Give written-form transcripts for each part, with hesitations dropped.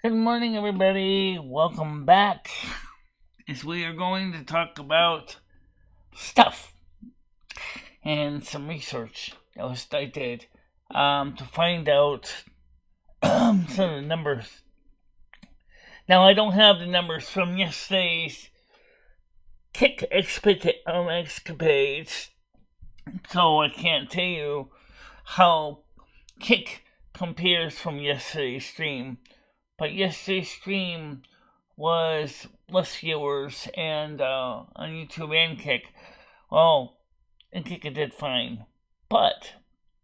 Good morning, everybody. Welcome back. As we are going to talk about stuff and some research that I did to find out some of the numbers. Now, I don't have the numbers from yesterday's kick escapades, so I can't tell you how kick compares from yesterday's stream. But yesterday's stream was less viewers and on YouTube and Kick. Well, and Kick it did fine. But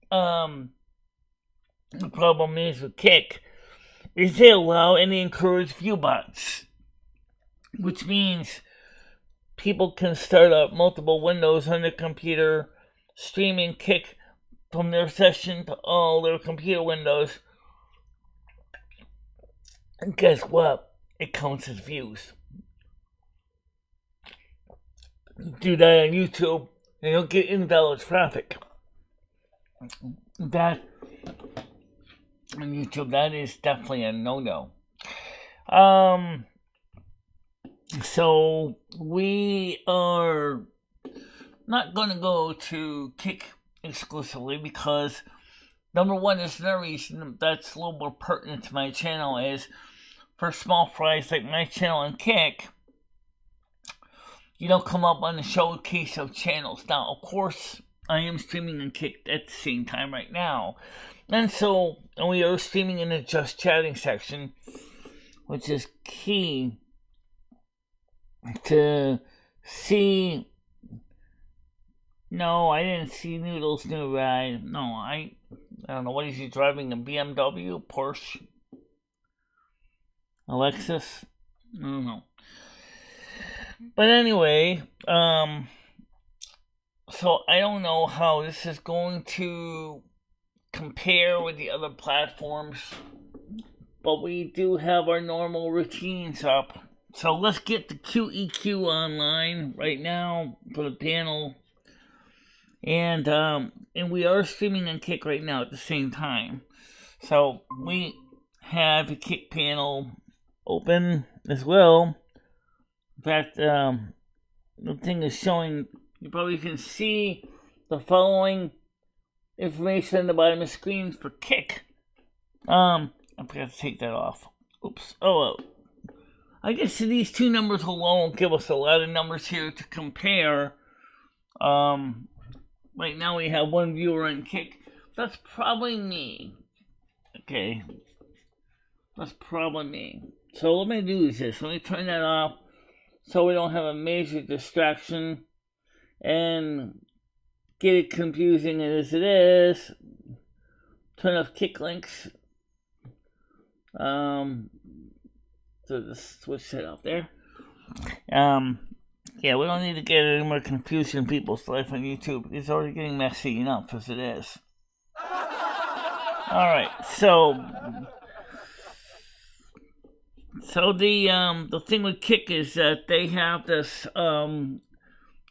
the problem is with Kick is they allow and they encourage view bots, which means people can start up multiple windows on their computer, streaming Kick from their session to all their computer windows. And guess what? It counts as views. Do that on YouTube, and you'll get invalid traffic. That on YouTube, that is definitely a no-no. So we are not going to go to Kick exclusively because number one, is another reason that's a little more pertinent to my channel is for small fries like my channel and Kick, you don't come up on the showcase of channels. Now, of course, I am streaming and Kick at the same time right now. And we are streaming in the Just Chatting section, which is key to see. No, I didn't see Noodle's new ride. No, I don't know. What is he driving? A BMW? Porsche? A Lexus? I don't know. But anyway, so I don't know how this is going to compare with the other platforms, but we do have our normal routines up. So let's get the QEQ online right now for the panel. And we are streaming on Kick right now at the same time. So we have a Kick panel open as well. In fact, the thing is showing, you probably can see the following information on the bottom of the screen for Kick. I forgot to take that off. Oops. Oh, well. I guess these two numbers alone give us a lot of numbers here to compare. Right now we have one viewer on Kick. That's probably me. Okay. That's probably me. So let me do this. Let me turn that off so we don't have a major distraction and get it confusing as it is. Turn off Kick links. So just switch that off there. Yeah, we don't need to get any more confusion in people's life on YouTube. It's already getting messy enough as it is. Alright, so the thing with Kick is that they have this,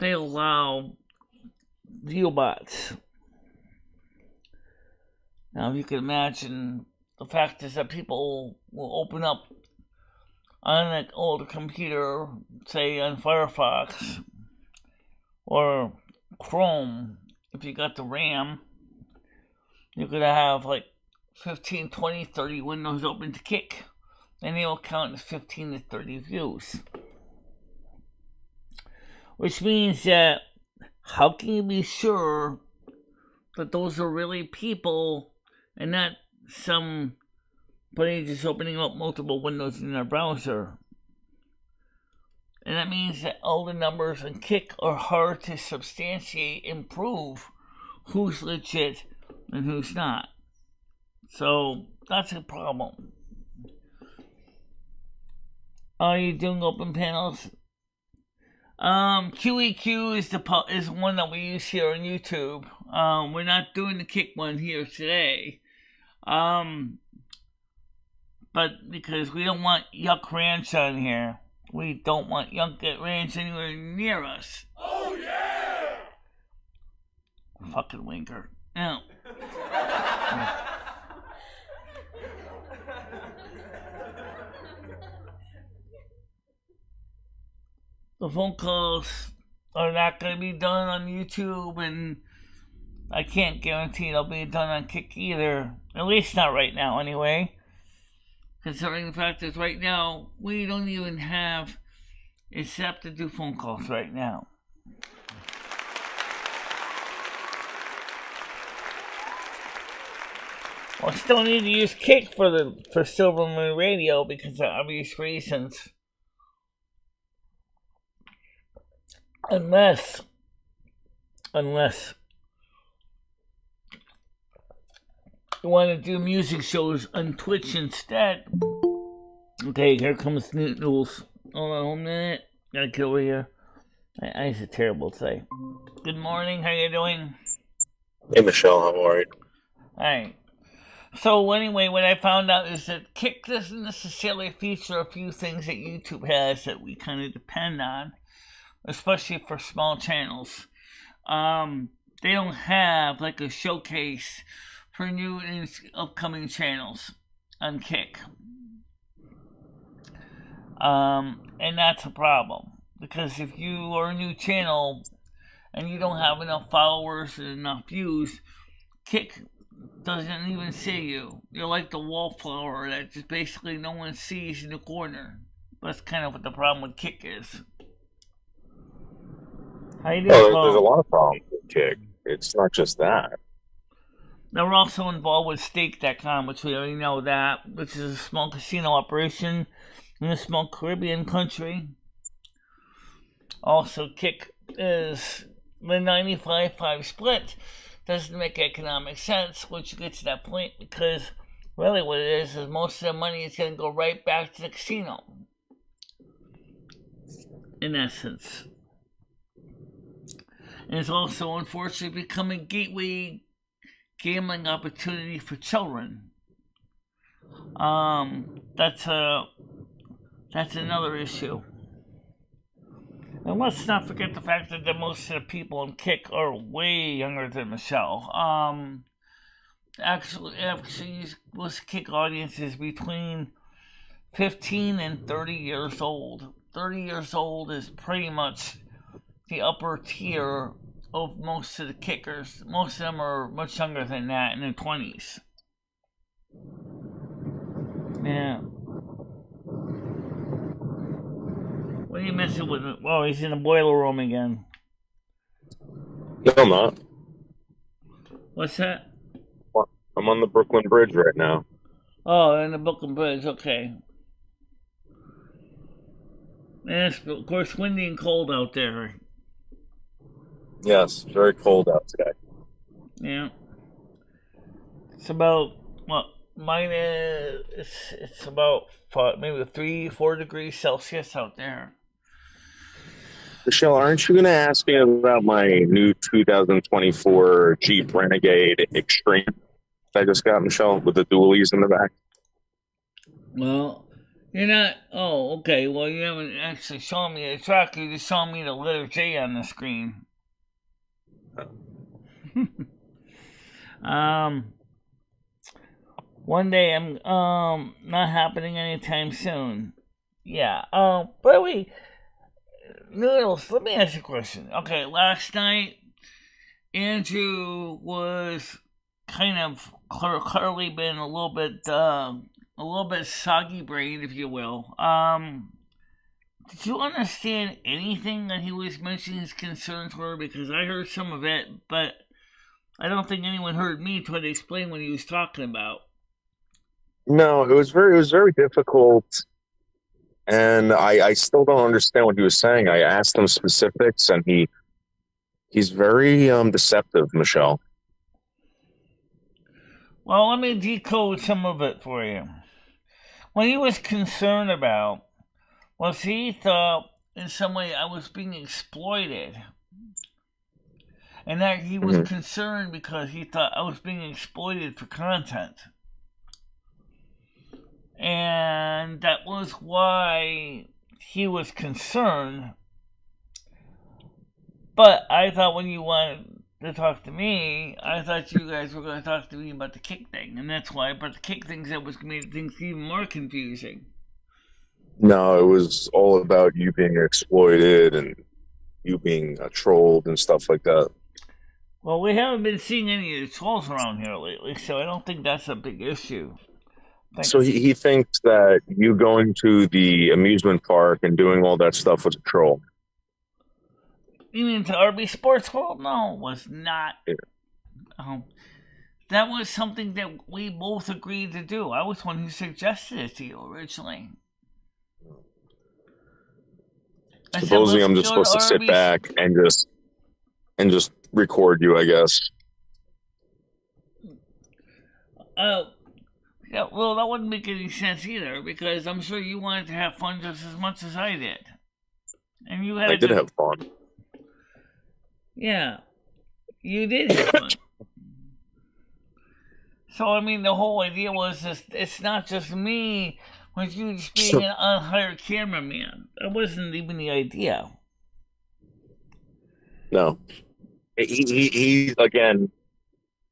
they allow view bots. Now, if you can imagine, the fact is that people will open up on an older computer, say on Firefox or Chrome, if you got the RAM, you could have like 15, 20, 30 windows open to Kick, and they will count as 15 to 30 views. Which means that how can you be sure that those are really people and not somebody just opening up multiple windows in their browser? And that means that all the numbers in Kick are hard to substantiate and prove who's legit and who's not. So that's a problem. Are you doing open panels? QEQ is one that we use here on YouTube. We're not doing the kick one here today. But because we don't want Yuck Ranch on here. We don't want Yuck Ranch anywhere near us. Oh yeah! Fucking winker. No. The phone calls are not going to be done on YouTube, and I can't guarantee they'll be done on Kick either. At least not right now, anyway. Considering the fact that right now, we don't even have a setup to do phone calls right now. I still need to use Kick for Silvermoon Radio because of obvious reasons. Unless you want to do music shows on Twitch instead. Okay, here comes Snoot Noodles. Hold on 1 minute. Gotta get over here. My eyes are terrible today. Good morning, how you doing? Hey Michelle, how are you? Alright. So anyway, what I found out is that Kick doesn't necessarily feature a few things that YouTube has that we kind of depend on, especially for small channels. They don't have like a showcase for new and upcoming channels on Kick. And that's a problem, because if you are a new channel and you don't have enough followers and enough views, Kick doesn't even see you. You're like the wallflower that just basically no one sees in the corner. That's kind of what the problem with Kick is. How you doing, there's a lot of problems with Kick. It's not just that. Now, we're also involved with Stake.com, which we already know that, which is a small casino operation in a small Caribbean country. Also, Kick is the 95-5 split. Doesn't make economic sense once you get to that point, because really what it is most of the money is going to go right back to the casino. In essence. And it's also unfortunately becoming a gateway gambling opportunity for children. That's another issue. And let's not forget the fact that most of the people in Kick are way younger than Michelle. Actually, most Kick audience is between 15 and 30 years old. 30 years old is pretty much the upper tier of most of the kickers. Most of them are much younger than that, in their 20s. Yeah. What are you messing with? Oh, he's in the boiler room again. No, I'm not. What's that? I'm on the Brooklyn Bridge right now. Oh, in the Brooklyn Bridge, okay. And it's, of course, windy and cold out there. Yes, very cold out today. Yeah. It's about, what, it's about maybe 3-4 degrees Celsius out there. Michelle, aren't you going to ask me about my new 2024 Jeep Renegade Extreme that I just got, Michelle, with the dualies in the back? Well, you're not. Oh, okay. Well, you haven't actually shown me the truck. You just showed me the letter J on the screen. One day I'm not happening anytime soon. Yeah. But wait, Noodles, let me ask you a question. Okay, last night Andrew was kind of clearly been a little bit soggy brained, if you will. Did you understand anything that he was mentioning his concerns were? Because I heard some of it, but I don't think anyone heard me try to explain what he was talking about. No, it was very difficult, and I still don't understand what he was saying. I asked him specifics, and he's very deceptive, Michelle. Well, let me decode some of it for you. What he was concerned about Well, see, he thought in some way I was being exploited. And that he was Mhm. concerned because he thought I was being exploited for content. And that was why he was concerned. But I thought when you wanted to talk to me, I thought you guys were going to talk to me about the kick thing. And that's why, but the kick things that was made things even more confusing. No, it was all about you being exploited and you being trolled and stuff like that. Well, we haven't been seeing any of the trolls around here lately, so I don't think that's a big issue. So he thinks that you going to the amusement park and doing all that stuff was a troll. You mean to RB Sports World? No, it was not. Yeah. That was something that we both agreed to do. I was one who suggested it to you originally. Supposing I'm just supposed to sit back and just record you, I guess. Yeah, well, that wouldn't make any sense either, because I'm sure you wanted to have fun just as much as I did. And you had I did have fun. Yeah, you did have fun. So, I mean, the whole idea was this, it's not just me, with you just being an unhired cameraman. That wasn't even the idea. No. He again,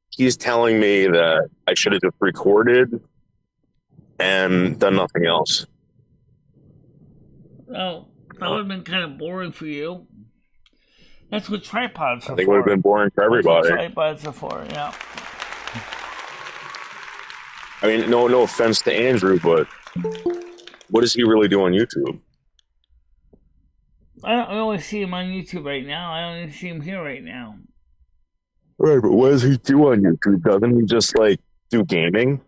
he's telling me that I should have just recorded and done nothing else. Oh, that would have been kind of boring for you. That's what tripods are for. I think it would have been boring for everybody. That's what tripods are for, yeah. I mean, no offense to Andrew, but what does he really do on YouTube? I don't really see him on YouTube right now. I only see him here right now. Right, but what does he do on YouTube? Doesn't he just, like, do gaming?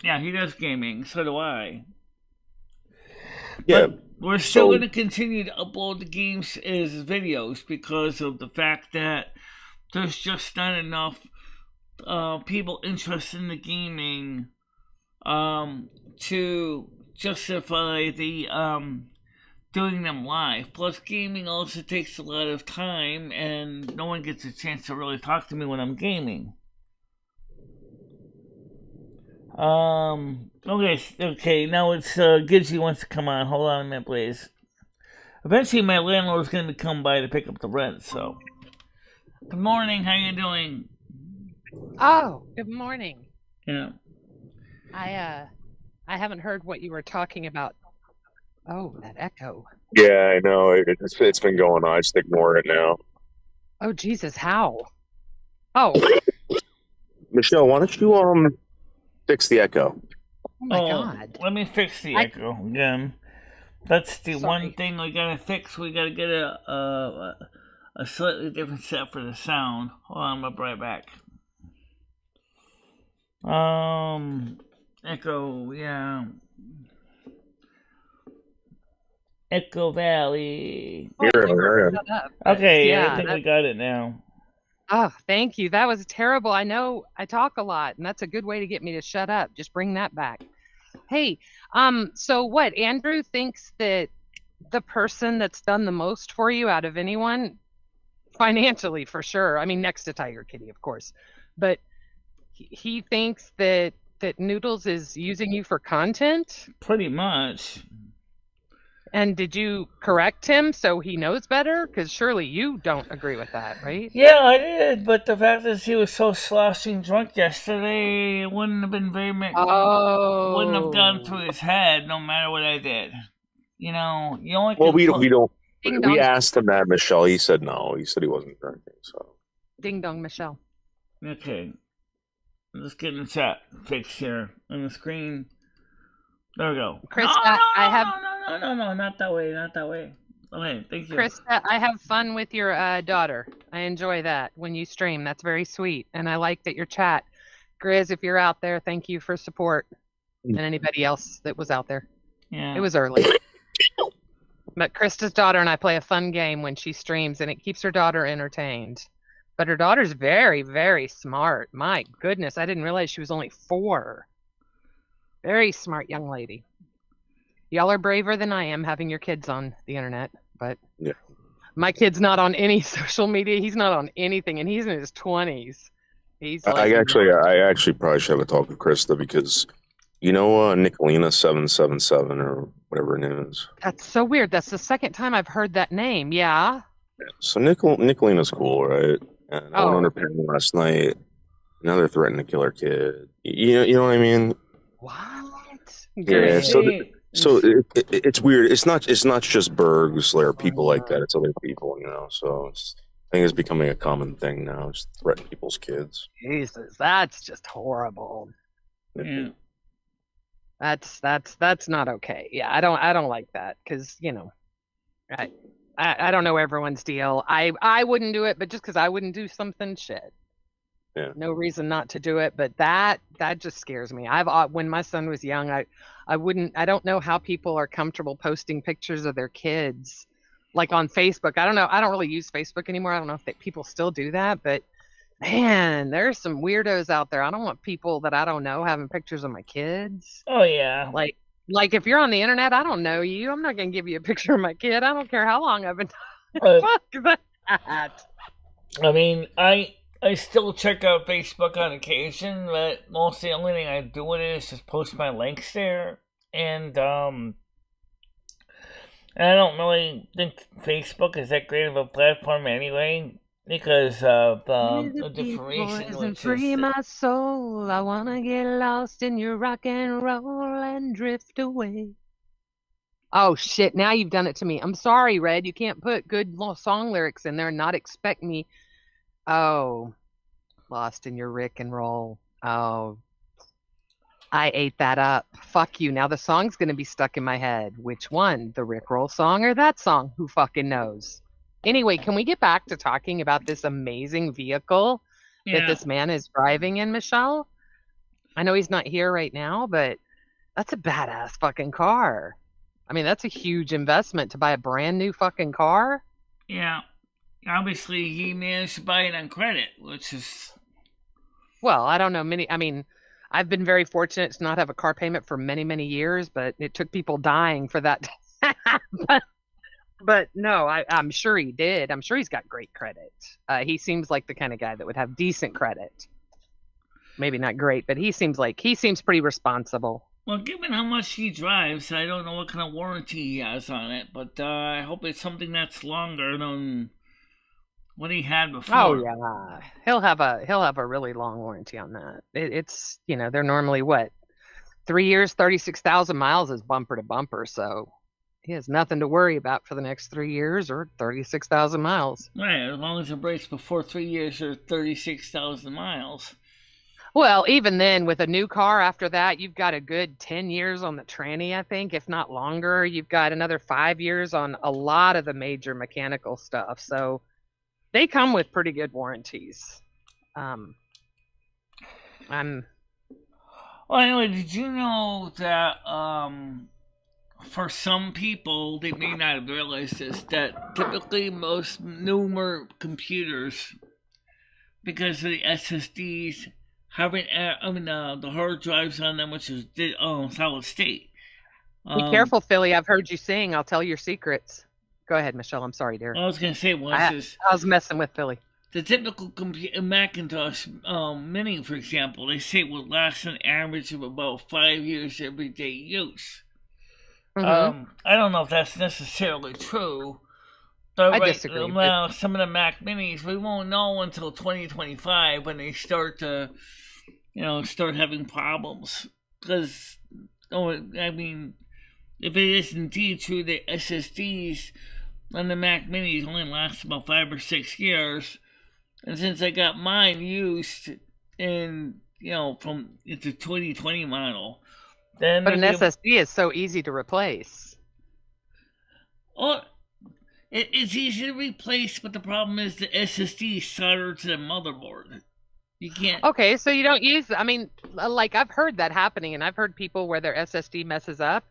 Yeah, he does gaming. So do I. Yeah. But we're still going to continue to upload the games as videos because of the fact that there's just not enough people interested in the gaming to justify the doing them live. Plus, gaming also takes a lot of time, and no one gets a chance to really talk to me when I'm gaming. Okay, now it's Gidgey wants to come on. Hold on a minute, please. Eventually, my landlord's going to come by to pick up the rent, so. Good morning, how you doing? Oh, good morning. Yeah. I haven't heard what you were talking about. Oh, that echo. Yeah, I know. It's been going on. I just ignore it now. Oh, Jesus, how? Oh. Michelle, why don't you fix the echo? Oh my God. Let me fix the echo again. That's the one thing we gotta fix. We gotta get a slightly different set for the sound. Hold on, I'm right back. Echo, yeah. Echo Valley. Okay, yeah, I think we got it now. Oh, thank you. That was terrible. I know I talk a lot, and that's a good way to get me to shut up. Just bring that back. Hey, so what? Andrew thinks that the person that's done the most for you out of anyone, financially for sure, I mean, next to Tiger Kitty, of course, but he thinks that Noodles is using you for content? Pretty much. And did you correct him so he knows better? Because surely you don't agree with that, right? Yeah, I did, but the fact that he was so sloshing drunk yesterday, it wouldn't have been very much. Oh. Wouldn't have gone through his head, no matter what I did. You know, you only. Well, we don't. We asked him that, Michelle. He said no. He said he wasn't drinking. So. Ding dong, Michelle. Okay. I'm just getting the chat fixed here on the screen. There we go. Krista, No, not that way, not that way. Okay, thank you. Krista, I have fun with your daughter. I enjoy that when you stream. That's very sweet. And I like that your chat. Grizz, if you're out there, thank you for support. And anybody else that was out there. Yeah. It was early. But Krista's daughter and I play a fun game when she streams, and it keeps her daughter entertained. But her daughter's very, very smart. My goodness, I didn't realize she was only 4. Very smart young lady. Y'all are braver than I am having your kids on the internet, but Yeah. my kid's not on any social media. He's not on anything, and he's in his 20s. He's like, I actually probably should have a talk with Krista because you know Nicolina 777 or whatever her name is. that's so weird. That's the second time I've heard that name. Yeah. So Nicolina's cool, right? And I went on her panel last night. Now they're threatening to kill her kid. You know what I mean? What? Yeah. Great. So it's weird. It's not just Bergs or people like that. It's other people, you know. So I think it's becoming a common thing now. Just threaten people's kids. Jesus, that's just horrible. Yeah. That's not okay. Yeah, I don't like that because I don't know everyone's deal. I wouldn't do it, but just because I wouldn't do something, shit. Yeah. No reason not to do it, but that just scares me. When my son was young, I don't know how people are comfortable posting pictures of their kids like on Facebook. I don't know. I don't really use Facebook anymore. I don't know if people still do that, but man, there's some weirdos out there. I don't want people that I don't know having pictures of my kids. Oh yeah. Like if you're on the internet, I don't know you. I'm not gonna give you a picture of my kid. I don't care how long I've been fuck that. I mean, I still check out Facebook on occasion, but mostly the only thing I do with it is just post my links there. And I don't really think Facebook is that great of a platform anyway, because of the different reasons. Free my soul. I wanna get lost in your rock and roll and drift away. Oh shit! Now you've done it to me. I'm sorry, Red. You can't put good song lyrics in there and not expect me. Oh, lost in your Rick and roll. Oh, I ate that up. Fuck you. Now the song's gonna be stuck in my head. Which one? The Rick roll song or that song? Who fucking knows? Anyway, can we get back to talking about this amazing vehicle that this man is driving in, Michelle? I know he's not here right now, but that's a badass fucking car. I mean, that's a huge investment to buy a brand new fucking car. Yeah. Obviously, he managed to buy it on credit, which is... Well, I don't know I mean, I've been very fortunate to not have a car payment for many, many years, but it took people dying for that to happen. But no, I'm sure he did. I'm sure he's got great credit. He seems like the kind of guy that would have decent credit. Maybe not great, but he seems pretty responsible. Well, given how much he drives, I don't know what kind of warranty he has on it, but I hope it's something that's longer than what he had before. Oh yeah, he'll have a really long warranty on that. It's they're normally what, 3 years, 36,000 miles is bumper to bumper, so he has nothing to worry about for the next 3 years or 36,000 miles. Right, as long as it breaks before 3 years or 36,000 miles. Well, even then, with a new car after that, you've got a good 10 years on the tranny, I think, if not longer. You've got another 5 years on a lot of the major mechanical stuff. So they come with pretty good warranties. Well, anyway, did you know that for some people, they may not have realized this, that typically most newer computers, because of the SSDs, having the hard drives on them, which is solid state. Be careful, Philly. I've heard you sing. I'll tell your secrets. Go ahead, Michelle. I'm sorry, dear. What I was going to say I was messing with Philly. The typical Macintosh Mini, for example, they say will last an average of about 5 years everyday use. Mm-hmm. I don't know if that's necessarily true. I disagree. Well, some of the Mac Minis, we won't know until 2025 when they start to, start having problems. Because, I mean, if it is indeed true that SSDs on the Mac Minis only last about 5 or 6 years, and since I got mine used in, from it's a 2020 model, then but an SSD is so easy to replace. Oh. It's easy to replace, but the problem is the SSD soldered to the motherboard. You can't... Okay, so you don't use... I mean, like, I've heard that happening, and I've heard people where their SSD messes up,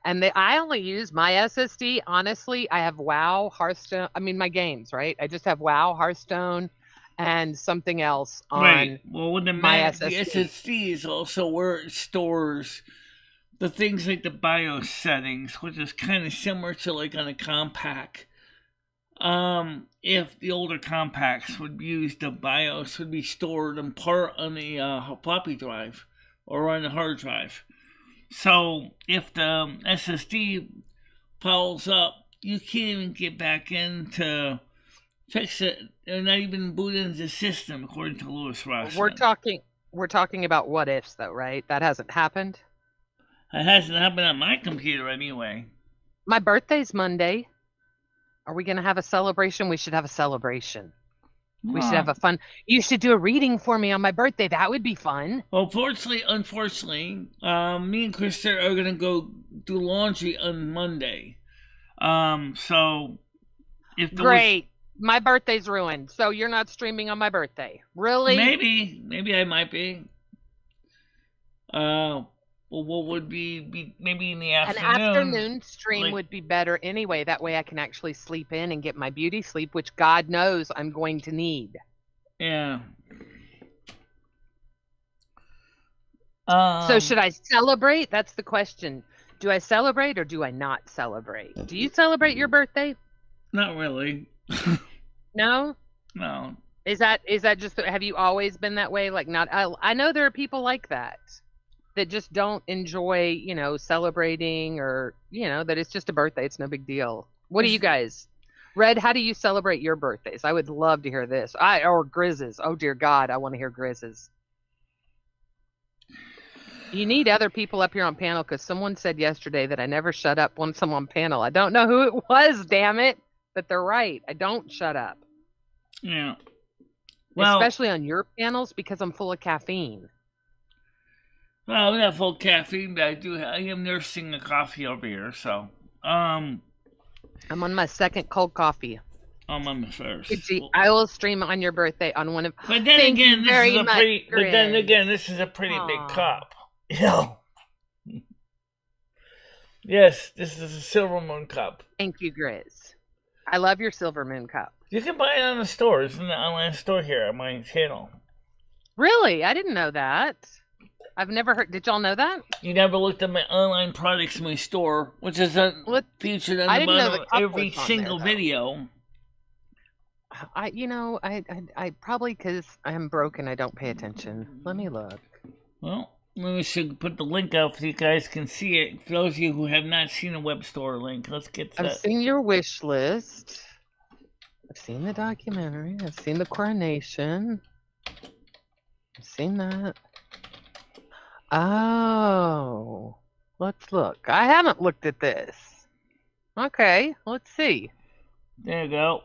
and I only use my SSD. Honestly, I have WoW, Hearthstone... I mean, my games, right? I just have WoW, Hearthstone, and something else on right. Well, when my SSD. The SSD is also where it stores the things like the BIOS settings, which is kind of similar to like on a compact. If the older compacts would use the BIOS would be stored in part on the floppy drive or on the hard drive. So if the SSD fouls up, you can't even get back in to fix it. They're not even boot into the system, according to Louis Rossman. We're talking about what ifs, though, right? That hasn't happened. It hasn't happened on my computer anyway. My birthday's Monday. Are we going to have a celebration? We should have a celebration. We should have a fun. You should do a reading for me on my birthday. That would be fun. Well, unfortunately, me and Krista are going to go do laundry on Monday. So if Great. My birthday's ruined. So you're not streaming on my birthday. Really? Maybe I might be. Well, what would be maybe in the afternoon? An afternoon stream would be better anyway. That way I can actually sleep in and get my beauty sleep, which God knows I'm going to need. Yeah. So should I celebrate? That's the question. Do I celebrate or do I not celebrate? Do you celebrate your birthday? Not really. No? No. Is that just, have you always been that way? Like not, I know there are people like that just don't enjoy, celebrating or, that it's just a birthday. It's no big deal. What do you guys, Red, how do you celebrate your birthdays? I would love to hear this. Or Grizz's. Oh, dear God, I want to hear Grizz's. You need other people up here on panel because someone said yesterday that I never shut up once I'm on panel. I don't know who it was, damn it, but they're right. I don't shut up. Yeah. Well, especially on your panels because I'm full of caffeine. Well, I'm not full of caffeine, but I am nursing a coffee over here, so. I'm on my second cold coffee. I'm on the first. I will stream on your birthday on one of. But then again, this is a pretty big cup. Yes, this is a Silvermoon cup. Thank you, Grizz. I love your Silvermoon cup. You can buy it on the stores, in the online store here on my channel. Really? I didn't know that. I've never heard. Did y'all know that? You never looked at my online products in my store, which is featured on the bottom of every single video. I probably because I'm broken, I don't pay attention. Let me look. Well, we should put the link out so you guys can see it. For those of you who have not seen a web store link, let's get to that. I've seen your wish list. I've seen the documentary. I've seen the coronation. I've seen that. Oh, let's look. I haven't looked at this. Okay, let's see. There you go.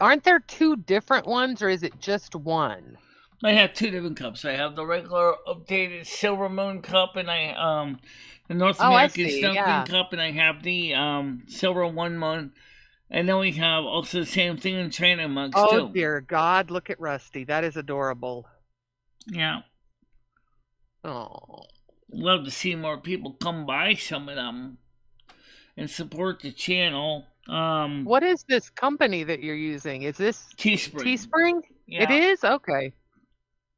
Aren't there two different ones, or is it just one? I have two different cups. I have the regular updated Silvermoon cup, and the North American Snuggling cup, and I have the Silver 1 month. And then we have also the same thing in China mugs too. Oh dear God, look at Rusty. That is adorable. Yeah. Oh. Love to see more people come by some of them and support the channel. What is this company that you're using? Is this Teespring? Teespring? Yeah. It is? Okay.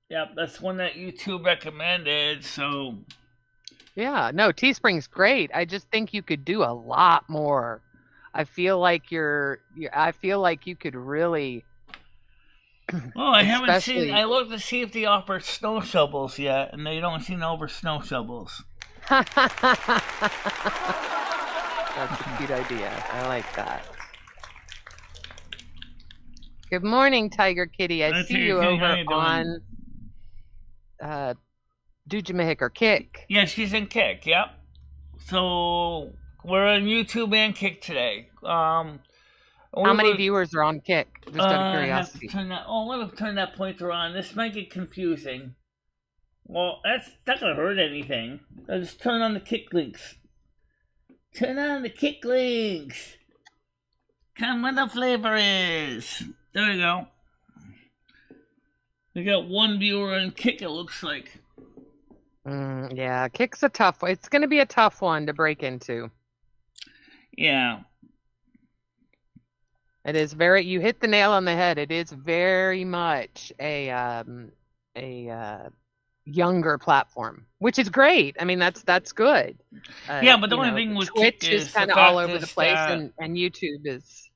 Yep, that's one that YouTube recommended, so. Yeah, no, Teespring's great. I just think you could do a lot more. I feel like I feel like you could really. Well, I haven't seen. I looked to see if they offer snow shovels yet, and they don't seem to offer snow shovels. That's a cute idea. I like that. Good morning, Tiger Kitty. I see you over on Dujamihik or Kick. Yeah, she's in Kick. Yep. So we're on YouTube and Kick today. How many viewers are on Kick? Just out of curiosity. Let me turn that pointer on. This might get confusing. Well, that's not gonna hurt anything. I'll just turn on the Kick links. Turn on the Kick links. Come where the flavor is. There we go. We got one viewer on Kick, it looks like. Yeah, Kick's a tough one. It's going to be a tough one to break into. Yeah. It is you hit the nail on the head. It is very much a younger platform, which is great. I mean, that's good. Yeah, but the only thing with Kick Twitch is is the kind of all fact over the is place, that and YouTube is.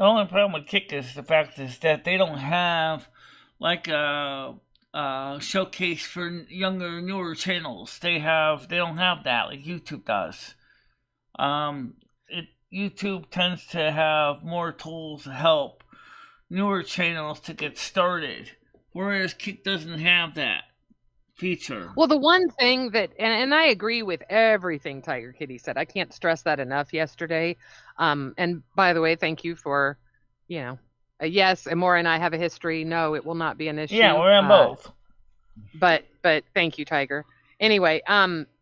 the only problem with Kick is the fact is that they don't have like a showcase for younger, newer channels. They don't have that like YouTube does. YouTube tends to have more tools to help newer channels to get started, whereas Kick doesn't have that feature. Well, the one thing that, and I agree with everything Tiger Kitty said. I can't stress that enough yesterday. And by the way, thank you for, yes, Amora and I have a history. No, it will not be an issue. Yeah, we're on both. But thank you, Tiger. Anyway,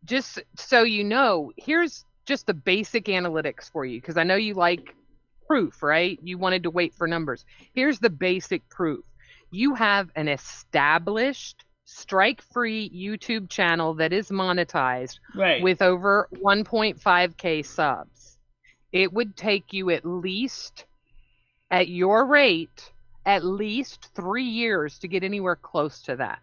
just so you know, here's just the basic analytics for you, because I know you like proof, right? You wanted to wait for numbers. Here's the basic proof. You have an established strike-free YouTube channel that is monetized with over 1.5K subs. It would take you at least, at your rate, at least 3 years to get anywhere close to that.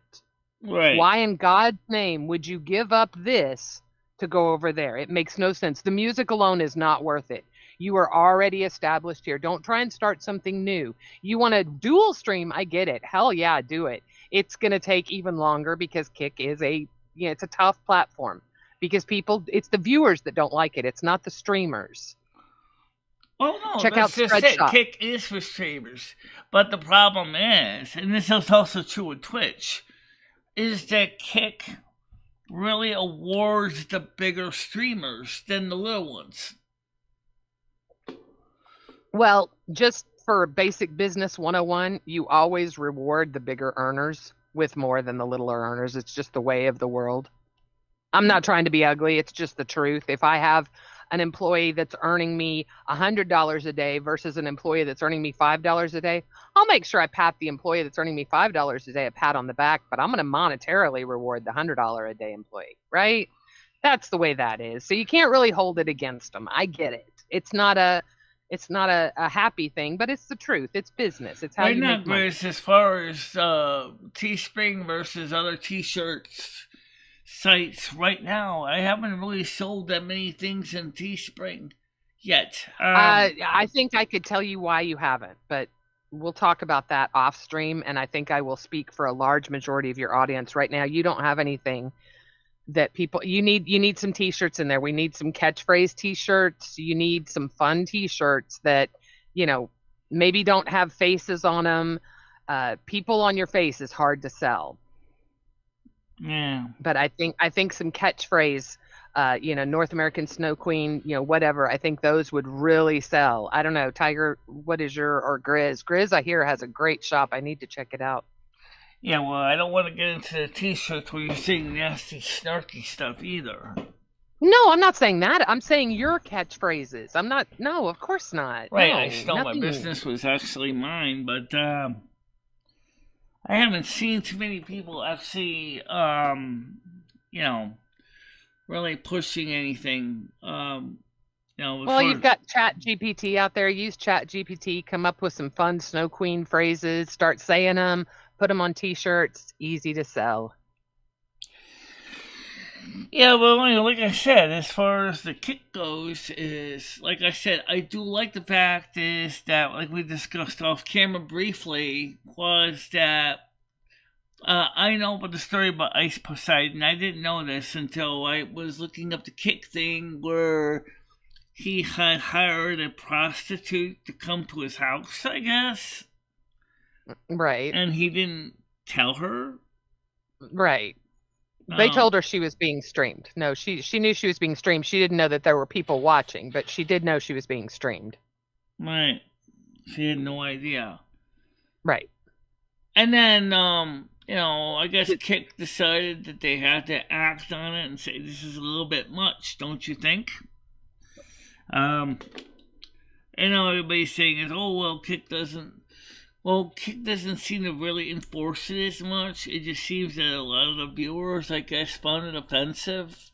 Right. Why in God's name would you give up this to go over there? It makes no sense. The music alone is not worth it. You are already established here. Don't try and start something new. You want to dual stream? I get it. Hell yeah, do it. It's going to take even longer because Kick is it's a tough platform because it's the viewers that don't like it. It's not the streamers. Oh no, check out Spreadshop. Kick is for streamers. But the problem is, and this is also true with Twitch, is that Kick really awards the bigger streamers than the little ones. Well, just for basic business 101, you always reward the bigger earners with more than the littler earners. It's just the way of the world. I'm not trying to be ugly. It's just the truth. If I have an employee that's earning me $100 a day versus an employee that's earning me $5 a day, I'll make sure I pat the employee that's earning me $5 a day a pat on the back, but I'm going to monetarily reward the $100 a day employee, right? That's the way that is. So you can't really hold it against them. I get it. It's not a happy thing, but it's the truth. It's business. It's how you make money. As far as Teespring versus other T-shirts sites right now, I haven't really sold that many things in Teespring yet. I think I could tell you why you haven't, but we'll talk about that off stream, and I think I will speak for a large majority of your audience right now. You don't have anything that you need some T-shirts in there. We need some catchphrase T-shirts. You need some fun T-shirts that, maybe don't have faces on them. People on your face is hard to sell. Yeah. But I think some catchphrase, North American Snow Queen, whatever, I think those would really sell. I don't know, Tiger, what is or Grizz? Grizz, I hear, has a great shop. I need to check it out. Yeah, well, I don't want to get into the T-shirts where you're saying nasty, snarky stuff either. No, I'm not saying that. I'm saying your catchphrases. I'm not. No, of course not. Right, no, I stole my business was actually mine, but I haven't seen too many people actually, really pushing anything. Well, you've got Chat GPT out there. Use Chat GPT. Come up with some fun Snow Queen phrases. Start saying them. Put them on T-shirts. Easy to sell. Yeah, well, like I said, as far as the Kick goes, is like I said, I do like the fact is that, like we discussed off camera briefly, was that I know about the story about Ice Poseidon. I didn't know this until I was looking up the Kick thing where he had hired a prostitute to come to his house, I guess. Right. And he didn't tell her? Right. They told her she was being streamed. No, she knew she was being streamed. She didn't know that there were people watching, but she did know she was being streamed. Right. She had no idea. Right. And then, I guess Kick decided that they had to act on it and say, this is a little bit much, don't you think? Everybody's saying, Kick doesn't seem to really enforce it as much. It just seems that a lot of the viewers, I guess, found it offensive.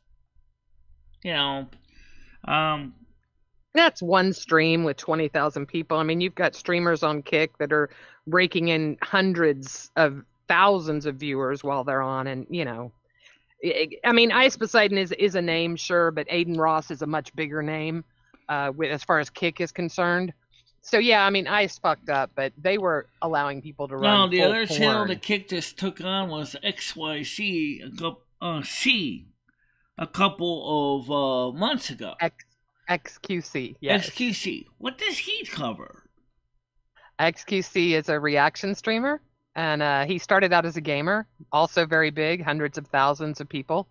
That's one stream with 20,000 people. I mean, you've got streamers on Kick that are raking in hundreds of thousands of viewers while they're on, and I mean, Ice Poseidon is a name, sure, but Aiden Ross is a much bigger name as far as Kick is concerned. So yeah, I mean, Ice fucked up, but they were allowing people to run. No, the other porn. channel that Kick just took on was XYC a couple of months ago. XQC, yes. XQC. What does he cover? XQC is a reaction streamer, and he started out as a gamer, also very big, hundreds of thousands of people.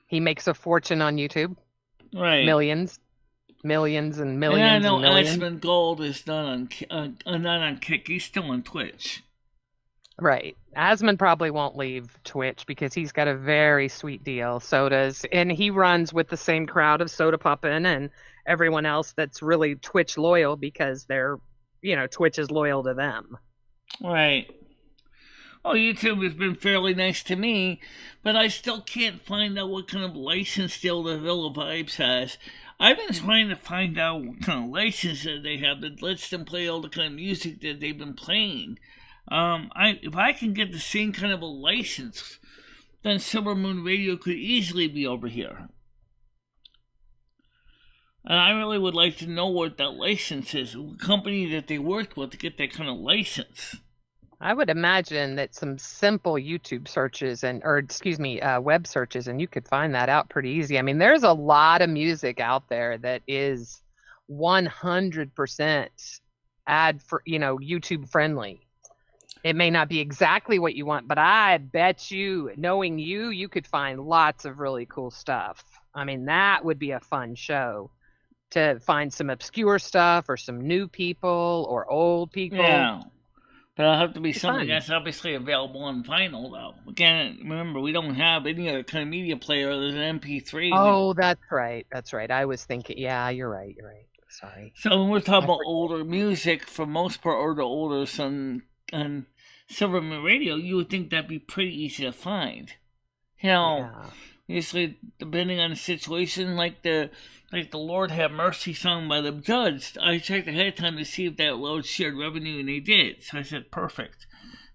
He makes a fortune on YouTube. Right. Millions and millions and millions. And I know Aspen Gold is not on Kick. He's still on Twitch. Right. Asmund probably won't leave Twitch because he's got a very sweet deal. So does, and he runs with the same crowd of Soda Poppin' and everyone else that's really Twitch loyal because they're, Twitch is loyal to them. Right. Well, YouTube has been fairly nice to me, but I still can't find out what kind of license deal the Villa Vibes has. I've been trying to find out what kind of license that they have that lets them play all the kind of music that they've been playing. If I can get the same kind of a license, then Silvermoon Radio could easily be over here. And I really would like to know what that license is, the company that they worked with to get that kind of license. I would imagine that some simple YouTube searches web searches, and you could find that out pretty easy. I mean, there's a lot of music out there that is 100% YouTube friendly. It may not be exactly what you want, but I bet you, knowing you could find lots of really cool stuff. I mean, that would be a fun show to find some obscure stuff or some new people or old people. Yeah. But it'll have to be something that's obviously available on vinyl, though. Again, remember, we don't have any other kind of media player other than MP3. Oh, that's right. That's right. I was thinking, yeah, you're right. Sorry. So when we're talking about older music, for most part, or the older on Silvermoon Radio, you would think that'd be pretty easy to find. Usually, depending on the situation, like the Lord Have Mercy song by the Judds, I checked ahead of time to see if that allowed shared revenue, and they did. So I said, perfect.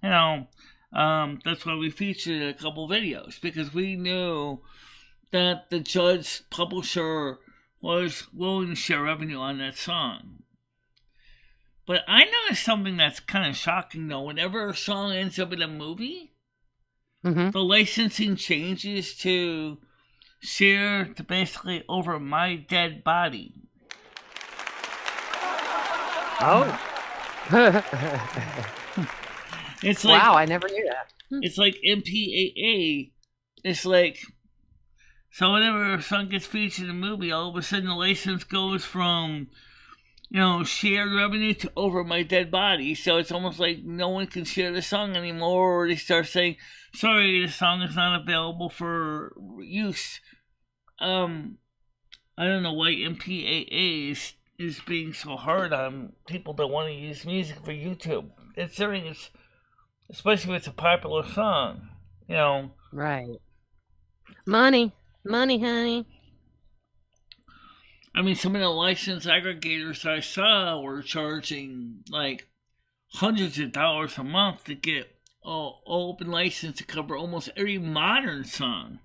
That's why we featured a couple videos, because we knew that the Judds publisher was willing to share revenue on that song. But I noticed something that's kind of shocking, though. Whenever a song ends up in a movie, the licensing changes to share to basically over my dead body. Oh. It's like, wow, I never knew that. It's like MPAA. It's like, so whenever a song gets featured in a movie, all of a sudden the license goes from, shared revenue to over my dead body. So it's almost like no one can share the song anymore, or they start saying, sorry, the song is not available for use. I don't know why MPAA is being so hard on people that want to use music for YouTube. Especially if it's a popular song, Right. Money, honey. I mean, some of the license aggregators I saw were charging like hundreds of dollars a month to get open license to cover almost every modern song.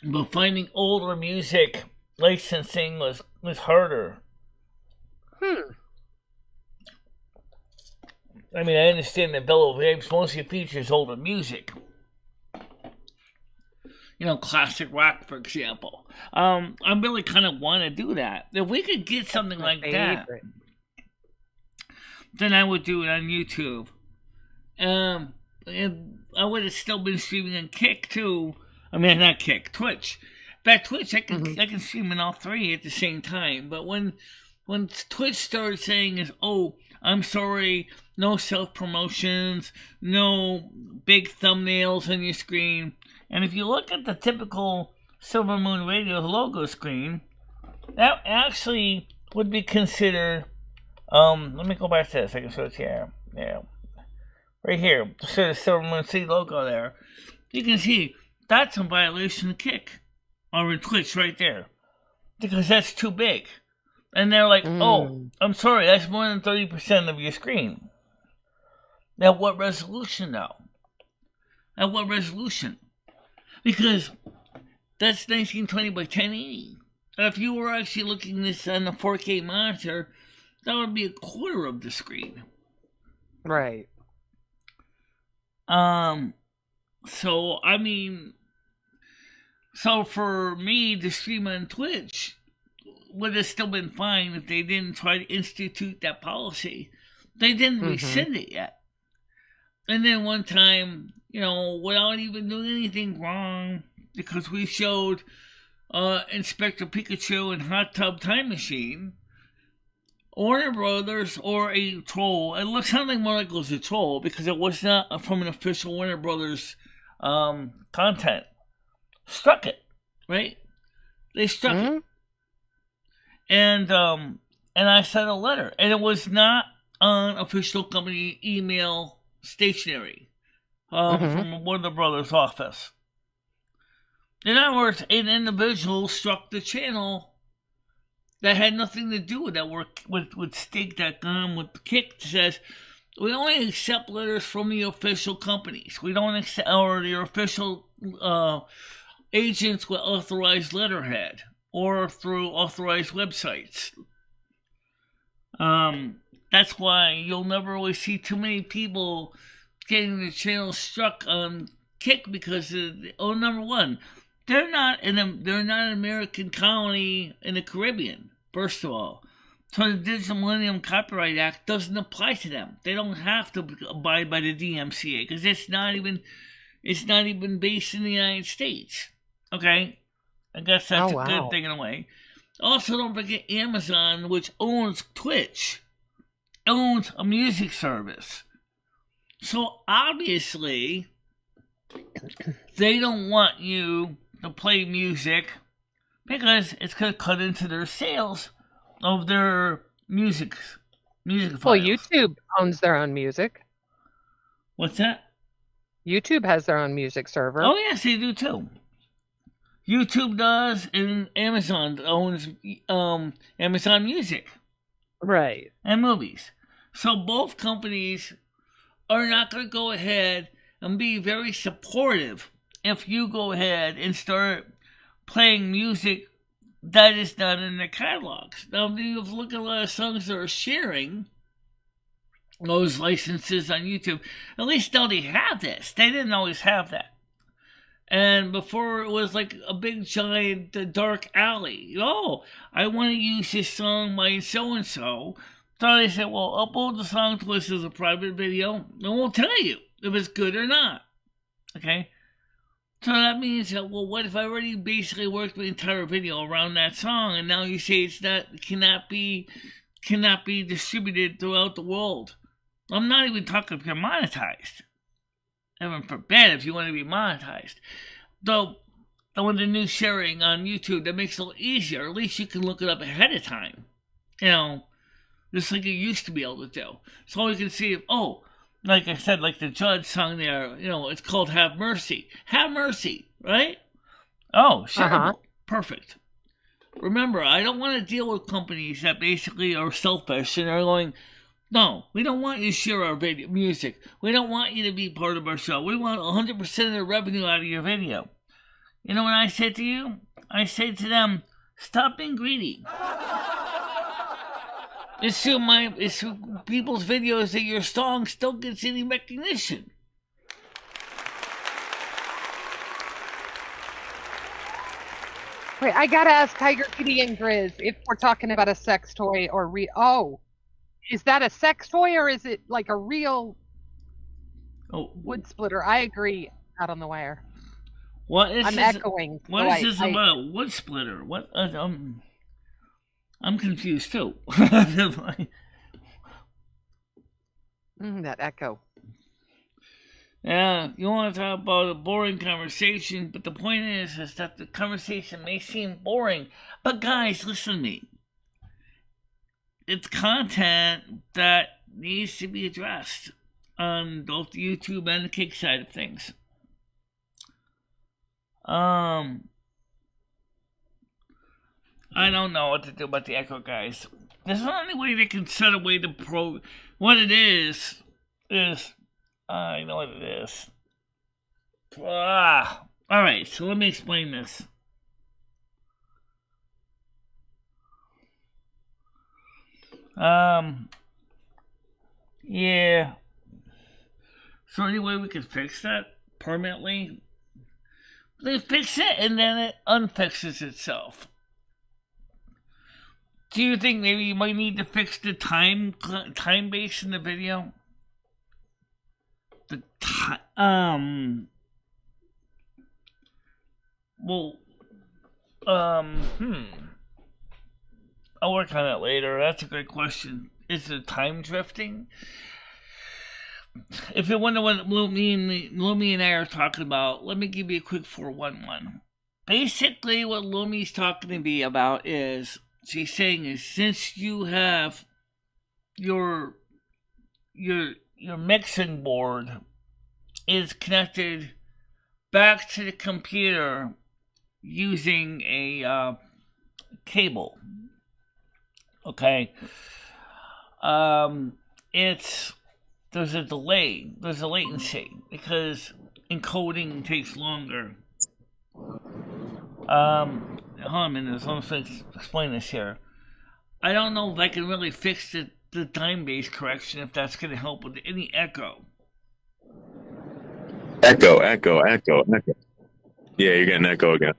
But finding older music licensing was harder. I mean, I understand that Villa Vibes mostly features older music. Classic rock, for example. I really kind of want to do that. If we could get something like that, then I would do it on YouTube. And I would have still been streaming on Kick, too. I mean, not Kick, Twitch. Back Twitch, I can stream in all three at the same time. But when Twitch started saying I'm sorry, no self-promotions, no big thumbnails on your screen. And if you look at the typical Silvermoon Radio logo screen, that actually would be considered, let me go back to this, I can show it here. Yeah. Right here, the Silvermoon City logo there. You can see that's a violation of Kick. Or in Twitch right there. Because that's too big. And they're like, I'm sorry, that's more than 30% of your screen. At what resolution, though? At what resolution? Because that's 1920 by 1080. If you were actually looking this on a 4K monitor, that would be a quarter of the screen. Right. So, I mean, so for me to stream on Twitch would have still been fine if they didn't try to institute that policy. They didn't rescind it yet. And then one time, you know, without even doing anything wrong, because we showed Inspector Pikachu and Hot Tub Time Machine, Warner Brothers or a troll, it looks something more like it was a troll because it was not from an official Warner Brothers content, struck it, right? They struck it. And I sent a letter, and it was not on official company email stationery from Warner Brothers office. In other words, an individual struck the channel that had nothing to do with that work with Stake.com, with Kick, that says we only accept letters from the official companies. We don't accept or the official agents with authorized letterhead or through authorized websites. That's why you'll never really see too many people getting the channel struck on Kick because number one, they're not an American colony in the Caribbean. First of all, so the Digital Millennium Copyright Act doesn't apply to them. They don't have to abide by the DMCA because it's not even based in the United States. Okay, I guess that's a good thing in a way. Also, don't forget Amazon, which owns Twitch, owns a music service. So obviously, they don't want you to play music because it's going to cut into their sales of their music files. Well, YouTube owns their own music. What's that? YouTube has their own music server. Oh, yes, they do too. YouTube does, and Amazon owns Amazon Music. Right. And movies. So both companies are not going to go ahead and be very supportive if you go ahead and start playing music that is not in their catalogs. Now, if you look at a lot of songs that are sharing those licenses on YouTube, at least now they have this. They didn't always have that. And before it was like a big giant dark alley. Oh, I want to use this song by so-and-so. So they said, well, upload the song to us as a private video, and we'll tell you if it's good or not. Okay? So that means that, well, what if I already basically worked the entire video around that song, and now you say cannot be distributed throughout the world? I'm not even talking if you're monetized. Heaven forbid if you want to be monetized. Though, with the new sharing on YouTube, that makes it a little easier. At least you can look it up ahead of time. You know, just like you used to be able to do. So you can see if, like I said, like the Judge song there, you know, it's called Have Mercy. Have Mercy, right? Oh, shareable. Perfect. Remember, I don't want to deal with companies that basically are selfish and are going, no, we don't want you to share our video music. We don't want you to be part of our show. We want 100% of the revenue out of your video. You know what I said to you? I said to them, stop being greedy. It's through people's videos that your song still gets any recognition. Wait, I gotta ask Tiger Kitty and Grizz if we're talking about a sex toy or is that a sex toy or is it like a real wood splitter? I agree. Out on the wire. I'm echoing. What is this about? Wood splitter? What? I'm confused too. That echo. Yeah, you want to talk about a boring conversation, but the point is that the conversation may seem boring. But guys, listen to me. It's content that needs to be addressed on both the YouTube and the Kick side of things. I don't know what to do about the echo, guys. There's only way they can set a way to what it is I know what it is. Alright, so let me explain this. Yeah. So any way we could fix that permanently? They fix it and then it unfixes itself. Do you think maybe you might need to fix the time base in the video? The time, well, I'll work on it later. That's a great question. Is it time drifting? If you wonder what Lumi and I are talking about, let me give you a quick 411. Basically, what Lumi's talking to me about is, she's saying is, since you have your mixing board is connected back to the computer using a cable. Okay. There's a delay, there's a latency, because encoding takes longer. Hold on a minute, let me explain this here. I don't know if I can really fix the time-based correction, if that's going to help with any echo. Echo. Yeah, you're getting echo again.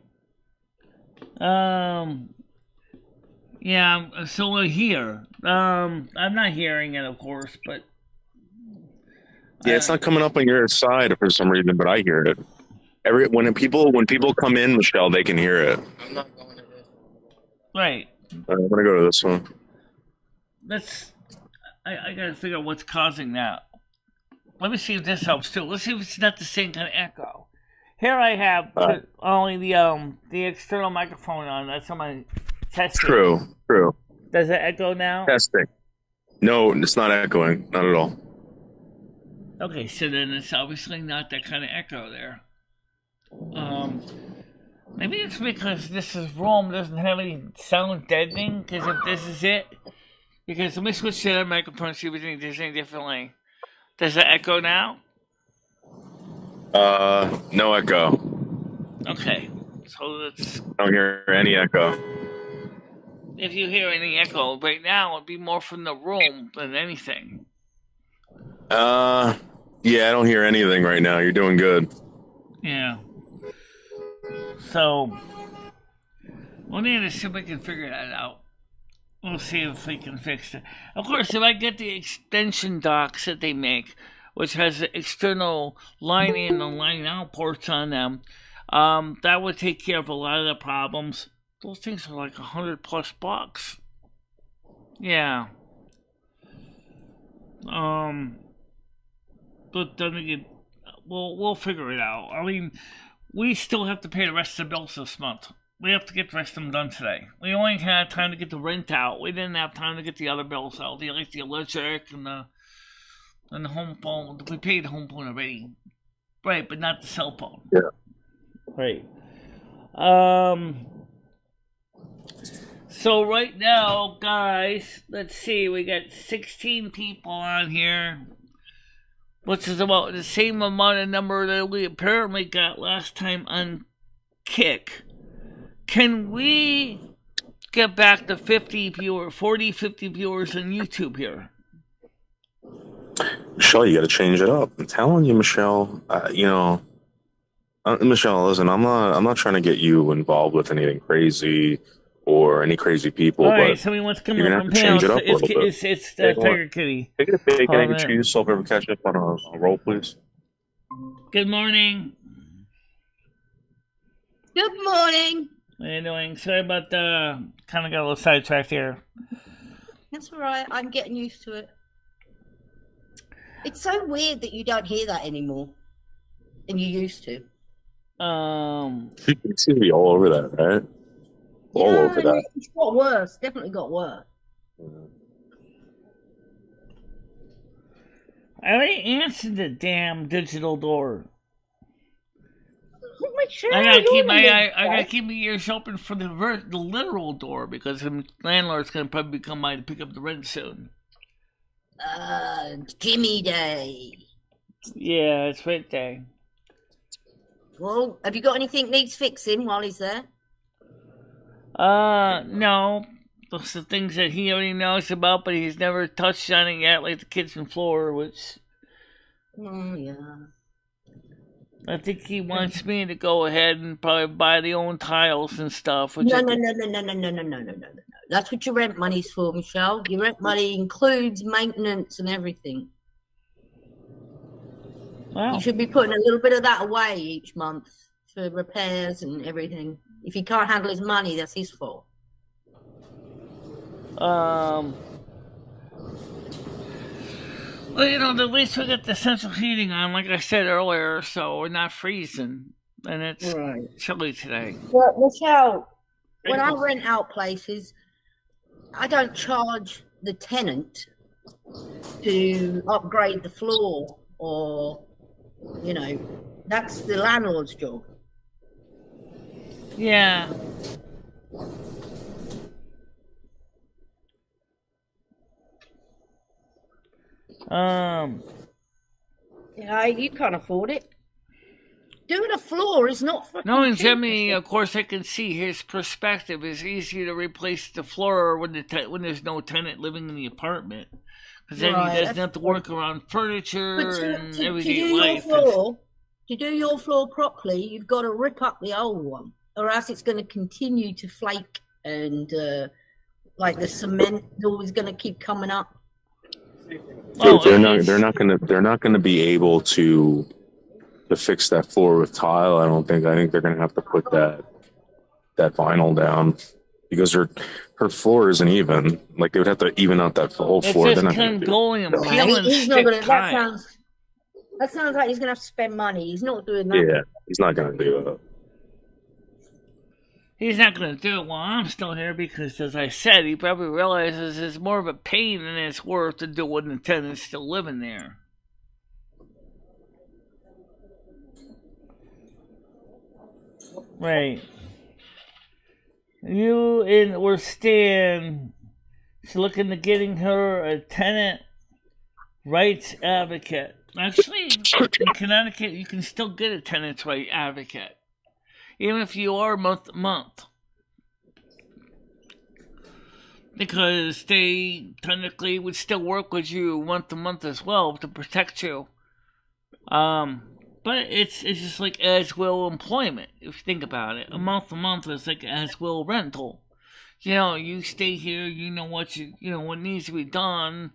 Yeah, so here. I'm not hearing it, of course, but... Yeah, it's not coming up on your side for some reason, but I hear it. When people come in, Michelle, they can hear it. I'm not going to this. Right. I'm gonna go to this one. I gotta figure out what's causing that. Let me see if this helps too. Let's see if it's not the same kind of echo. Here I have only the external microphone on. That's on my testing. True. Does it echo now? Testing. No, it's not echoing. Not at all. Okay, so then it's obviously not that kind of echo there. Maybe it's because this is Rome doesn't have any sound deadening, because if this is it, because let me switch to the microphone and see if there's any differently. Does it echo now? No echo. Okay, so let's... I don't hear any echo. If you hear any echo right now, it'd be more from the room than anything. Yeah, I don't hear anything right now. You're doing good. Yeah. So, we'll need to see if we can figure that out. We'll see if we can fix it. Of course, if I get the extension docks that they make, which has the external line in and line out ports on them, that would take care of a lot of the problems. Those things are like $100+ Yeah. But then again, we'll figure it out. I mean, we still have to pay the rest of the bills this month. We have to get the rest of them done today. We only had time to get the rent out. We didn't have time to get the other bills out, like the electric and the home phone. We paid the home phone already, right? But not the cell phone. Yeah. Right. So right now, guys, let's see. We got 16 people on here, which is about the same amount of number that we apparently got last time on Kick. Can we get back to 50 viewers on YouTube here? Michelle, you got to change it up. I'm telling you, Michelle. Michelle, listen. I'm not trying to get you involved with anything crazy or any crazy people. All right, but somebody wants to come you're up gonna have and to change it up a little bit. It's Tiger Kitty. Take a big egg and cheese. So ever catch up on a roll, please. Good morning. Good morning. What are you doing? Sorry about the kind of got a little sidetracked here. That's all right. I'm getting used to it. It's so weird that you don't hear that anymore, and you used to. You can see me all over that, right? All over that. It's got worse. Definitely got worse. I already answered the damn digital door. I gotta keep my ears open for the literal door, because the landlord's gonna probably come by to pick up the rent soon. Jimmy Day. Yeah, it's right there. Well, have you got anything needs fixing while he's there? No. Those are things that he already knows about, but he's never touched on it yet, like the kitchen floor, which... Oh, yeah. I think he wants me to go ahead and probably buy the own tiles and stuff. No. That's what your rent money's for, Michelle. Your rent money includes maintenance and everything. Wow. You should be putting a little bit of that away each month for repairs and everything. If he can't handle his money, that's his fault. Well, at least we got the central heating on, like I said earlier, so we're not freezing. And it's chilly today. Well, Michelle, when I rent out places, I don't charge the tenant to upgrade the floor or, that's the landlord's job. Yeah. You can't afford it. Doing a floor is not fucking Knowing cheap. Jimmy, of course, I can see his perspective. It's easier to replace the floor when there's no tenant living in the apartment. Because then he doesn't have to work around furniture and everyday life. To do your floor properly, you've got to rip up the old one, or else it's going to continue to flake and like the cement is always going to keep coming up. They're not gonna be able to fix that floor with tile. I think they're gonna have to put that vinyl down because her floor isn't even. Like they would have to even out that whole floor. It's just going and peeling stick tile. That sounds like he's gonna have to spend money. He's not doing that. Yeah, he's not gonna do that. He's not going to do it while I'm still here because, as I said, he probably realizes it's more of a pain than it's worth to do it when the tenant's still living there. Right. You or Stan is looking to getting her a tenant rights advocate. Actually, in Connecticut, you can still get a tenant's right advocate. Even if you are month to month. Because they technically would still work with you month to month as well to protect you. But it's just like as will employment, if you think about it. A month to month is like as will rental. You stay here, what what needs to be done.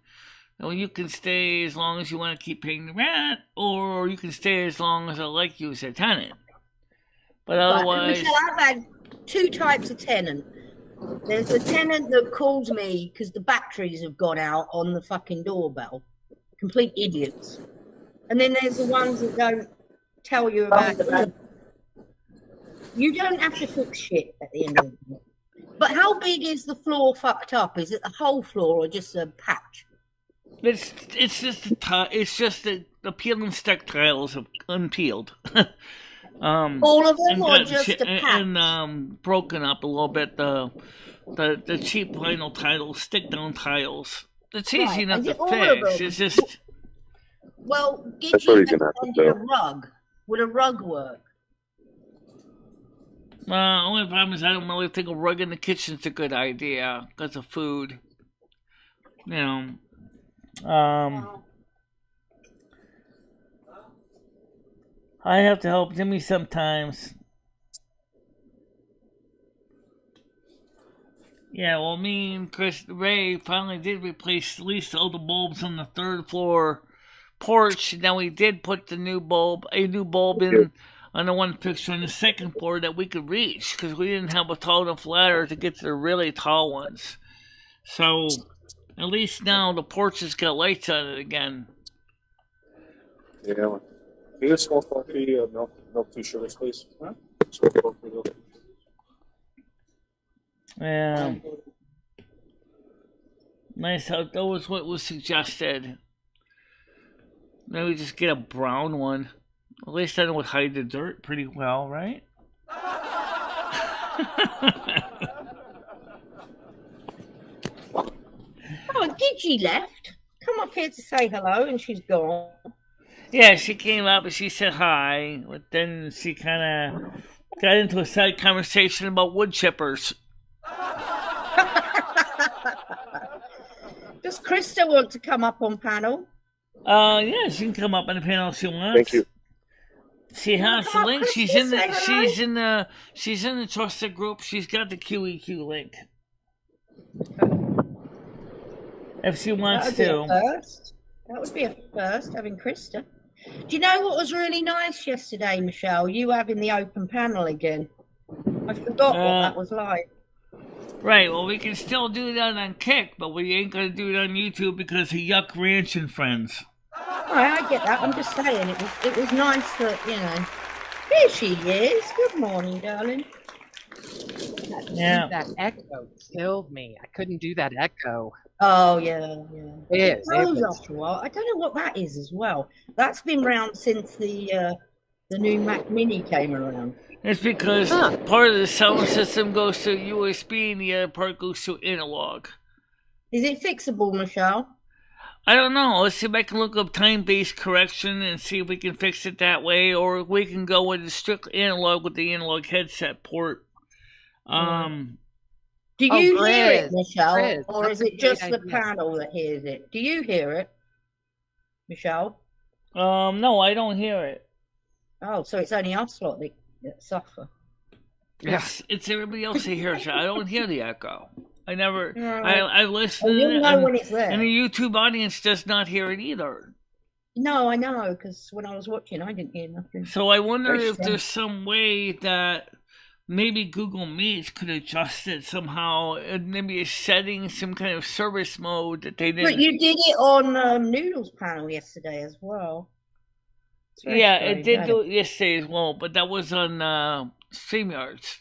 You can stay as long as you want to keep paying the rent, or you can stay as long as I like you as a tenant. But otherwise... Michelle, I've had two types of tenant. There's a tenant that calls me because the batteries have gone out on the fucking doorbell. Complete idiots. And then there's the ones that don't tell you about it. You don't have to fix shit at the end of the day. But how big is the floor fucked up? Is it the whole floor or just a patch? It's just the peel and stick tiles have unpeeled. All of them, or just a patch? And broken up a little bit. The cheap vinyl tiles, stick down tiles. It's easy enough to fix. It's just. Well, did you recommend a rug? Would a rug work? Only problem is I don't really think a rug in the kitchen's a good idea because of food. I have to help Jimmy sometimes. Yeah, well, me and Ray finally did replace at least all the bulbs on the third floor porch. Now we did put a new bulb in on the one picture on the second floor that we could reach because we didn't have a tall enough ladder to get to the really tall ones. So at least now the porch has got lights on it again. Yeah. Can you get a small coffee, milk 2 sugars, please? Huh? Yeah. Nice. That was what was suggested. Maybe just get a brown one. At least I know would hide the dirt pretty well, right? Oh, Gigi left. Come up here to say hello, and she's gone. Yeah, she came up and she said hi, but then she kind of got into a side conversation about wood chippers. Does Krista want to come up on panel? Yeah, she can come up on the panel if she wants. Thank you. She has the come up, link. Krista, She's in say the hello. she's in the trusted group. She's got the QEQ link. If she wants to. That would be a first, having Krista. Do you know what was really nice yesterday, Michelle? You having the open panel again. I forgot what that was like. Right, well, we can still do that on Kick, but we ain't going to do it on YouTube because of Yuck Ranch and Friends. Right, I get that. I'm just saying, it was nice that, you know. There she is. Good morning, darling. Yeah. That echo killed me. I couldn't do that echo. Oh, yeah. It was After a while. I don't know what that is as well. That's been around since the new Mac Mini came around. It's because part of the sound system goes to USB and the other part goes to analog. Is it fixable, Michelle? I don't know. Let's see if I can look up time-based correction and see if we can fix it that way, or we can go with the strict analog with the analog headset port. Do you hear it, Michelle, Grizz. or That's is it just idea. the panel that hears it? Do you hear it, Michelle? No, I don't hear it. Oh, so it's only us lot that suffer. Yes, it's everybody else that hears it. I don't hear the echo. I never. Right. I listen. Oh, you'll know when it's there. And the YouTube audience does not hear it either. No, I know, because when I was watching, I didn't hear nothing. So I wonder if there's some way that maybe Google Meet could adjust it somehow, and maybe a setting, some kind of service mode that they didn't. But you did it on Noodle's panel yesterday as well. Yeah, it did do it yesterday as well, but that was on StreamYards.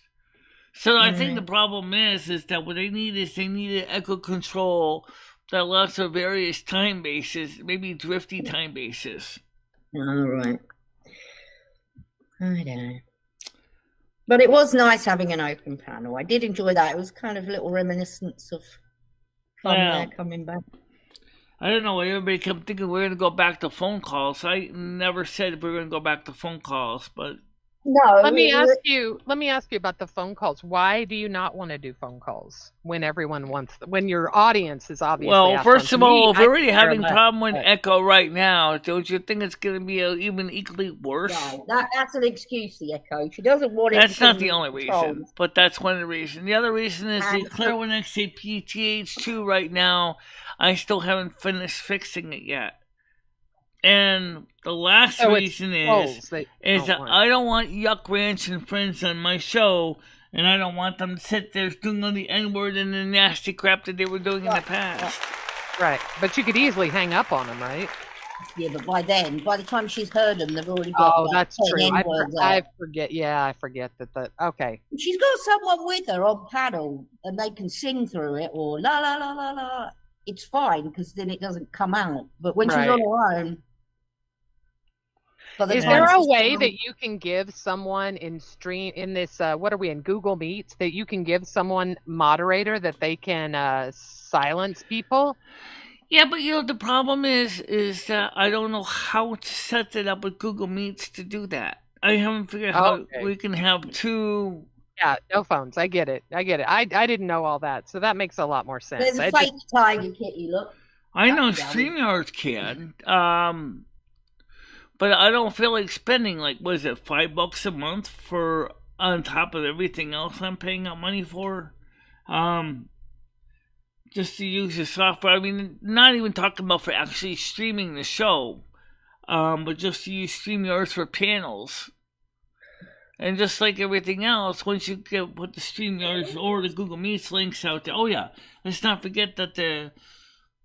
So I think the problem is that what they need is they need an echo control that allows for various time bases, maybe drifty time bases. All right. I don't know. But it was nice having an open panel. I did enjoy that. It was kind of a little reminiscence of fun there coming back. I don't know. Everybody kept thinking we're going to go back to phone calls. I never said we were going to go back to phone calls, but no. Let me ask you about the phone calls. Why do you not want to do phone calls when everyone wants when your audience is obviously? Well, first of all, if we're already having problem with echo right now, don't you think it's going to be even equally worse? No, that's an excuse. The echo. She doesn't want it. That's not the only reason, but that's one of the reasons. The other reason is the Clearwin XAP TH2 right now. I still haven't finished fixing it yet. And the last reason is that I don't want Yuck Ranch and Friends on my show, and I don't want them to sit there doing all the N-word and the nasty crap that they were doing in the past. Right, but you could easily hang up on them, right? Yeah, but by the time she's heard them, they've already got. Oh, that's true. I forget. Yeah, I forget that. Okay. She's got someone with her on panel, and they can sing through it or la la la la la. It's fine because then it doesn't come out. But when she's on her own. Is there a way that you can give someone in this, what are we in, Google Meets, that you can give someone moderator that they can silence people? Yeah, but the problem is that I don't know how to set it up with Google Meets to do that. I haven't figured out how we can have two. Yeah, no phones. I get it. I didn't know all that, so that makes a lot more sense. There's a fake tiger kitty, look. I know StreamYards can. But I don't feel like spending, was it $5 a month for on top of everything else I'm paying out money for? Just to use the software. I mean, not even talking about for actually streaming the show, but just to use StreamYards for panels. And just like everything else, once you put the StreamYards or the Google Meets links out there, let's not forget that the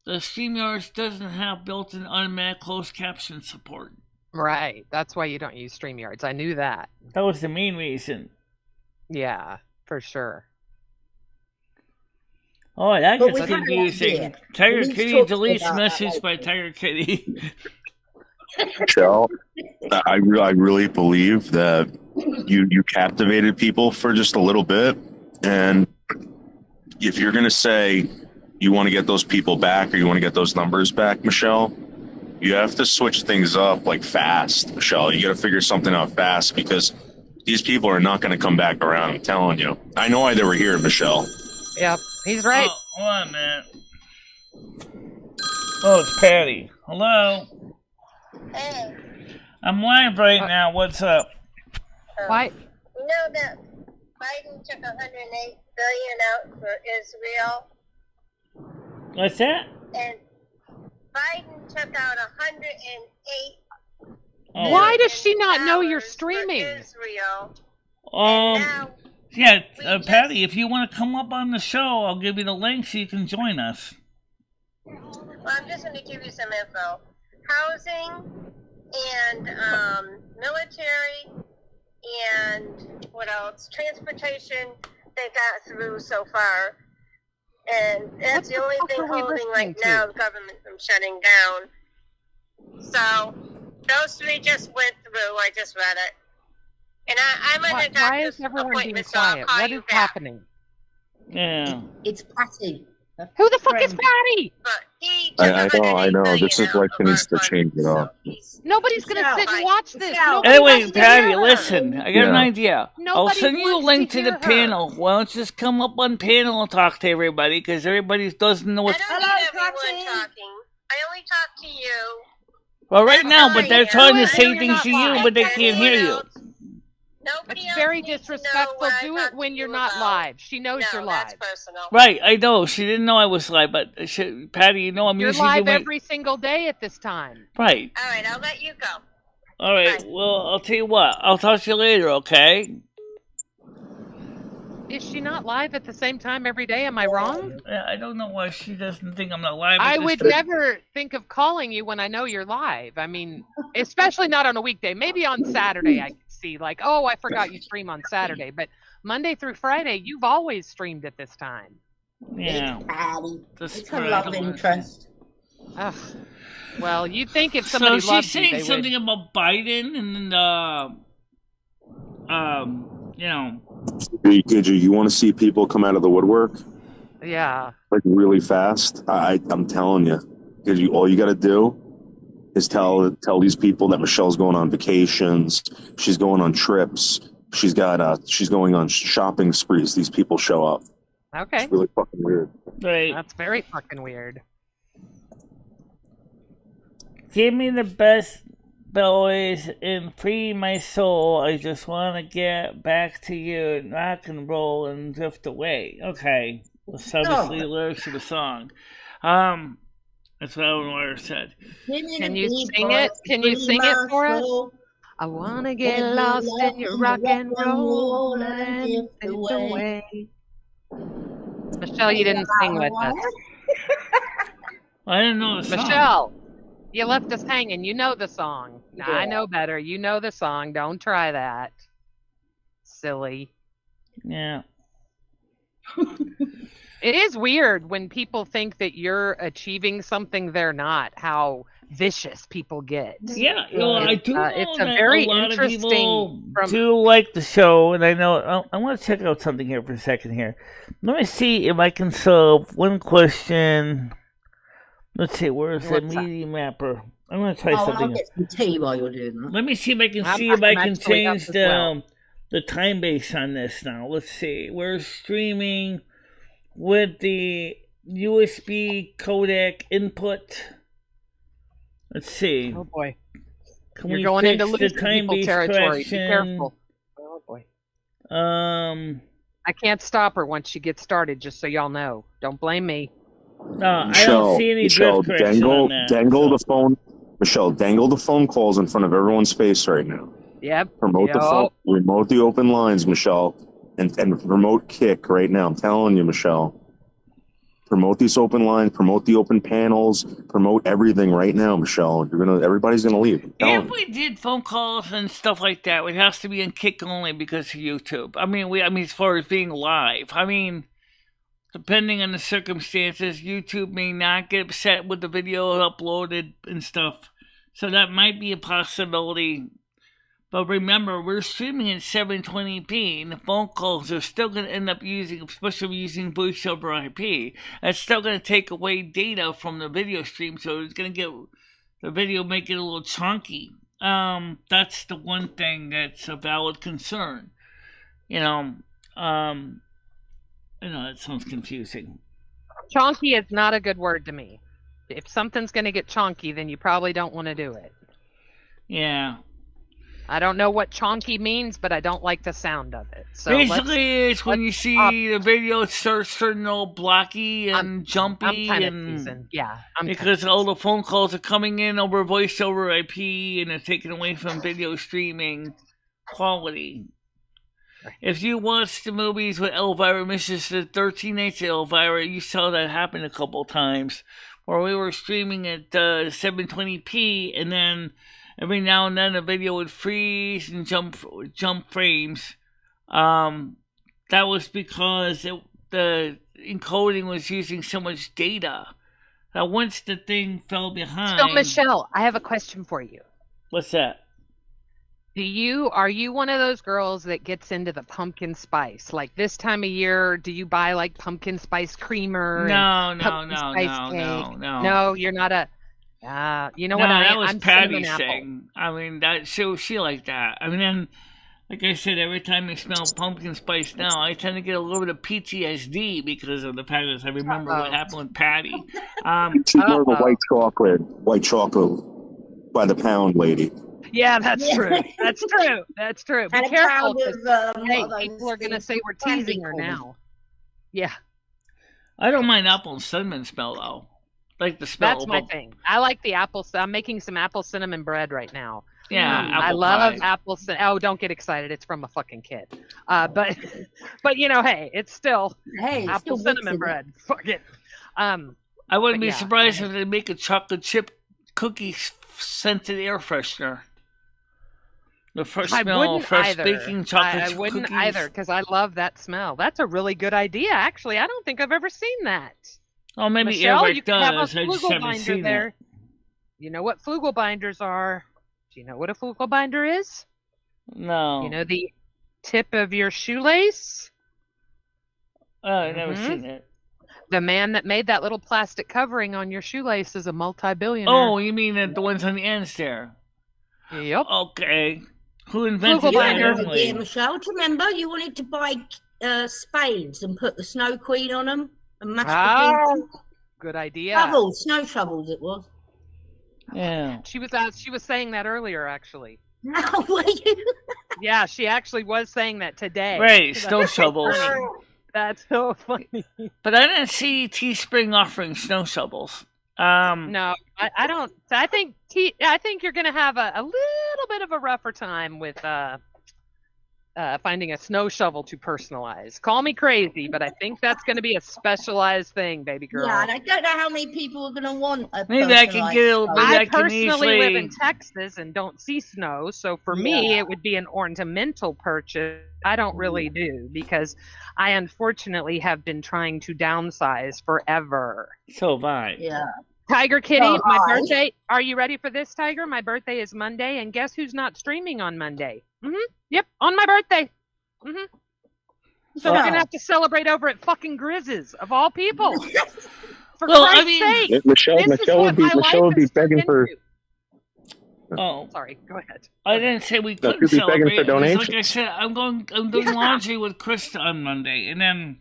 StreamYards doesn't have built-in automatic closed caption support. Right. That's why you don't use StreamYards. I knew that. That was the main reason. Yeah, for sure. Oh, that gets confusing. Tiger Kitty deletes message by Tiger Kitty. Michelle, I really believe that you captivated people for just a little bit. And if you're going to say you want to get those people back or you want to get those numbers back, Michelle, You have to switch things up like fast, Michelle. You got to figure something out fast because these people are not going to come back around. I'm telling you. I know why they were here, Michelle. Yep, he's right. Oh, hold on a minute. Oh, it's Patty. Hello. Hey. I'm live right now. What's up? Why? You know that Biden took 108 billion out for Israel, What's that? and Biden took out 108. Oh. Why does she not know you're for streaming? Israel. And now Yeah, we Patty, just- if you want to come up on the show, I'll give you the link so you can join us. Well, I'm just going to give you some info. Housing and military and what else? Transportation they got through so far. And that's the only thing What the fuck are we holding right listening to? now the government from shutting down. So those three just went through. I just read it. And I'm Why in a doctor's is everyone being appointment, so I'll quiet? call What you is back. happening? Yeah. It's Patty. Who the fuck is Patty? But he took I know. 108 This is billion why out she of needs our to change it funds, up. so he's- Nobody's gonna Michelle, sit and I- watch this. Michelle. Nobody Anyway, wants to Patty, hear her. listen. I got an Yeah. idea. I'll Nobody send you a wants link to to the hear her. panel. Why don't you just come up on panel and talk to everybody? Because everybody doesn't know I what's... don't Hello, need everyone Patty. talking. I only talk to you. Well, right now, but they're trying to Do it say when you're things not to you, live. but they And can't hear anyone you. else- Nobody That's else very needs to know disrespectful. what I Do talk it when to you're you not about. live. She knows No, you're that's live. personal. Right, I know. She didn't know I was live, but Patty, you know I'm You're usually live doing... every single day at this time. Right. All right, I'll let you go. All right, Bye. well, I'll tell you what. I'll talk to you later, okay? Is she not live at the same time every day? Am I wrong? Yeah, I don't know why she doesn't think I'm not live. I at this would time. never think of calling you when I know you're live. I mean, especially not on a weekday. Maybe on Saturday I could see like, oh, I forgot you stream on Saturday. But Monday through Friday, you've always streamed at this time. Yeah. It's Patty. That's It's her right, love I don't interest. Ugh. Well, you'd think if So somebody she's loved you, saying they something would. about Biden and you know, Did you want to see people come out of the woodwork Yeah. like really fast? I'm telling you, because all you got to do is tell these people that Michelle's going on vacations, she's going on trips, she's going on shopping sprees. These people show up. Okay. It's really fucking weird. right. That's very fucking weird. Give me the best boys and free my soul. I just want to get back to you, rock and roll and drift away. Okay, that's obviously the lyrics of the song. That's what Eleanor said. Can you sing it? Can you sing it for us? I wanna get lost in your rock and roll and drift away. Michelle, you didn't sing with us. I didn't know the song. Michelle, you left us hanging. You know the song. I know better. You know the song. Don't try that. Silly. Yeah. It is weird when people think that you're achieving something they're not, how vicious people get. Yeah, well, I do know It's a that very a lot of interesting people from- do like the show, and I know I want to check out something here for a second here. Let me see if I can solve one question. Let's see, where's the What's that? media mapper? I'm going to try I'll something. get some tea while you're doing that. Let me see if I can I'm change actually up as well. the time base on this now. Let's see. We're streaming with the USB codec input. Let's see. Oh boy. Can You're we going fix into the losing time people base territory. Be correction? careful. Oh boy. I I can't stop her once she gets started, just so y'all know. Don't blame me. No, I don't see any drift correction on that. dangle so. the phone. Michelle, dangle the phone calls in front of everyone's face right now. Yep. Promote the phone. Yup. Remote the open lines, Michelle, and remote kick right now. I'm telling you, Michelle. Promote these open lines. Promote the open panels. Promote everything right now, Michelle. Everybody's gonna leave. I'm telling If we did phone calls and stuff like that, it has to be in Kick only because of YouTube. I mean, as far as being live, I mean, depending on the circumstances, YouTube may not get upset with the video uploaded and stuff. So that might be a possibility. But remember, we're streaming in 720p, and the phone calls are still going to end up using, especially using voice over IP. It's still going to take away data from the video stream, so it's going to get the video make it a little chunky. That's the one thing that's a valid concern. That sounds confusing. Chonky is not a good word to me. If something's going to get chonky, then you probably don't want to do it. Yeah. I don't know what chonky means, but I don't like the sound of it. So basically, it's when you see the video starts turning all blocky and jumpy, because all the phone calls are coming in over voice over IP and they're taken away from video streaming quality. Right. If you watch the movies with Elvira, Mrs. 13 Nights of Elvira, you saw that happen a couple times, where we were streaming at 720p, and then every now and then a video would freeze and jump frames. That was because the encoding was using so much data. Now, once the thing fell behind... So, Michelle, I have a question for you. What's that? Are you one of those girls that gets into the pumpkin spice? Like this time of year, do you buy like pumpkin spice creamer? No. No, you're not a... you know what? That was Patty's thing. I mean, she liked that. I mean, then, like I said, every time I smell pumpkin spice now, I tend to get a little bit of PTSD because of the fact that I remember what happened with Patty. She's more of a white chocolate by the pound lady. Yeah, that's true. That's true. Be careful. People are going to say we're teasing her now. Yeah. I don't mind apple and cinnamon smell, though. Like the smell. That's my thing. I like the apple. I'm making some apple cinnamon bread right now. Yeah, I love apple cinnamon. Oh, don't get excited. It's from a fucking kid. But hey, it's still apple cinnamon bread. Fuck it. I wouldn't be surprised if they make a chocolate chip cookie scented air freshener. The fresh smell of fresh baking chocolate cookies. I wouldn't either, because I love that smell. That's a really good idea, actually. I don't think I've ever seen that. Oh, maybe Michelle, Eric does. I just haven't seen there. it. You know what flugel binders are? Do you know what a flugel binder is? No. You know the tip of your shoelace? Oh, I've never seen it. The man that made that little plastic covering on your shoelace is a multi-billionaire. Oh, you mean the ones on the ends there? Yep. Okay. Who invented that? Yeah, Michelle, do you remember you wanted to buy spades and put the Snow Queen on them and match the good idea. Snow shovels it was. Yeah. She was saying that earlier, actually. No, were you? Yeah, she actually was saying that today. Right, snow shovels. That's so funny. But I didn't see Teespring offering snow shovels. No, I don't. I think you're going to have a little bit of a rougher time with finding a snow shovel to personalize. Call me crazy, but I think that's going to be a specialized thing, baby girl. Yeah, and I don't know how many people are going to want a maybe I can get a. I personally live in Texas and don't see snow, so for me it would be an ornamental purchase. I don't really do because I unfortunately have been trying to downsize forever. So have I. Yeah. Tiger Kitty, my birthday. Are you ready for this, Tiger? My birthday is Monday, and guess who's not streaming on Monday? Yep, on my birthday. So we're gonna have to celebrate over at fucking Grizz's, of all people. For Christ's sake, Michelle would be begging for. Oh, sorry. Go ahead. I didn't say we couldn't celebrate. Begging for donations. Like I said, I'm doing laundry with Krista on Monday, and then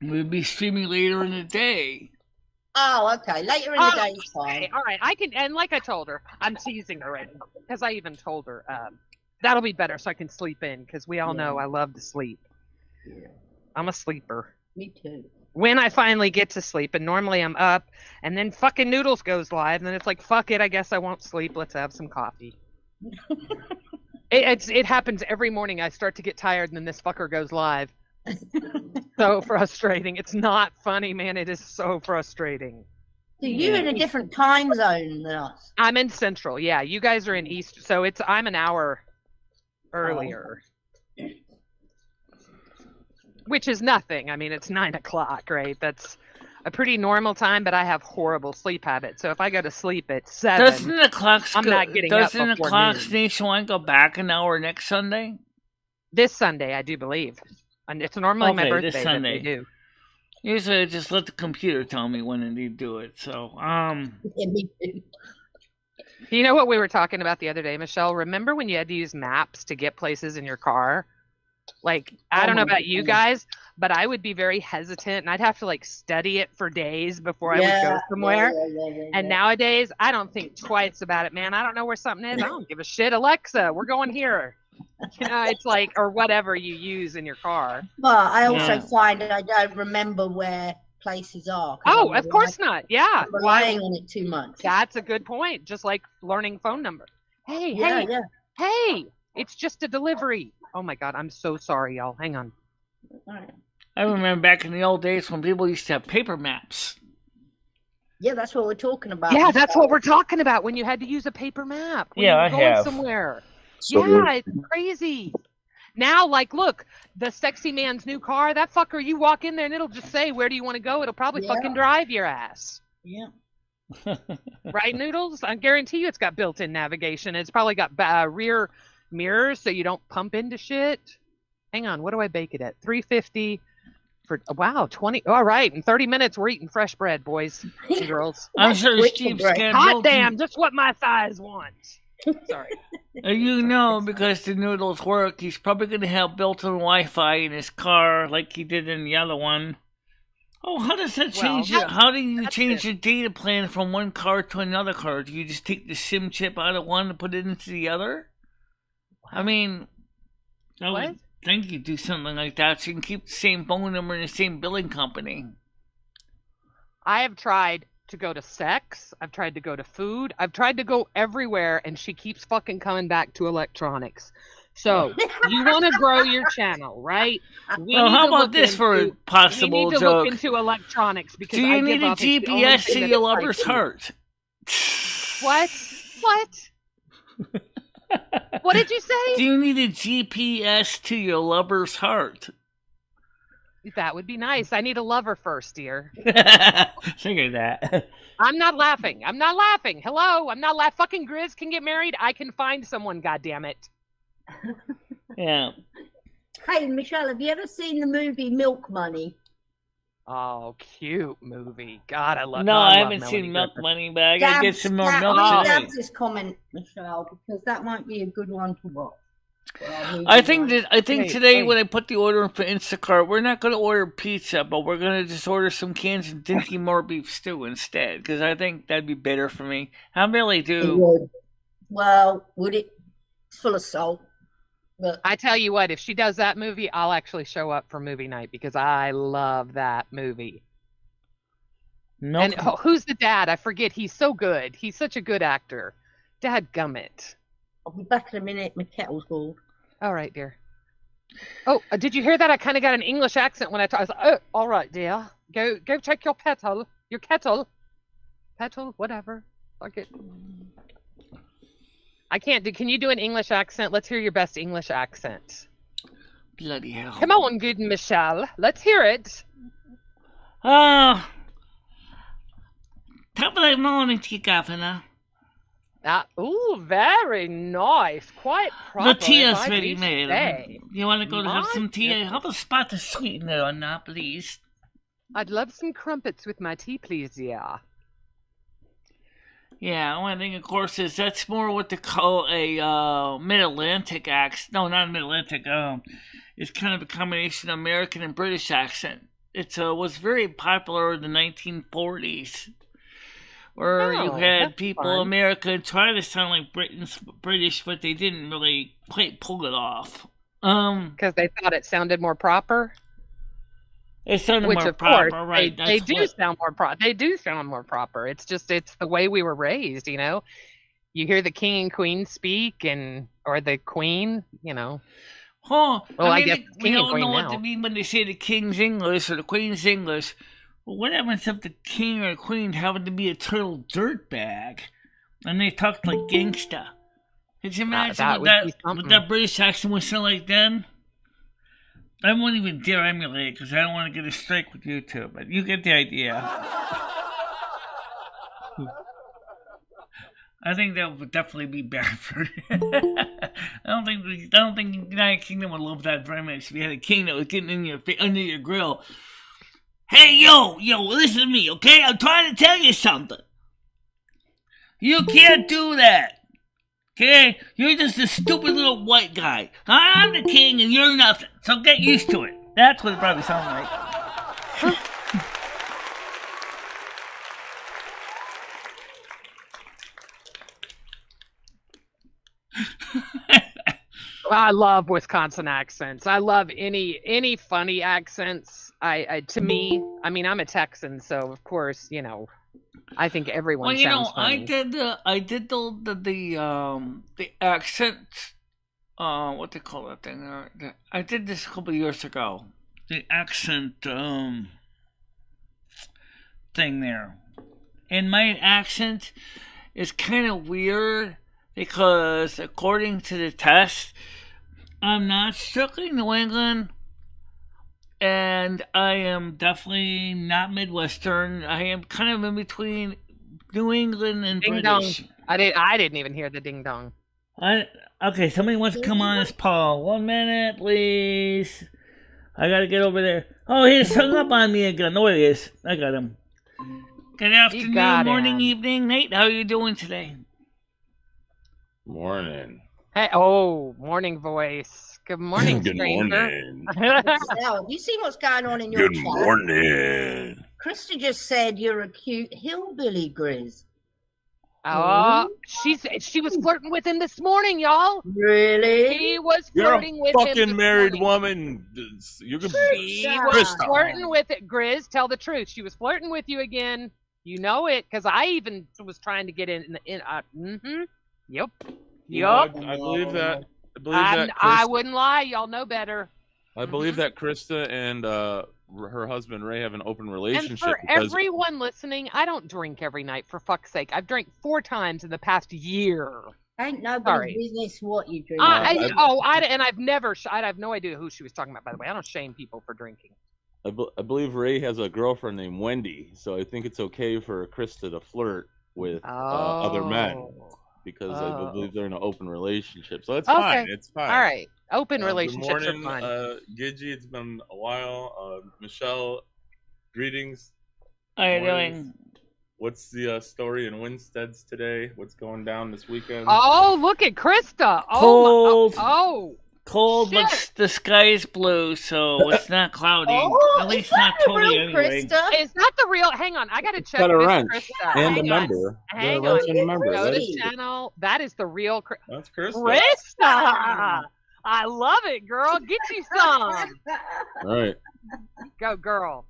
we'll be streaming later in the day. Oh, okay. Later in the day is fine. All right. I can, and like I told her, I'm teasing her right now because I even told her that'll be better so I can sleep in because we all know I love to sleep. Yeah. I'm a sleeper. Me too. When I finally get to sleep, and normally I'm up, and then fucking Noodles goes live, and then it's like, fuck it, I guess I won't sleep. Let's have some coffee. It happens every morning. I start to get tired, and then this fucker goes live. So frustrating. It's not funny, man. It is so frustrating. So you're in a different time zone than us. I'm in Central. Yeah, you guys are in East. So I'm an hour earlier. Which is nothing. I mean, it's 9 o'clock, right? That's a pretty normal time, but I have horrible sleep habits. So if I go to sleep at 7, doesn't the clocks noon. nationwide go back an hour next Sunday? This Sunday, I do believe. And it's normally my birthday this Sunday. That they do. Usually I just let the computer tell me when I need to do it. So, Yeah, me too. You know what we were talking about the other day, Michelle? Remember when you had to use maps to get places in your car? Like, I don't know about you guys, but I would be very hesitant and I'd have to like study it for days before I would go somewhere. And nowadays, I don't think twice about it, man. I don't know where something is. I don't give a shit. Alexa, we're going here. You know, it's like, or whatever you use in your car. Well, I also find I don't remember where places are. Oh, of course not. Yeah. I'm relying on it too much. That's a good point. Just like learning phone number. Hey, it's just a delivery. Oh my God, I'm so sorry, y'all. Hang on. I remember back in the old days when people used to have paper maps. Yeah, that's what we're talking about. Yeah, that's what we're talking about, when you had to use a paper map. When you were going somewhere. So yeah, it's crazy. Now, like, look, the sexy man's new car, that fucker, you walk in there and it'll just say, where do you want to go? It'll probably fucking drive your ass. Yeah. Right, Noodles? I guarantee you it's got built-in navigation. It's probably got rear mirrors so you don't pump into shit. Hang on, what do I bake it at? 350 for, wow, 20. All right, in 30 minutes we're eating fresh bread, boys and girls. I'm sure Steve's got hot damn, just what my thighs want. Sorry. You know, because the Noodles work, he's probably going to have built-in Wi-Fi in his car like he did in the other one. Oh, how does that change it? How do you change your data plan from one car to another car? Do you just take the SIM chip out of one and put it into the other? I mean, I would think you'd do something like that so you can keep the same phone number and the same billing company. I have tried to go to sex. I've tried to go to food. I've tried to go everywhere, and she keeps fucking coming back to electronics. So, you want to grow your channel, right? Well, how about this for a possible joke? We need to look into electronics because do you need a GPS to your lover's heart? What? What? What did you say? Do you need a GPS to your lover's heart? That would be nice. I need a lover first, dear. Figure that. I'm not laughing. I'm not laughing. Hello? I'm not laughing. Fucking Grizz can get married. I can find someone, goddammit. Yeah. Hey, Michelle, have you ever seen the movie Milk Money? Oh, cute movie. God, I love. No, I haven't seen Milk Money, but I gotta get some more milk today. This comment, Michelle, because that might be a good one to watch. I think today when I put the order in for Instacart, we're not going to order pizza, but we're going to just order some cans of Dinky Moore beef stew instead, because I think that'd be better for me. I really do. It would. Well, would it? It's full of salt. But I tell you what, if she does that movie, I'll actually show up for movie night because I love that movie. No. And who's the dad? I forget. He's so good. He's such a good actor. Dadgummit. I'll be back in a minute. My kettle's boiled. All right, dear. Oh, did you hear that? I kind of got an English accent when I was like, oh, all right, dear. Go check your kettle. Your kettle. Petal, whatever. Fuck it. I can't do. Can you do an English accent? Let's hear your best English accent. Bloody hell. Come on, good Michelle. Let's hear it. Top of the morning to you, Governor. Ooh, very nice. Quite proper. The tea is ready made. You want to go to have some tea? Have a spot of sweetener on that, please. I'd love some crumpets with my tea, please, yeah. Yeah, one thing, of course, is that's more what they call a Mid-Atlantic accent. No, not Mid-Atlantic. It's kind of a combination of American and British accent. It was very popular in the 1940s. Where you had people in America try to sound like British, but they didn't really quite pull it off. Because they thought it sounded more proper? It sounded more proper, right? They do sound more proper. They do sound more proper. It's just, it's the way we were raised, you know? You hear the king and queen speak, or the queen, you know? Oh, well, I guess we all know what they mean when they say the king's English or the queen's English. Well, what happens if the king or queen happened to be a total dirtbag and they talked like gangsta? Could you imagine what that British accent would sound like then? I won't even dare emulate it because I don't want to get a strike with YouTube, but you get the idea. I think that would definitely be bad for it. I don't think the United Kingdom would love that very much if you had a king that was getting in your under your grill. Hey, yo, listen to me, okay? I'm trying to tell you something. You can't do that. Okay? You're just a stupid little white guy. I'm the king and you're nothing. So get used to it. That's what it probably sounds like. I love Wisconsin accents. I love any funny accents. To me, I mean, I'm a Texan, so of course, I think everyone sounds funny. I did the accent. What they call that thing? I did this a couple of years ago. The accent thing there, and my accent is kind of weird because according to the test, I'm not strictly New England. And I am definitely not Midwestern. I am kind of in between New England and ding British. Dong. I didn't even hear the ding dong. Okay, somebody wants to come on as Paul. 1 minute, please. I gotta get over there. Oh, he's hung up on me again. Oh, it is. I got him. Good afternoon, morning, evening. Nate, how are you doing today? Morning. Hey, morning voice. Good morning, Good stranger. morning. Now, you see what's going on in your Good chat? morning. Krista just said you're a cute hillbilly, Grizz. Oh, she was flirting with him this morning, y'all. Really? She was You're flirting with a him. fucking this married morning. woman. You can She was flirting with it, Grizz. Tell the truth. She was flirting with you again. You know it, because I even was trying to get in. Yep. I believe that. I wouldn't lie. Y'all know better. I believe that Krista and her husband Ray have an open relationship. And for everyone listening, I don't drink every night, for fuck's sake. I've drank 4 times in the past year. Ain't nobody's business what you drink. I have no idea who she was talking about, by the way. I don't shame people for drinking. I believe Ray has a girlfriend named Wendy, so I think it's okay for Krista to flirt with other men. Because I believe they're in an open relationship. So it's fine. It's fine. All right. Open relationships good morning, are fun. Gidgey, it's been a while. Michelle, greetings. How are you doing? What's the story in Winstead's today? What's going down this weekend? Oh, look at Krista. Cold. Cold, shit. but the sky is blue, so it's not cloudy. At least not totally anyway. Krista? Is that the real? Hang on, I gotta check Got a this wrench Krista. and a member. Hang Got a wrench on. and a member. Go to channel. That is the real That's Krista. Krista. I love it, girl. Get you some. All right. Go, girl.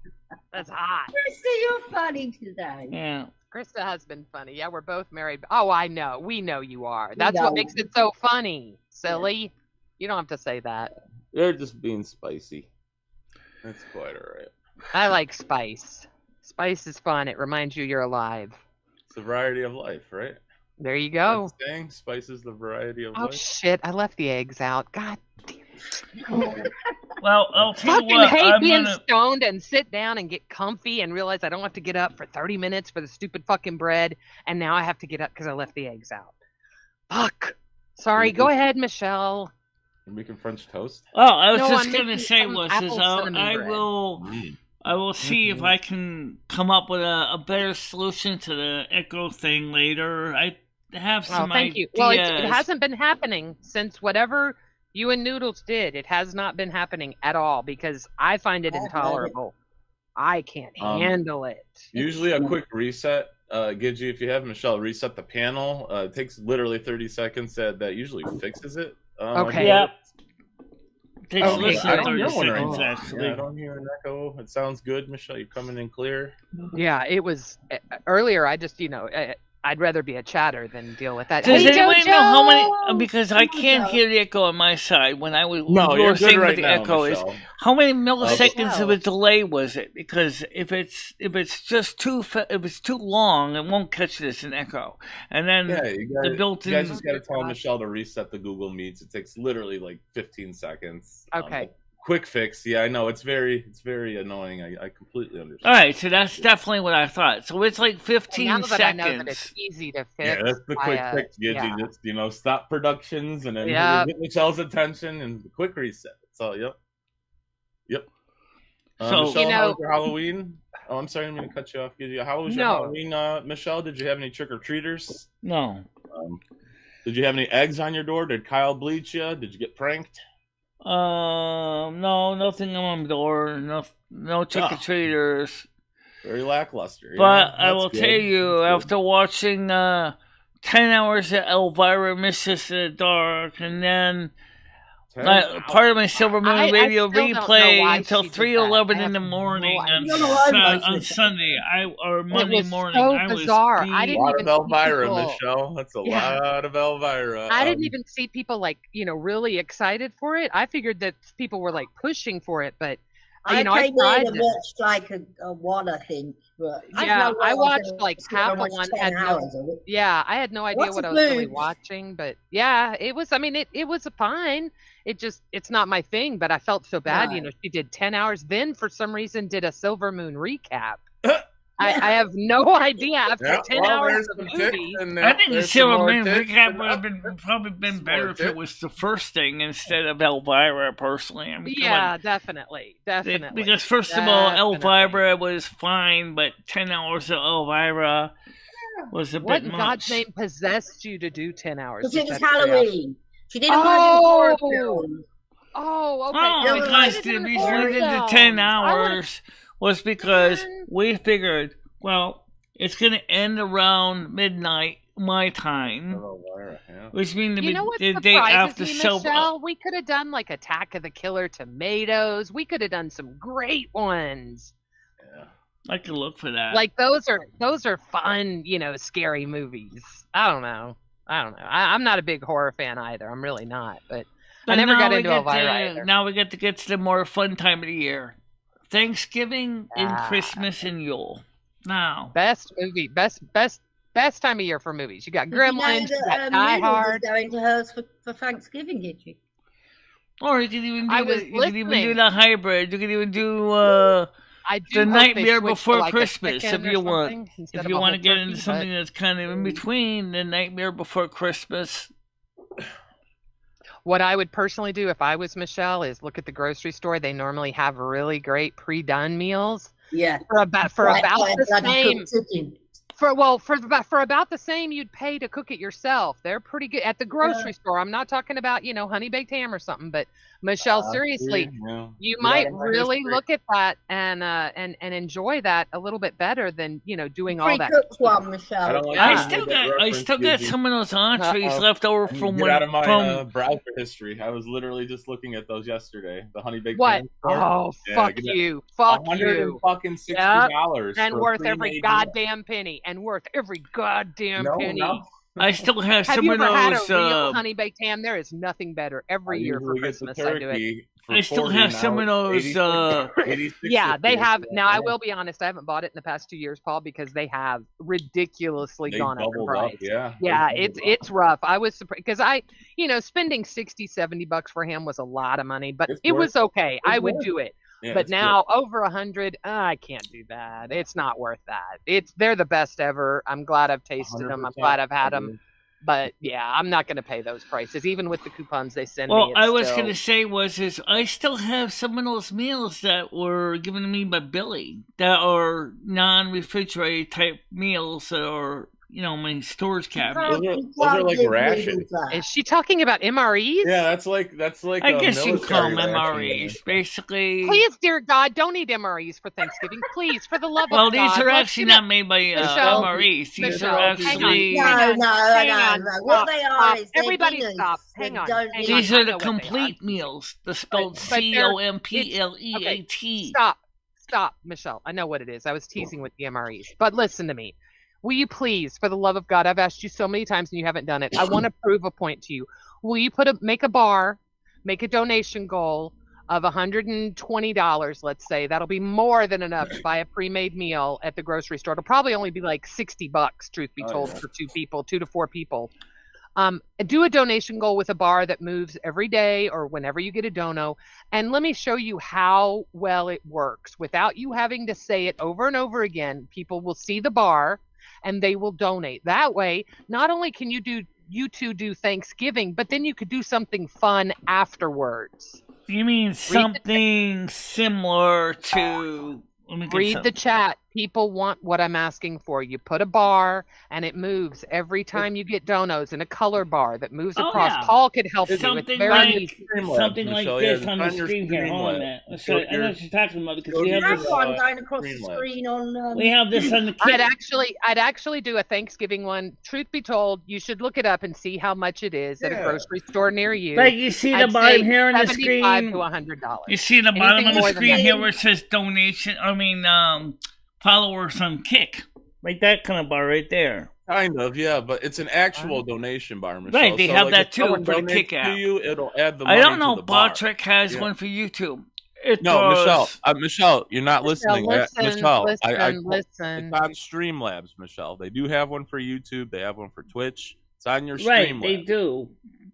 That's hot. Krista, you're funny today. Yeah. Krista has been funny. Yeah, we're both married. Oh, I know. We know you are. That's what makes it so funny. Silly. You don't have to say that. They're just being spicy. That's quite all right. I like spice. Spice is fun. It reminds you you're alive. It's the variety of life, right? There you go. Saying spice is the variety of life. Oh, shit. I left the eggs out. God damn it. Well, I'll tell you fucking what. hate being stoned and sit down and get comfy and realize I don't have to get up for 30 minutes for the stupid fucking bread. And now I have to get up because I left the eggs out. Fuck. Sorry. Go ahead, Michelle. You're making French toast? Oh, I was No, just I'm gonna making say some was apple is cinnamon I bread. will see if I can come up with a better solution to the echo thing later. I have some thank ideas. you. Well, it hasn't been happening since whatever you and Noodles did. It has not been happening at all because I find it intolerable. I can't handle it. Usually a quick reset. Gidgey, if you have Michelle reset the panel, it takes literally 30 seconds. That usually fixes it. Okay. Yeah. Takes Okay. less I than don't 30 hear one right seconds, now. actually. Yeah, I don't hear an echo. It sounds good, Michelle. You're coming in clear. Yeah, it was earlier. I just, I'd rather be a chatter than deal with that. Does Hey, anyone know how JoJo! many? Because I can't hear the echo on my side when I was. No, you you're were good saying right what the now, echo Michelle. is. How many milliseconds of wow. a delay was it? Because if it's just too long, it won't catch this in echo. And then the built-in. You guys just got to tell Michelle to reset the Google Meets. It takes literally like 15 seconds. Okay. Quick fix. Yeah, I know. It's very annoying. I completely understand. All right, so that's definitely what I thought. So it's like 15 Now that I seconds. know that it's easy to fix. Yeah, that's the quick fix, Gidgey. Yeah. Just, stop productions and then get Michelle's attention and the quick reset. So, yep. So, Michelle, how was your Halloween? Oh, I'm sorry, I'm going to cut you off. How was your No. Halloween, Michelle? Did you have any trick-or-treaters? No. Did you have any eggs on your door? Did Kyle bleach you? Did you get pranked? No, nothing on my door. No trick-or-treaters. Very lackluster. But I will tell you, after watching 10 hours of Elvira Misses in the Dark, and then part of my Silvermoon radio replay until 3:11 in the morning on Sunday or Monday morning. So bizarre. I didn't even see Elvira, Michelle. That's a lot of Elvira. I didn't even see people really excited for it. I figured that people were like pushing for it, but I came in and watched like a one, I think. But I watched like half of one. I had no idea what I was really watching, but it was. I mean, it was fine. It's not my thing, but I felt so bad. Right. She did 10 hours, then for some reason did a Silvermoon recap. I have no idea after 10 hours of movie. I think the Silvermoon recap would have probably been better if it was the first thing instead of Elvira, personally. I mean, definitely. Because first of all, Elvira was fine, but 10 hours of Elvira was a bit much. What in God's name possessed you to do 10 hours? Because it was Halloween. She didn't want to do okay. Because the reason we did the 10 hours was because we figured, well, it's going to end around midnight my time, which means the day after Michelle, we could have done like Attack of the Killer Tomatoes. We could have done some great ones. Yeah, I could look for that. Like those are fun, scary movies. I don't know. I'm not a big horror fan either. I'm really not. But I never got into Elvira either. Now we get to get to the more fun time of the year. Thanksgiving and Christmas and Yule. Now, best time of year for movies. You got Gremlins, you got Die Hard. Going to hers for Thanksgiving, did you? Or you could even do the hybrid. You could even do the Nightmare Before Christmas if you want. If you want to get into something that's kind of in between the Nightmare Before Christmas. What I would personally do if I was Michelle is look at the grocery store. They normally have really great pre-done meals. Yeah. For about the same. For about the same you'd pay to cook it yourself. They're pretty good at the grocery store. I'm not talking about honey baked ham or something, but Michelle, seriously, you might really look at that and enjoy that a little bit better than doing all that. One, Michelle. I still got some of those entrees left over from out of my browser history. I was literally just looking at those yesterday. The honey baked ham. Oh, fuck you! Fuck you! $160 and worth every goddamn penny. And worth every goddamn penny. No. I still have some of those. Have you ever had a real honey baked ham? There is nothing better. Every year for Christmas, I do it. I still have some of those. They have. Now, I will be honest. I haven't bought it in the past 2 years, Paul, because they have ridiculously gone up in price. It's rough. I was surprised because spending $60-$70 for ham was a lot of money, but it was okay. I would do it. Yeah, but now over 100, I can't do that. It's not worth that. They're the best ever. I'm glad I've tasted them. I'm glad I've had them. But I'm not going to pay those prices, even with the coupons they send me. Well, I was going to say is I still have some of those meals that were given to me by Billy that are non-refrigerated type meals that are my storage cabinet. Those are like rations. Is she talking about MREs? Yeah, that's like. I guess you call them MREs, basically. Please, dear God, don't eat MREs for Thanksgiving, please, for the love of God. Well, these are actually not made by MREs. These are actually. No. What they are is everybody stop. Hang on. These are the complete meals. The spelled COMPLEAT. Stop, Michelle. I know what it is. I was teasing with the MREs, but listen to me. Will you please, for the love of God, I've asked you so many times and you haven't done it. I want to prove a point to you. Will you make a donation goal of $120, let's say. That'll be more than enough to buy a pre-made meal at the grocery store. It'll probably only be like $60, truth be told, for 2 to 4 people. Do a donation goal with a bar that moves every day or whenever you get a dono. And let me show you how well it works. Without you having to say it over and over again, people will see the bar and they will donate. That way, not only can you two do Thanksgiving, but then you could do something fun afterwards. You mean something similar to Read the chat. People want what I'm asking for. You put a bar and it moves every time you get donos in a color bar that moves across. Yeah. Could help you. Something It's very like easy. something like this on the screen here. Hold on, man. So I know what you're talking about because we have this one going across the screen on. We have this on the. I'd actually do a Thanksgiving one. Truth be told, you should look it up and see how much it is at a grocery store near you. Like you see the bottom here on the screen. $75 to $100. You see the bottom of the screen here where it says donation. Followers on Kick. Like that kind of bar right there. Kind of, yeah, but it's an actual donation bar, Michelle. Right, they have that too for the Kick app. It'll add the money I don't know. to the bar. Botrick has one for YouTube. Michelle, you're not listening. Michelle, listen. It's on Streamlabs, Michelle. They do have one for YouTube. They have one for Twitch. It's on your Streamlabs. Right, they do.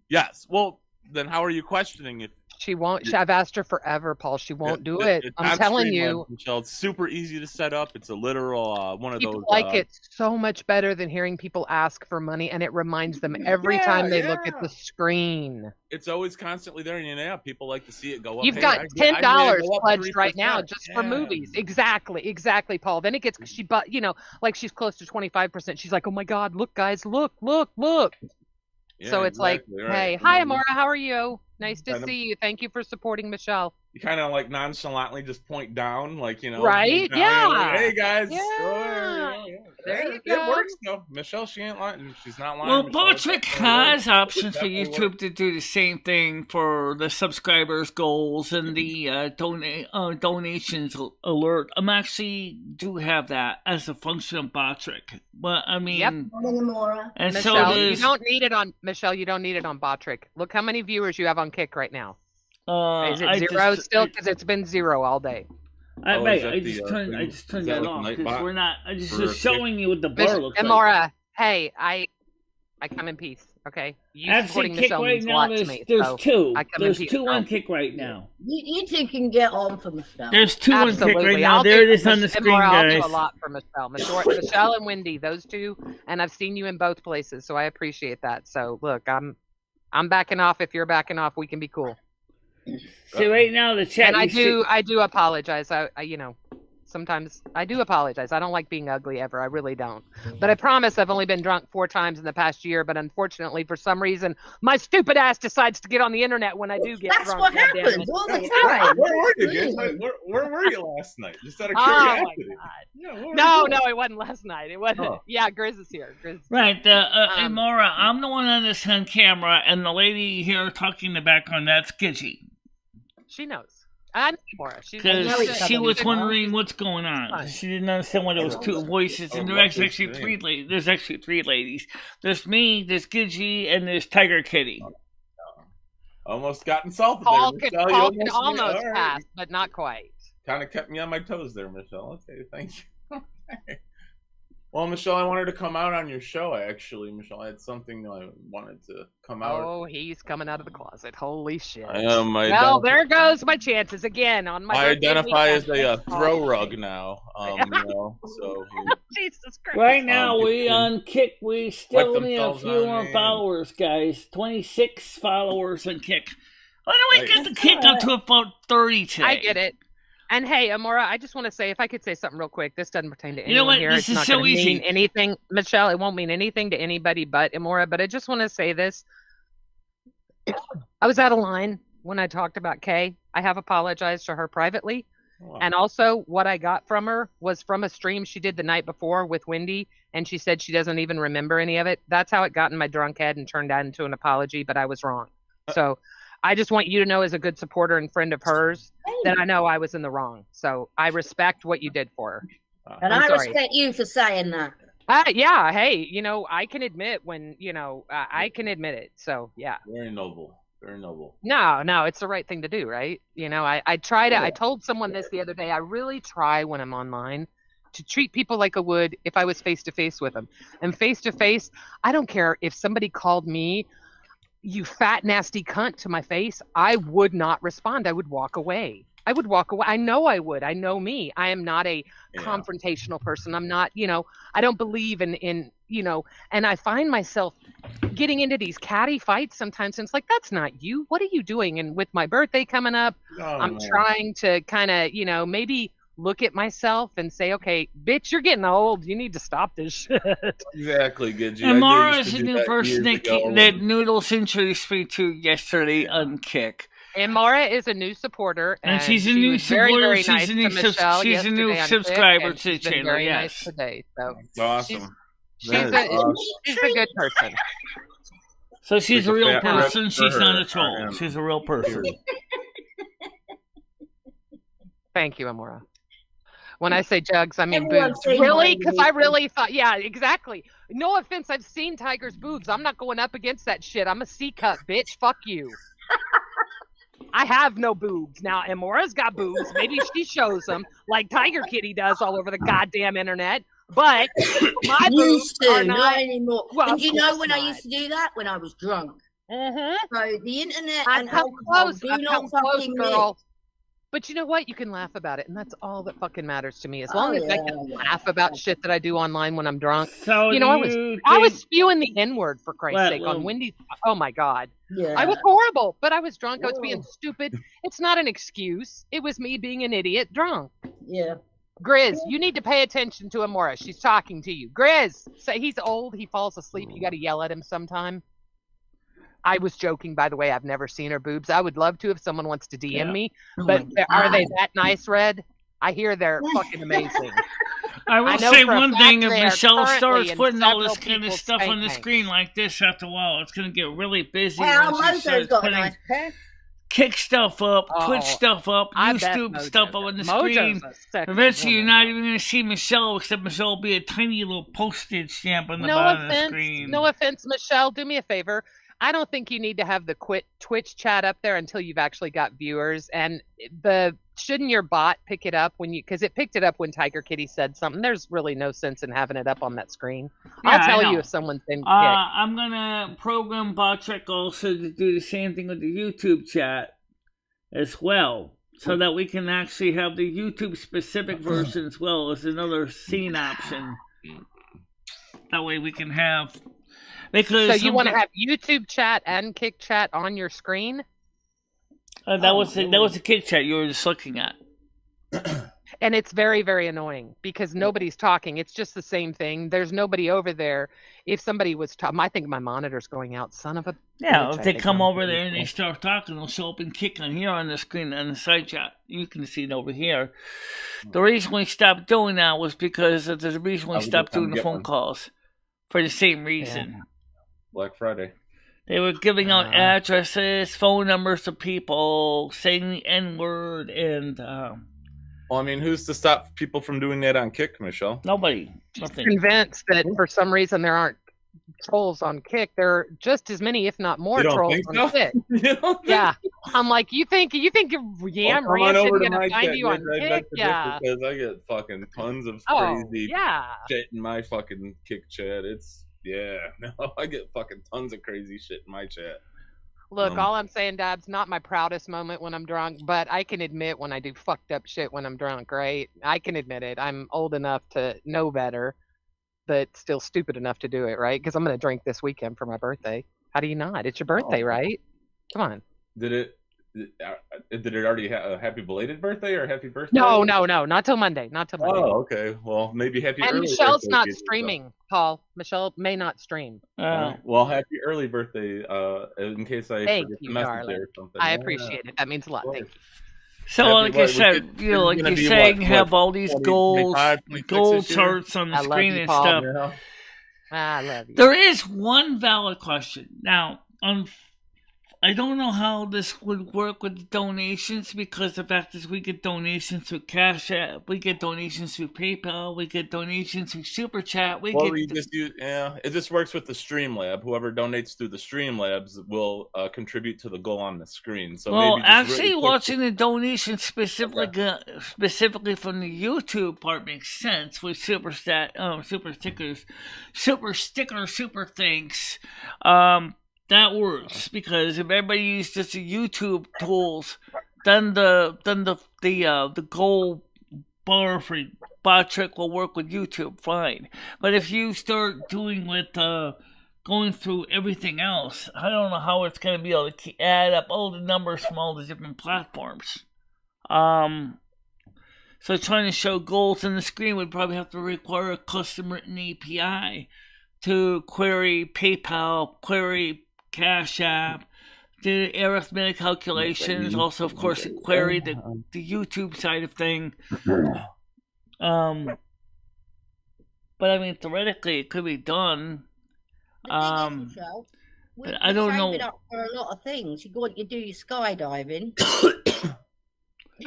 Yes. Well, then how are you questioning it? She won't. I've asked her forever, Paul. She won't do it. I'm telling you, Michelle. It's super easy to set up. It's a literal one of those. People like it so much better than hearing people ask for money, and it reminds them every time they look at the screen. It's always constantly there, and people like to see it go up. You've got $10 pledged right now just for movies. Exactly, Paul. Then it gets like she's close to 25%. She's like, oh my God, look, guys, look. Yeah, so it's right. Hey, hi, Amora, how are you? Nice to see you. Thank you for supporting Michelle. You kind of like nonchalantly just point down, right? Yeah. Like, hey guys. Yeah. There you go. It works though. Michelle, she ain't lying. She's not lying. Well, Botrick has options for YouTube to do the same thing for the subscribers goals and the donations alert. I'm actually do have that as a function of Botrick, but I mean, yep. And Michelle, so you don't need it on Michelle. You don't need it on Botrick. Look how many viewers you have on Kick right now. Is it zero still? Because it's been 0 all day. I just turned that off because we're not. I just showing you what the bar looks like. Amora, hey, I come in peace. Okay, you supporting Kick right now. There's two. There's two on Kick right now. You two can get on for Michelle. There's two on Kick right now. There it is on the screen, guys. I'll do a lot for Michelle. Michelle and Wendy, those two, and I've seen you in both places, so I appreciate that. So look, I'm backing off. If you're backing off, we can be cool. So right now the chat. And I do apologize. I sometimes I do apologize. I don't like being ugly ever. I really don't. But I promise I've only been drunk 4 times in the past year. But unfortunately, for some reason, my stupid ass decides to get on the internet when I do get drunk. That's what happens all the time. Where were you? Where were you last night? Just out of curiosity. Oh my God. No, it wasn't last night. It wasn't. Oh. Yeah, Grizz is here. Right. Amora, I'm the one on this on camera, and the lady here talking in the background, that's Gidgy. She knows. I know Amora. She was wondering what's going on. She didn't understand why there was 2 voices, and there's actually 3 ladies. There's actually 3 ladies. There's me, there's Gidgy, and there's Tiger Kitty. Almost got insulted Paul there, Michelle. Paul could almost pass, but not quite. Kind of kept me on my toes there, Michelle. Okay, thank you. Well, Michelle, I wanted to come out on your show, actually. Michelle, I had something I wanted to come out. Oh, he's coming out of the closet. Holy shit. Well, there goes my chances again. On my I identify as a throw rug now. So Jesus Christ. Right now, we on Kick. We still need a few more followers, guys. 26 followers on Kick. Why don't we get the Kick up to about 30 today? I get it. And hey, Amora, I just want to say, if I could say something real quick, this doesn't pertain to anyone you know what? here. This it's is not so easy. Mean anything, Michelle. It won't mean anything to anybody but Amora. But I just want to say this. I was out of line when I talked about Kay. I have apologized to her privately. Wow. And also, what I got from her was from a stream she did the night before with Wendy, and she said she doesn't even remember any of it. That's how it got in my drunk head and turned out into an apology, but I was wrong. So I just want you to know, as a good supporter and friend of hers, that I know I was in the wrong. So I respect what you did for her. And I respect you for saying that. Yeah, hey, I can admit when, I can admit it. So, yeah. Very noble. Very noble. No, it's the right thing to do, right? I try to, I told someone this the other day, I really try when I'm online to treat people like I would if I was face-to-face with them. And face-to-face, I don't care if somebody called me, you fat, nasty cunt, to my face, I would not respond. I would walk away. I know I would. I know me. I am not a confrontational person. I'm not, I don't believe in, and I find myself getting into these catty fights sometimes. And it's like, that's not you. What are you doing? And with my birthday coming up, I'm trying to kind of, maybe look at myself and say, okay, bitch, you're getting old. You need to stop this shit. Exactly, Gidgy. And Mara is a new person that Noodle Century speak to yesterday on Kick. And Mara is a new supporter, and she's a new supporter. Very, very nice she's a new subscriber to the channel. Very yes, nice today. So that's awesome. She's a good person. So she's a real person. She's not a troll. She's a real person. Thank you, Amora. When I say jugs, I mean boobs. Really? Because I really thought, yeah, exactly. No offense, I've seen Tiger's boobs. I'm not going up against that shit. I'm a C-cup, bitch. Fuck you. I have no boobs. Now, Amora's got boobs. Maybe she shows them like Tiger Kitty does all over the goddamn internet. But my boobs are not anymore. Well, and you know when I used to do that? When I was drunk. Mm-hmm. So the internet I and come alcohol close. do I not come close, fucking girl. mix. But you know what? You can laugh about it, and that's all that fucking matters to me. As long as I can laugh about shit that I do online when I'm drunk. So you know, I was spewing the N-word for Christ's sake on Wendy's. Oh my God. Yeah. I was horrible, but I was drunk. I was being stupid. It's not an excuse. It was me being an idiot drunk. Yeah. Grizz, you need to pay attention to Amora. She's talking to you. Grizz, say he's old. He falls asleep. You got to yell at him sometime. I was joking, by the way. I've never seen her boobs. I would love to if someone wants to DM me. But are they that nice, Red? I hear they're fucking amazing. I will say one thing. If Michelle starts putting all this kind of stuff on the screen like this after a while, it's going to get really busy. When she starts putting Kick stuff up, Twitch stuff up, YouTube stuff up on the screen. Eventually, you're not even going to see Michelle, except Michelle will be a tiny little postage stamp on the bottom of the screen. No offense, Michelle. Do me a favor. I don't think you need to have the Twitch chat up there until you've actually got viewers. And shouldn't your bot pick it up because it picked it up when Tiger Kitty said something. There's really no sense in having it up on that screen. I'll tell you if someone's been kicked. I'm gonna program BotTrick also to do the same thing with the YouTube chat as well, so that we can actually have the YouTube specific version as well as another scene option. That way we can have. Because so you want to have YouTube chat and Kick chat on your screen? That was the Kick chat you were just looking at. And it's very, very annoying because nobody's talking. It's just the same thing. There's nobody over there. If somebody was talking, I think my monitor's going out. Son of a yeah. If they come over there and they start talking, they'll show up and Kick on here on the screen on the side chat. You can see it over here. The reason we stopped doing that was because there's a reason we stopped doing the phone calls for the same reason. Yeah. Black Friday. They were giving out addresses, phone numbers to people, saying the N-word, and... well, I mean, who's to stop people from doing that on Kick, Michelle? Nobody. Nothing. Convinced that for some reason there aren't trolls on Kick. There are just as many, if not more, trolls on Kick. Yeah. I'm like, you think Yam Ranch is going to find you on Kick? Yeah. Because I get fucking tons of crazy shit in my fucking Kick chat. I get fucking tons of crazy shit in my chat. Look, all I'm saying, Dab's not my proudest moment when I'm drunk, but I can admit when I do fucked up shit when I'm drunk, right? I can admit it. I'm old enough to know better, but still stupid enough to do it, right? Because I'm going to drink this weekend for my birthday. How do you not? It's your birthday, right? Come on. Did it already have a happy belated birthday or happy birthday? No, not till Monday. Oh, okay. Well, maybe happy early birthday. And Michelle's not streaming, Paul. Michelle may not stream. Well, happy early birthday, in case I forget to message you or something. I appreciate it. That means a lot. Thank you. So, like I said, like you're saying, have all these gold charts on the screen and stuff. I love you. There is one valid question. Now, I don't know how this would work with the donations, because the fact is we get donations through CashApp, we get donations through PayPal, we get donations through Super Chat. It just works with the Streamlab. Whoever donates through the Streamlabs will contribute to the goal on the screen. So watching the donations specifically from the YouTube part makes sense with super stickers, super thanks. That works, because if everybody uses just the YouTube tools, then the gold bar for BotTrick will work with YouTube fine. But if you start doing with going through everything else, I don't know how it's going to be able to add up all the numbers from all the different platforms. So trying to show goals in the screen would probably have to require a custom written API to query PayPal, query CashApp, do arithmetic calculations, also, of course, query the YouTube side of thing. But I mean, theoretically, it could be done. But I don't know. Save it up for a lot of things. You do your skydiving.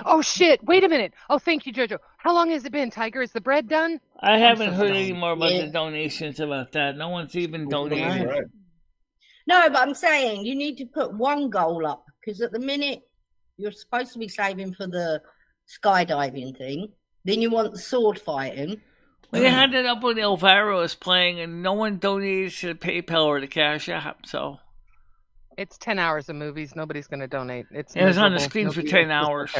Oh shit! Wait a minute. Oh, thank you, Jojo. How long has it been, Tiger? Is the bread done? I haven't heard any more about the donations about that. No one's even donated. No, but I'm saying you need to put one goal up, because at the minute you're supposed to be saving for the skydiving thing. Then you want the sword fighting. We had it up when Elvira was playing, and no one donated to the PayPal or the Cash App, so... It's 10 hours of movies. Nobody's going to donate. It's on the screen for 10 hours.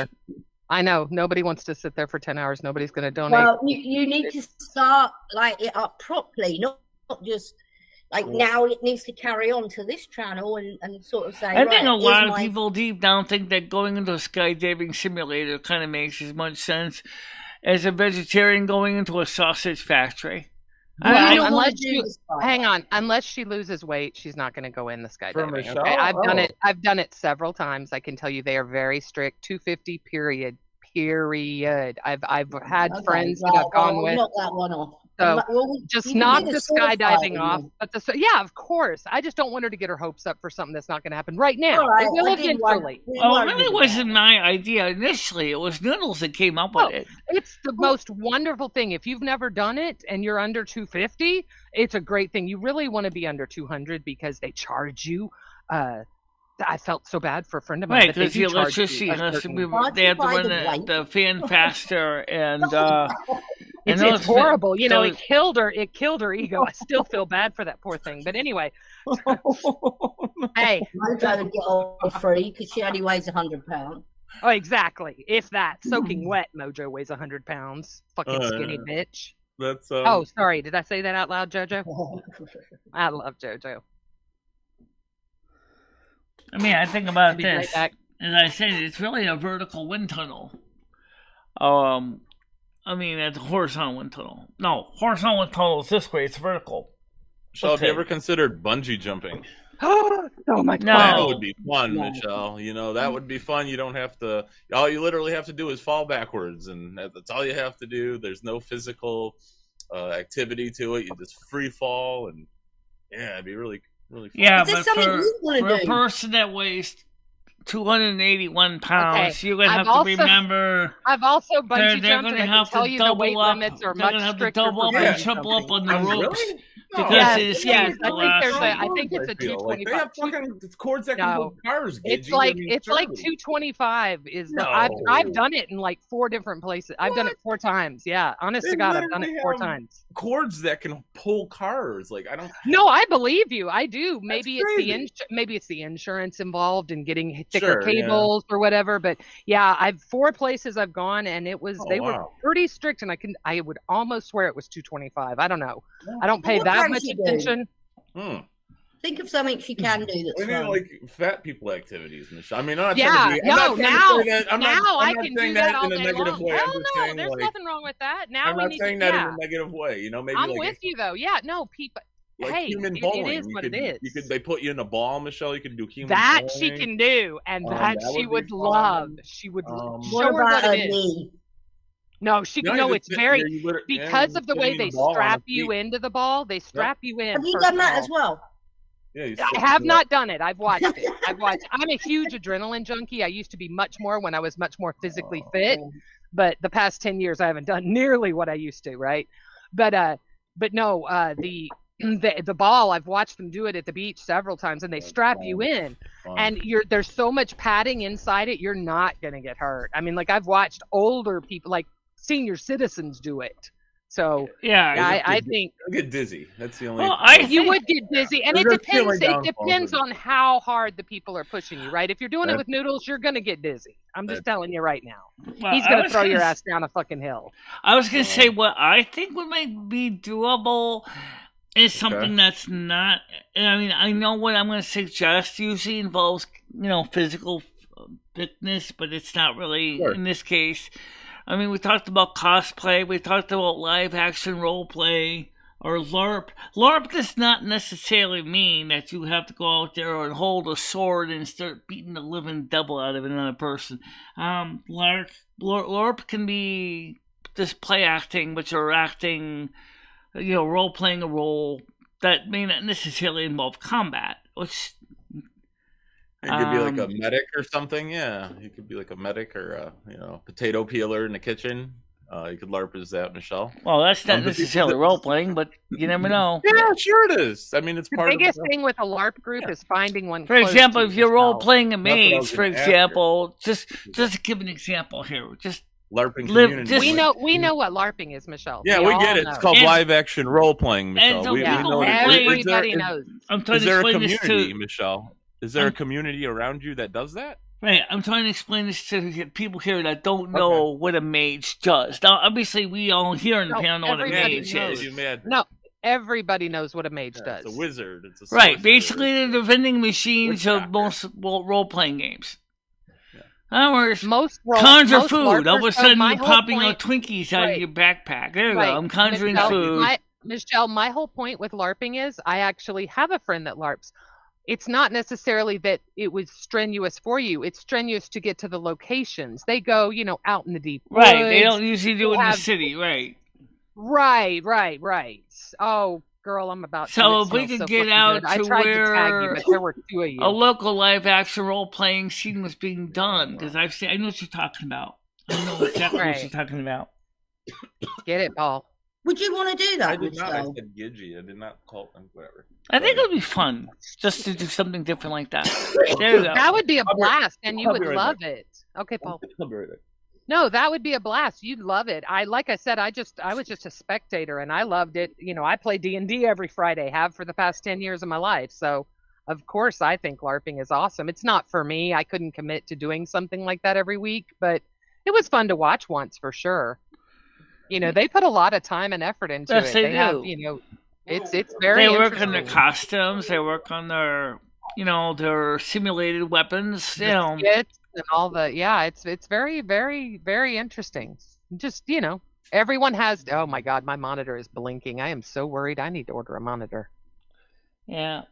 I know. Nobody wants to sit there for 10 hours. Nobody's going to donate. Well, you need to start it up properly, not just... now it needs to carry on to this channel and sort of say, I think a lot of people deep down think that going into a skydiving simulator kind of makes as much sense as a vegetarian going into a sausage factory. Unless she loses weight, she's not going to go in the skydiving. Okay? I've done it several times. I can tell you they are very strict. 250 period. I've had friends that I've gone with. Knock that one off. So just knock the skydiving off. But of course. I just don't want her to get her hopes up for something that's not going to happen right now. Right, it will eventually. Oh, it really wasn't my idea initially. It was Noodles that came up with it. It's the most wonderful thing. If you've never done it and you're under 250, it's a great thing. You really want to be under 200 because they charge you. I felt so bad for a friend of mine. Right, because the electricity they have to run the fan faster, and it's horrible. It killed her. It killed her ego. I still feel bad for that poor thing. But anyway, hey, I'm trying to get off free because she only weighs 100 pounds. Oh, exactly. If that soaking wet, Mojo weighs 100 pounds. Fucking skinny bitch. That's. Oh, sorry. Did I say that out loud, Jojo? I love Jojo. I mean, I think about this. Right, as I said, it's really a vertical wind tunnel. I mean, it's a horizontal wind tunnel. No, horizontal wind tunnel is this way. It's vertical. So, have you ever considered bungee jumping? Oh my God! That would be fun, Michelle. That would be fun. You don't have to. All you literally have to do is fall backwards, and that's all you have to do. There's no physical activity to it. You just free fall, and it'd be really fun. Yeah, but for a person that weighs 281 pounds, you're going to have to remember. I've also bungee jumped, and I can tell you the weight up. limits are much stricter. They're going to have to double up and triple up on the ropes. Really? Because I think it's a 225. They have fucking cords that can move cars. It's like 225 is the. I've done it in like 4 different places. I've done it 4 times. Yeah, honest to God, I've done it 4 times. Cords that can pull cars. Like I don't. No, I believe you. I do. Maybe it's the insurance involved in getting thicker cables or whatever. But yeah, 4 places I've gone, and it was they were pretty strict, and I would almost swear it was 225. I don't know. I don't pay that much attention. Think of something she can do that's fun. Like fat people activities, Michelle. I mean, I'm not now I can do that all day long. Way. Hell no, there's nothing wrong with that. Now I'm not saying that in a negative way. Maybe I'm with you though. Yeah, no, people. Like hey, human bowling. It is what it is. They put you in a ball, Michelle. You can do human that bowling. She can do, and that she would love. She would show her what it is. No, she can know it's very because of the way they strap you into the ball. They strap you in. Have you done that as well? Yeah, I have not done it. I've watched it. I'm a huge adrenaline junkie. I used to be much more when I was much more physically fit, but the past 10 years I haven't done nearly what I used to. Right, but no, the ball, I've watched them do it at the beach several times, and they strap you in, and there's so much padding inside it, you're not gonna get hurt. I mean, like I've watched older people, like senior citizens, do it. So I think you get dizzy. That's the only. Well, you would get dizzy, and it depends. It depends on how hard the people are pushing you, right? If you're doing it with Noodles, you're gonna get dizzy. I'm just telling you right now. Well, he's gonna throw your ass down a fucking hill. I was gonna say what I think might be doable is something that's not. I mean, I know what I'm gonna suggest usually involves physical fitness, but it's not really in this case. I mean, we talked about cosplay. We talked about live action role play or LARP. LARP does not necessarily mean that you have to go out there and hold a sword and start beating the living devil out of another person. LARP can be just play acting, but you're acting, role playing a role that may not necessarily involve combat, which. You could be like a medic or something. Yeah, you could be like a medic or a potato peeler in the kitchen. You could LARP as that, Michelle. Well, that's not necessarily role playing, but you never know. Yeah, sure it is. I mean, it's part of the biggest thing with a LARP group is finding one. For example, if you're role playing a mage, for example, just to give an example here, just LARPing community. We know what LARPing is, Michelle. Yeah, we get it. It's called live action role playing, Michelle. So we know everybody knows. Is there a community, Michelle? Is there a community around you that does that? Right, I'm trying to explain this to people here that don't know what a mage does. Now, obviously, we all here in the panel know what a mage is. No, everybody knows what a mage does. It's a wizard. It's a right, basically, they're the vending machines of most role-playing games. In other words, conjure food. All of a sudden, you're popping out Twinkies out of your backpack. There you go. I'm conjuring food. Michelle, my whole point with LARPing is I actually have a friend that LARPs. It's not necessarily that it was strenuous for you. It's strenuous to get to the locations. They go, out in the deep woods. Right. They don't usually do it in the city. Right. Right. Oh, girl, I'm about to. So if we could get out to where tag you, but there were two of you. A local live action role playing scene was being done, because I know what you're talking about. I know exactly what you're talking about. Get it, Paul. Would you want to do that? I did not. I said Gidgey. I did not call them whatever. I think it would be fun just to do something different like that. There you go. That would be a blast, and you would love it. Okay, Paul. I'll be right back. No, that would be a blast. You'd love it. Like I said, I was just a spectator, and I loved it. I play D&D every Friday, have for the past 10 years of my life. So, of course, I think LARPing is awesome. It's not for me. I couldn't commit to doing something like that every week, but it was fun to watch once for sure. They put a lot of time and effort into it. They do. Have, it's very. They work on their costumes. They work on their, their simulated weapons. And all the it's very, very, very interesting. Just everyone has. Oh my God, my monitor is blinking. I am so worried. I need to order a monitor. Yeah.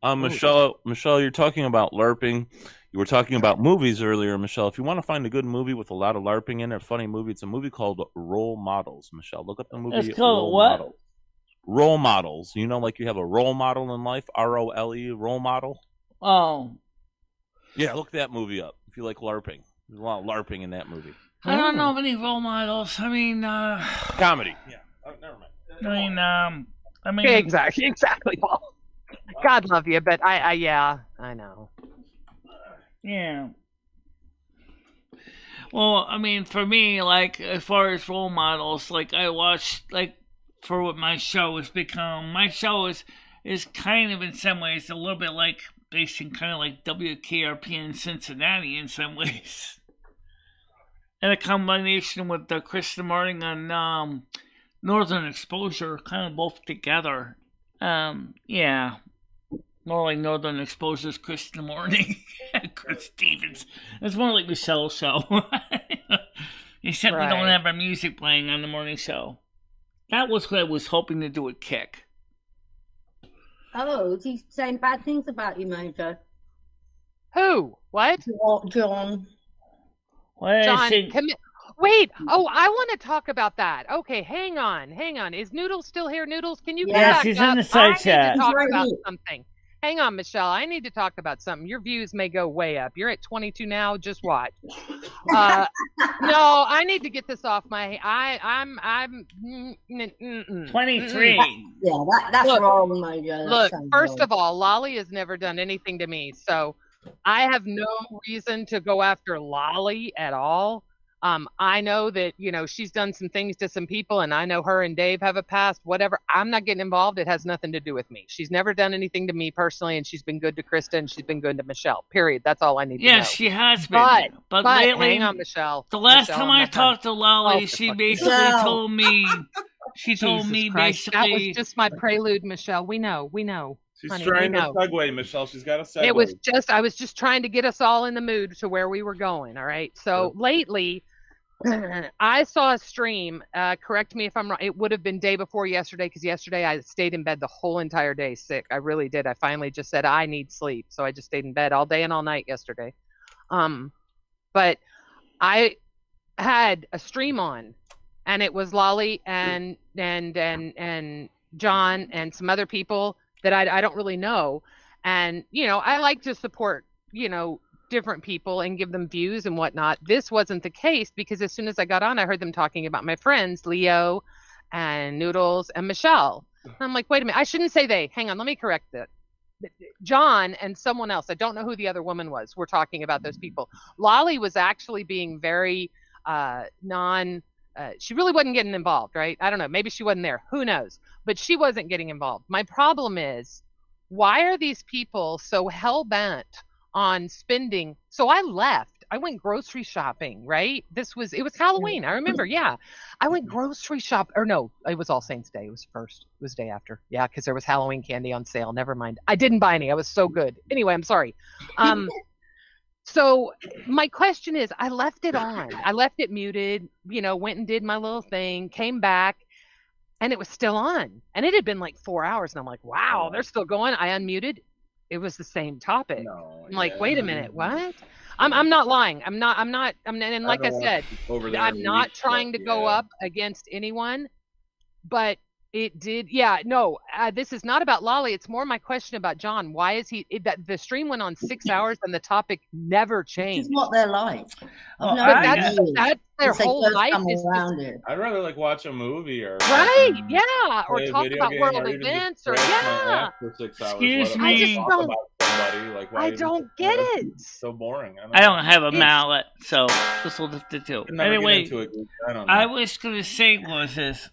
Michelle, you're talking about LARPing. You were talking about movies earlier, Michelle. If you want to find a good movie with a lot of LARPing in it, a funny movie, it's a movie called Role Models, Michelle. Look up the movie. It's called what? Models. Role Models. Like you have a role model in life, ROLE, role model. Oh. Yeah, look that movie up if you like LARPing. There's a lot of LARPing in that movie. I don't know of any role models. I mean, comedy. Yeah. Oh, never mind. I mean, exactly, Paul. God love you, but I know. Yeah. Well, I mean, for me, like, as far as role models, like, I watched, like, for what my show has become, my show is kind of, in some ways, a little bit like, based in kind of like WKRP in Cincinnati in some ways. And a combination with Krista Martin on Northern Exposure, kind of both together. Yeah. More like Northern Exposure's Chris in the Morning. Chris Stevens. It's more like Michelle's show. Except we don't have our music playing on the morning show. That was what I was hoping to do with Kick. Oh, is he saying bad things about you, Mojo? Who? What? John. John, wait. Oh, I want to talk about that. Okay, hang on. Is Noodles still here? Noodles, can you come back up? Yes, he's in the side chat. I need to talk about something. Hang on, Michelle. I need to talk about something. Your views may go way up. You're at 22 now. Just watch. No, I need to get this off my. I'm 23. Yeah, that's wrong, Mojo. Look, first of all, Lolly has never done anything to me, so I have no reason to go after Lolly at all. I know that, she's done some things to some people, and I know her and Dave have a past, whatever. I'm not getting involved. It has nothing to do with me. She's never done anything to me personally, and she's been good to Krista, and she's been good to Michelle, period. That's all I need to know. Yes, she has been. But lately, hang on, Michelle. The last time I talked to Lolly, she basically told me, basically. That was just my prelude, Michelle. We know. She's honey, trying to segue, Michelle. She's got a segue. I was just trying to get us all in the mood to where we were going, all right? So lately, I saw a stream. Correct me if I'm wrong. It would have been day before yesterday, because yesterday I stayed in bed the whole entire day sick. I really did. I finally just said I need sleep, so I just stayed in bed all day and all night yesterday. But I had a stream on, and it was Lolly and John and some other people that I don't really know. And I like to support different people and give them views and whatnot. This wasn't the case, because as soon as I got on, I heard them talking about my friends Leo and Noodles and Michelle. And I'm like, wait a minute, I shouldn't say they. Hang on, let me correct that. John and someone else, I don't know who the other woman was, were talking about those people. Lolly was actually being very she really wasn't getting involved, right? I don't know, maybe she wasn't there, who knows, but she wasn't getting involved. My problem is, why are these people so hell-bent on spending? So I left. I went grocery shopping, right? It was Halloween. I remember, yeah. I went grocery shop, or no, it was All Saints Day. It was first. It was day after. Yeah, because there was Halloween candy on sale. Never mind. I didn't buy any. I was so good. Anyway, I'm sorry. So my question is, I left it on. I left it muted, went and did my little thing, came back, and it was still on. And it had been like 4 hours. And I'm like, wow, they're still going. I unmuted. It was the same topic. I'm like, wait a minute, what? I'm not lying. I'm not, and like I said, I'm not trying to go up against anyone, but it did. Yeah, no, this is not about Lolly. It's more my question about John. Why is that the stream went on 6 hours and the topic never changed? This is what they're like. That's their whole life. I'd rather watch a movie or or talk about world events or for 6 hours. Excuse me. I don't get it. It's so boring. I don't have a mallet, so this will have to do. Anyway, I was going to say was this.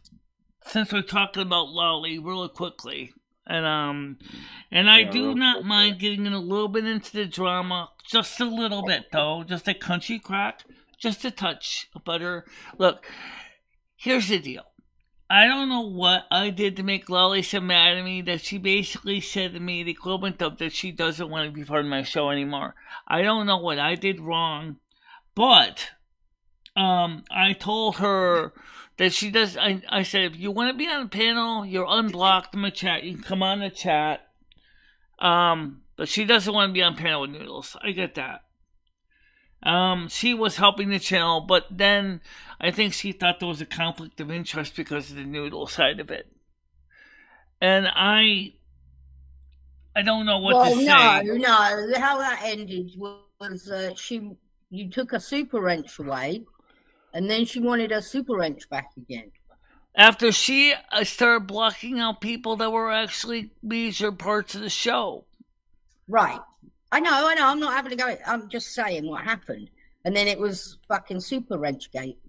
Since we're talking about Lolly really quickly, and I do not mind getting in a little bit into the drama, just a little bit though, just a country crack, just a touch of butter. Look, here's the deal. I don't know what I did to make Lolly so mad at me that she basically said to me the equivalent of that she doesn't want to be part of my show anymore. I don't know what I did wrong, but I told her that she does. I said, if you want to be on the panel, you're unblocked in my chat. You can come on the chat. But she doesn't want to be on panel with Noodles. I get that. She was helping the channel, but then I think she thought there was a conflict of interest because of the Noodle side of it. And I don't know what to say. No. How that ended was you took a super wrench away. And then she wanted her super wrench back again. After she started blocking out people that were actually major parts of the show. Right. I know. I'm not having to go. I'm just saying what happened. And then it was fucking super wrench gate.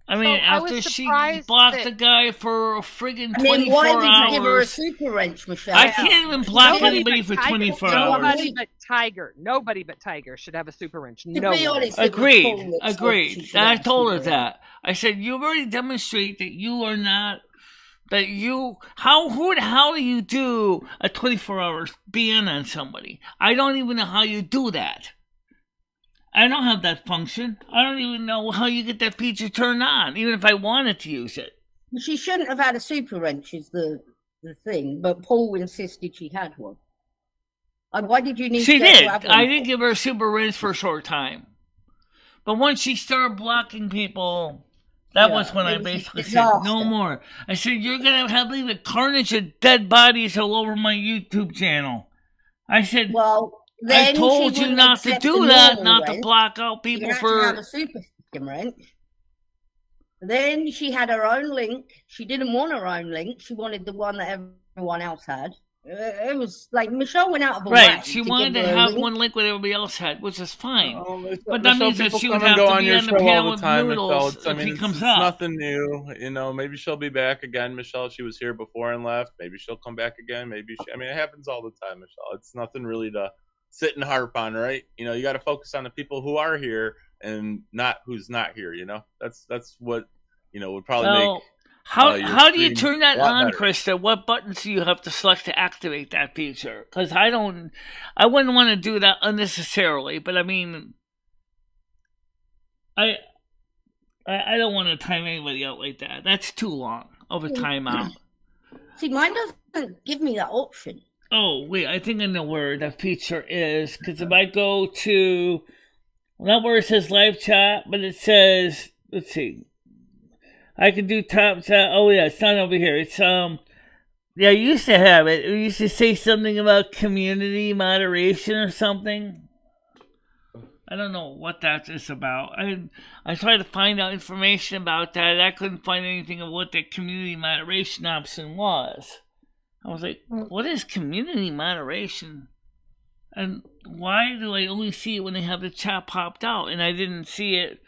I mean, after she blocked the guy for a friggin' 24 hours. I mean, why did you give her a super wrench, Michelle? I can't even block anybody for 24 hours. Nobody but Tiger should have a super wrench. No. Agreed. And I told her that. I said, you've already demonstrated that you are not. That you. How do you do a 24 hours ban on somebody? I don't even know how you do that. I don't have that function. I don't even know how you get that feature turned on, even if I wanted to use it. She shouldn't have had a super wrench is the thing, but Paul insisted she had one. Why did you need to have one? I did give her a super wrench for a short time. But once she started blocking people, that was when I basically said, no more. I said, you're going to have a carnage of dead bodies all over my YouTube channel. I said, well, I told you not to do that, not to block out people for. Have a super wrench. Then she had her own link. She didn't want her own link. She wanted the one that everyone else had. It was like Michelle went out of her way. Right, she wanted to have one link what everybody else had, which is fine. But that means that she would have to be on the panel with Noodles if he comes up. It's nothing new. Maybe she'll be back again, Michelle. She was here before and left. Maybe she'll come back again. It happens all the time, Michelle. It's nothing really to sit and harp on, right? You got to focus on the people who are here and not who's not here. That's what would probably make. How do you turn that on, Krista? What buttons do you have to select to activate that feature? Because I wouldn't want to do that unnecessarily. But I mean, I don't want to time anybody out like that. That's too long of a timeout. See, mine doesn't give me that option. Oh, wait, I think I know where that feature is. Because if I go to, not where it says live chat, but it says, let's see. I can do top chat. Oh, yeah, it's not over here. It's, yeah, I used to have it. It used to say something about community moderation or something. I don't know what that is about. I tried to find out information about that. I couldn't find anything of what the community moderation option was. I was like, what is community moderation? And why do I only see it when they have the chat popped out? And I didn't see it.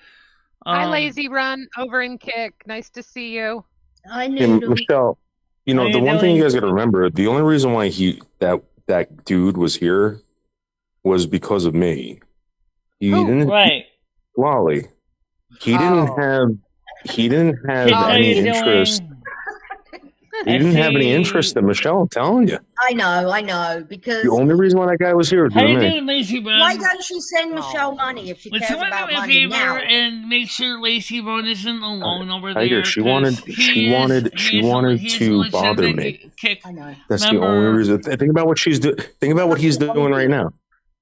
Hi, Lazy Run over in Kick. Nice to see you. I knew. Michelle, you know, the one thing you guys got to remember, the only reason why that dude was here was because of me. He didn't, right. Lolly. He didn't have any interest. He didn't have any interest in Michelle, I'm telling you. I know, because the only reason why that guy was here was me. Why don't she send Michelle money if she cares about money now? And make sure Lacey Run isn't alone over there. She wanted to bother me. I know. That's the only reason. Think about what she's doing. Think about what he's doing right now.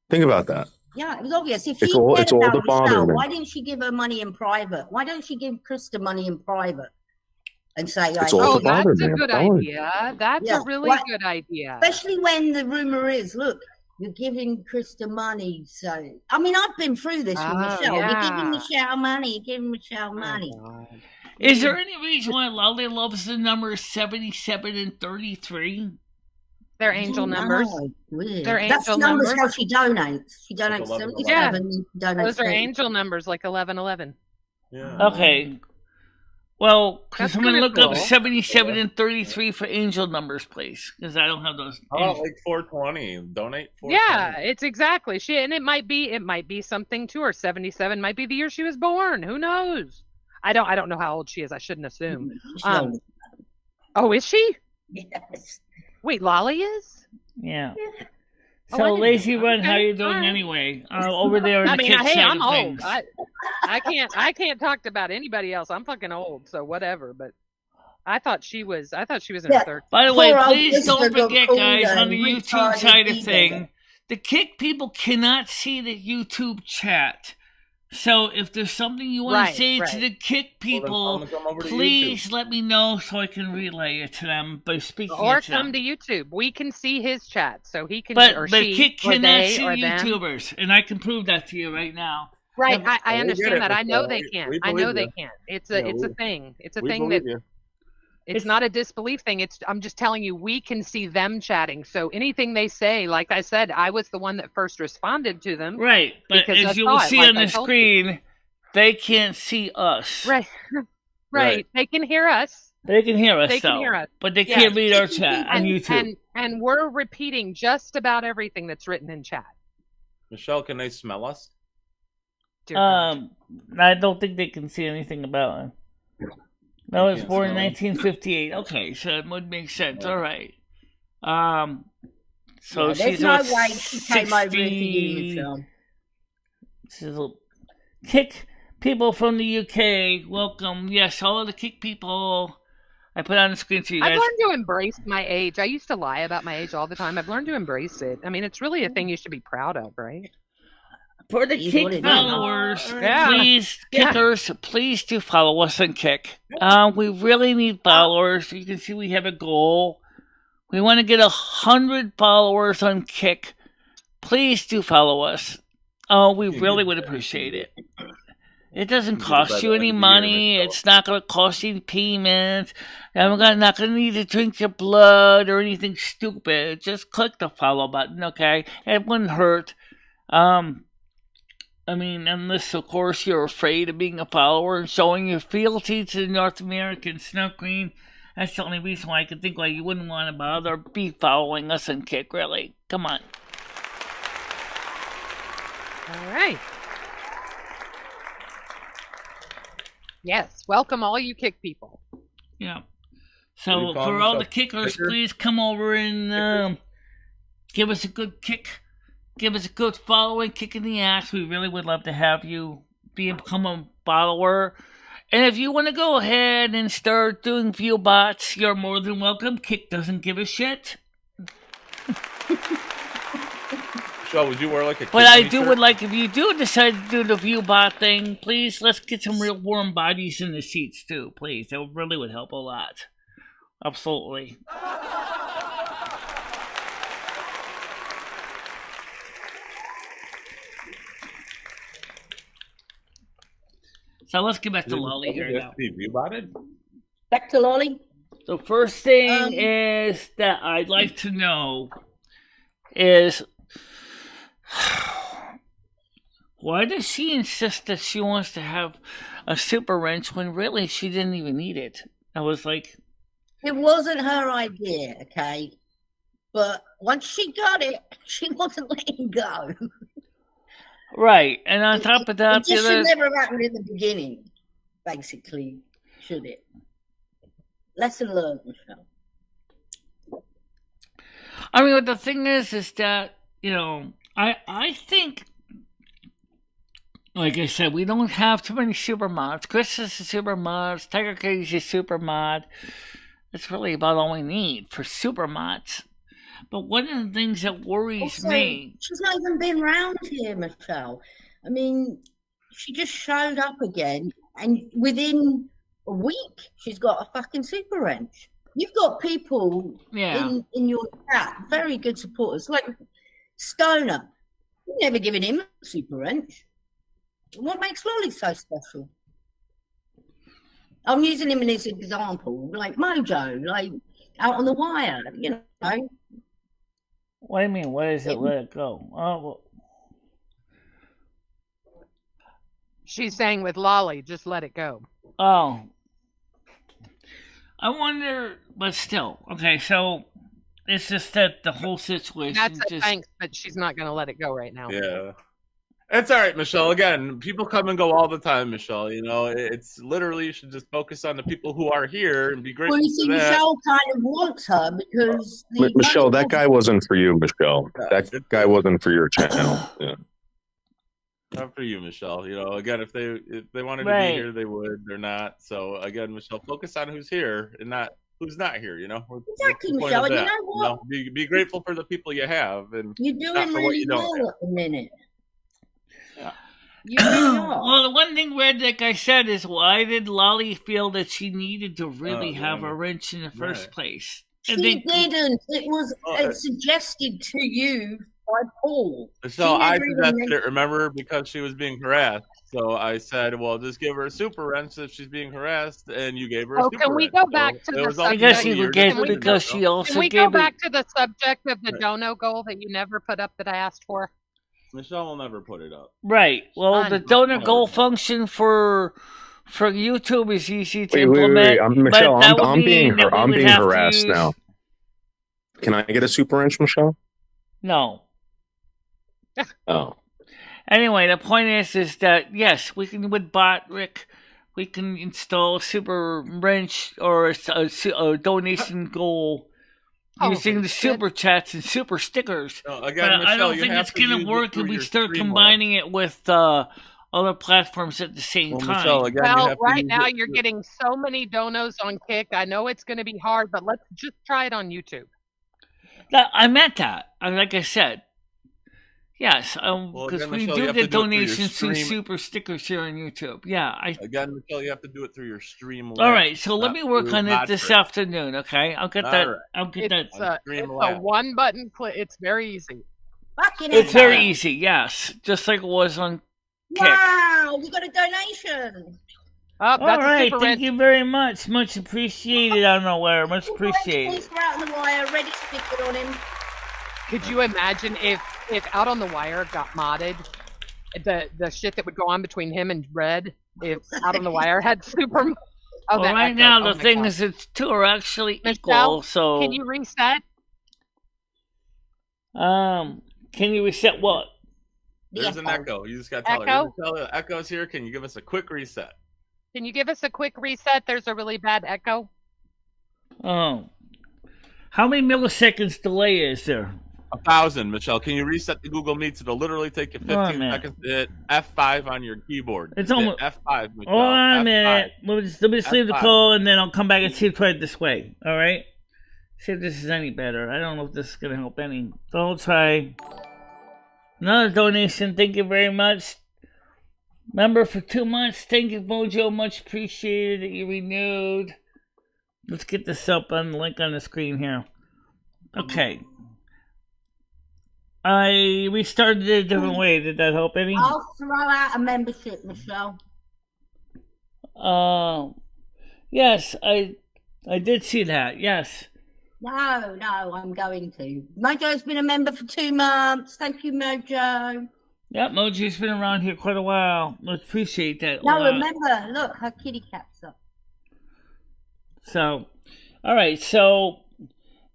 Think about that. Yeah, it was obvious. If it's all to bother me. Why didn't she give her money in private? Why don't she give Krista money in private? And say, that's a good idea. That's a really good idea. Especially when the rumor is, look, you're giving Krista money. So, I mean, I've been through this with Michelle. Yeah. You're giving Michelle money. You're giving Michelle money. Is there any reason why Lolly loves the numbers 77 and 33? They're angel numbers. They're angel That's numbers how she donates. She donates 77. Yeah. Those are angel numbers, like 1111. Yeah. Okay. Well, because I'm going to look up 77 and 33 for angel numbers, please, because I don't have those. Oh, like 420. Donate 420. Yeah, it's exactly. And it might be something to her. 77 might be the year she was born. Who knows? I don't know how old she is. I shouldn't assume. Oh, is she? Yes. Wait, Lolly is? Yeah. So, Lazy Run, how you doing anyway? Over there in the kick side I'm of old. things. I can't talk about anybody else. I'm fucking old, so whatever. But I thought she was in her third. By the way, please don't forget, guys, on the YouTube side of thing, the kick people cannot see the YouTube chat. So if there's something you want to say to the kick people, please let me know so I can relay it to them by speaking or to them. Come to YouTube. We can see his chat, so he can. But she, kick cannot see YouTubers, and I can prove that to you right now. Right, I understand that. I know they can't. I know they can't. It's a thing. It's a thing that. It's not a disbelief thing. I'm just telling you, we can see them chatting. So anything they say, like I said, I was the one that first responded to them. Right, but as you will see on the screen, they can't see us. Right, right. They can hear us. They can hear us. They can hear us, but they can't read our chat on YouTube. And we're repeating just about everything that's written in chat. Michelle, can they smell us? I don't think they can see anything about it. No, it's born in 1958. Okay, so it would make sense. All right. So there's no way she came over to you, Michelle. Kick people from the UK, welcome. Yes, all of the kick people. I put on the screen to you guys. I've learned to embrace my age. I used to lie about my age all the time. I've learned to embrace it. I mean, it's really a thing you should be proud of, right? For the Kick followers, please, Kickers, please do follow us on Kick. We really need followers. You can see we have a goal. We want to get 100 followers on Kick. Please do follow us. Oh, we really would appreciate it. It doesn't cost you any money. It's not going to cost you any payments. I'm not going to need to drink your blood or anything stupid. Just click the follow button, okay? It wouldn't hurt. I mean, unless, of course, you're afraid of being a follower and showing your fealty to the North American Snow Queen. That's the only reason why I can think why you wouldn't want to bother be following us on Kick, really. Come on. All right. Yes, welcome all you Kick people. Yeah. So, for all the Kickers, please come over and give us a good kick. Give us a good following, kick in the ass. We really would love to have you become a follower. And if you want to go ahead and start doing view bots, you're more than welcome. Kick doesn't give a shit. So would you wear like a? But I would like, if you do decide to do the view bot thing, please let's get some real warm bodies in the seats too, please. That really would help a lot. Absolutely. So let's get back to Lolly here now. View botted? Back to Lolly. The first thing is that I'd like to know is why does she insist that she wants to have a super wrench when really she didn't even need it? I was like, it wasn't her idea, okay? But once she got it, she wasn't letting go. Right, and on top of that, it just should never happened in the beginning, basically, should it? Lesson learned, Michelle. I mean, the thing is that, you know, I think, like I said, we don't have too many super mods. Chris is a super mod, Tiger Katie's a super mod. That's really about all we need for super mods. But one of the things that worries me... She's not even been around here, Michelle. I mean, she just showed up again, and within a week, she's got a fucking super wrench. You've got people in your chat, very good supporters, like Stoner. You've never given him a super wrench. What makes Lolly so special? I'm using him as an example, like Mojo, like Out on the Wire, you know. What do you mean? What is it? Let it go. Oh, well. She's saying with Lolly, just let it go. Oh. I wonder, but still. Okay, so it's just that the whole situation. That's a thanks, but she's not going to let it go right now. Yeah. It's all right, Michelle. Again, people come and go all the time, Michelle. You know, it's literally, you should just focus on the people who are here and be grateful. Well, you see, Michelle kind of wants her because... Michelle, that guy wasn't for you, Michelle. That guy wasn't for your channel. Yeah. Not for you, Michelle. You know, again, if they wanted to be here, they would. They're not. So, again, Michelle, focus on who's here and not who's not here, you know? Exactly, Michelle. You know what? You know, be grateful for the people you have. And you're doing really well at the minute. Yeah. Well, the one thing, Red, like I said, is why did Lolly feel that she needed to really have a wrench in the first place? She didn't. It was suggested to you by Paul. So I suggested it, remember, because she was being harassed. So I said, well, just give her a super wrench if she's being harassed, and you gave her a super wrench. Can we go back to the subject? Can we go back to the subject of the dono goal that you never put up that I asked for? Michelle will never put it up. Right. Well, the donor goal function for YouTube is easy to implement. Wait. Michelle, I'm being harassed now. Can I get a super wrench, Michelle? No. Oh. Anyway, the point is that yes, we can with Rick, we can install a super wrench or a donation goal. Using the super chats and super stickers. Again, Michelle, I don't think it's going to work if we start combining it with other platforms at the same time. Michelle, again, right now you're getting so many donos on Kick. I know it's going to be hard, but let's just try it on YouTube. I meant that. Like I said. Yes, because we do the donations through super stickers here on YouTube. Yeah. Again, Michelle, you have to do it through your stream. All right, so let me work on it this afternoon, okay? I'll get that. I'll get that. It's a one-button click. It's very easy. It's very easy, yes. Just like it was on Kick. Wow, we got a donation. All right, thank you very much. Much appreciated. I don't know where. Much appreciated. Out on the wire, ready to stick it on him. Could you imagine if Out on the Wire got modded, the shit that would go on between him and Red if Out on the Wire had super... Oh, well, right now the thing is it's two are actually equal, so... Can you reset? Can you reset what? There's an echo. You just got to tell her. Echo's here. Can you give us a quick reset? Can you give us a quick reset? There's a really bad echo. Oh. How many milliseconds delay is there? 1,000, Michelle. Can you reset the Google Meet? It'll literally take you 15 seconds to hit F5 on your keyboard. It's almost F5, Michelle. Hold on a minute. Let me just leave the call, and then I'll come back and see if I try it this way. All right? See if this is any better. I don't know if this is going to help any. So I'll try. Another donation. Thank you very much. Member for 2 months. Thank you, Mojo. Much appreciated that you renewed. Let's get this up on the link on the screen here. Okay. I restarted it a different way. Did that help any? I'll throw out a membership, Michelle. Yes, I did see that. Yes. No, I'm going to. Mojo's been a member for 2 months. Thank you, Mojo. Yep, Mojo's been around here quite a while. Let's appreciate that. No, remember, look, her kitty cat's up. So, all right, so,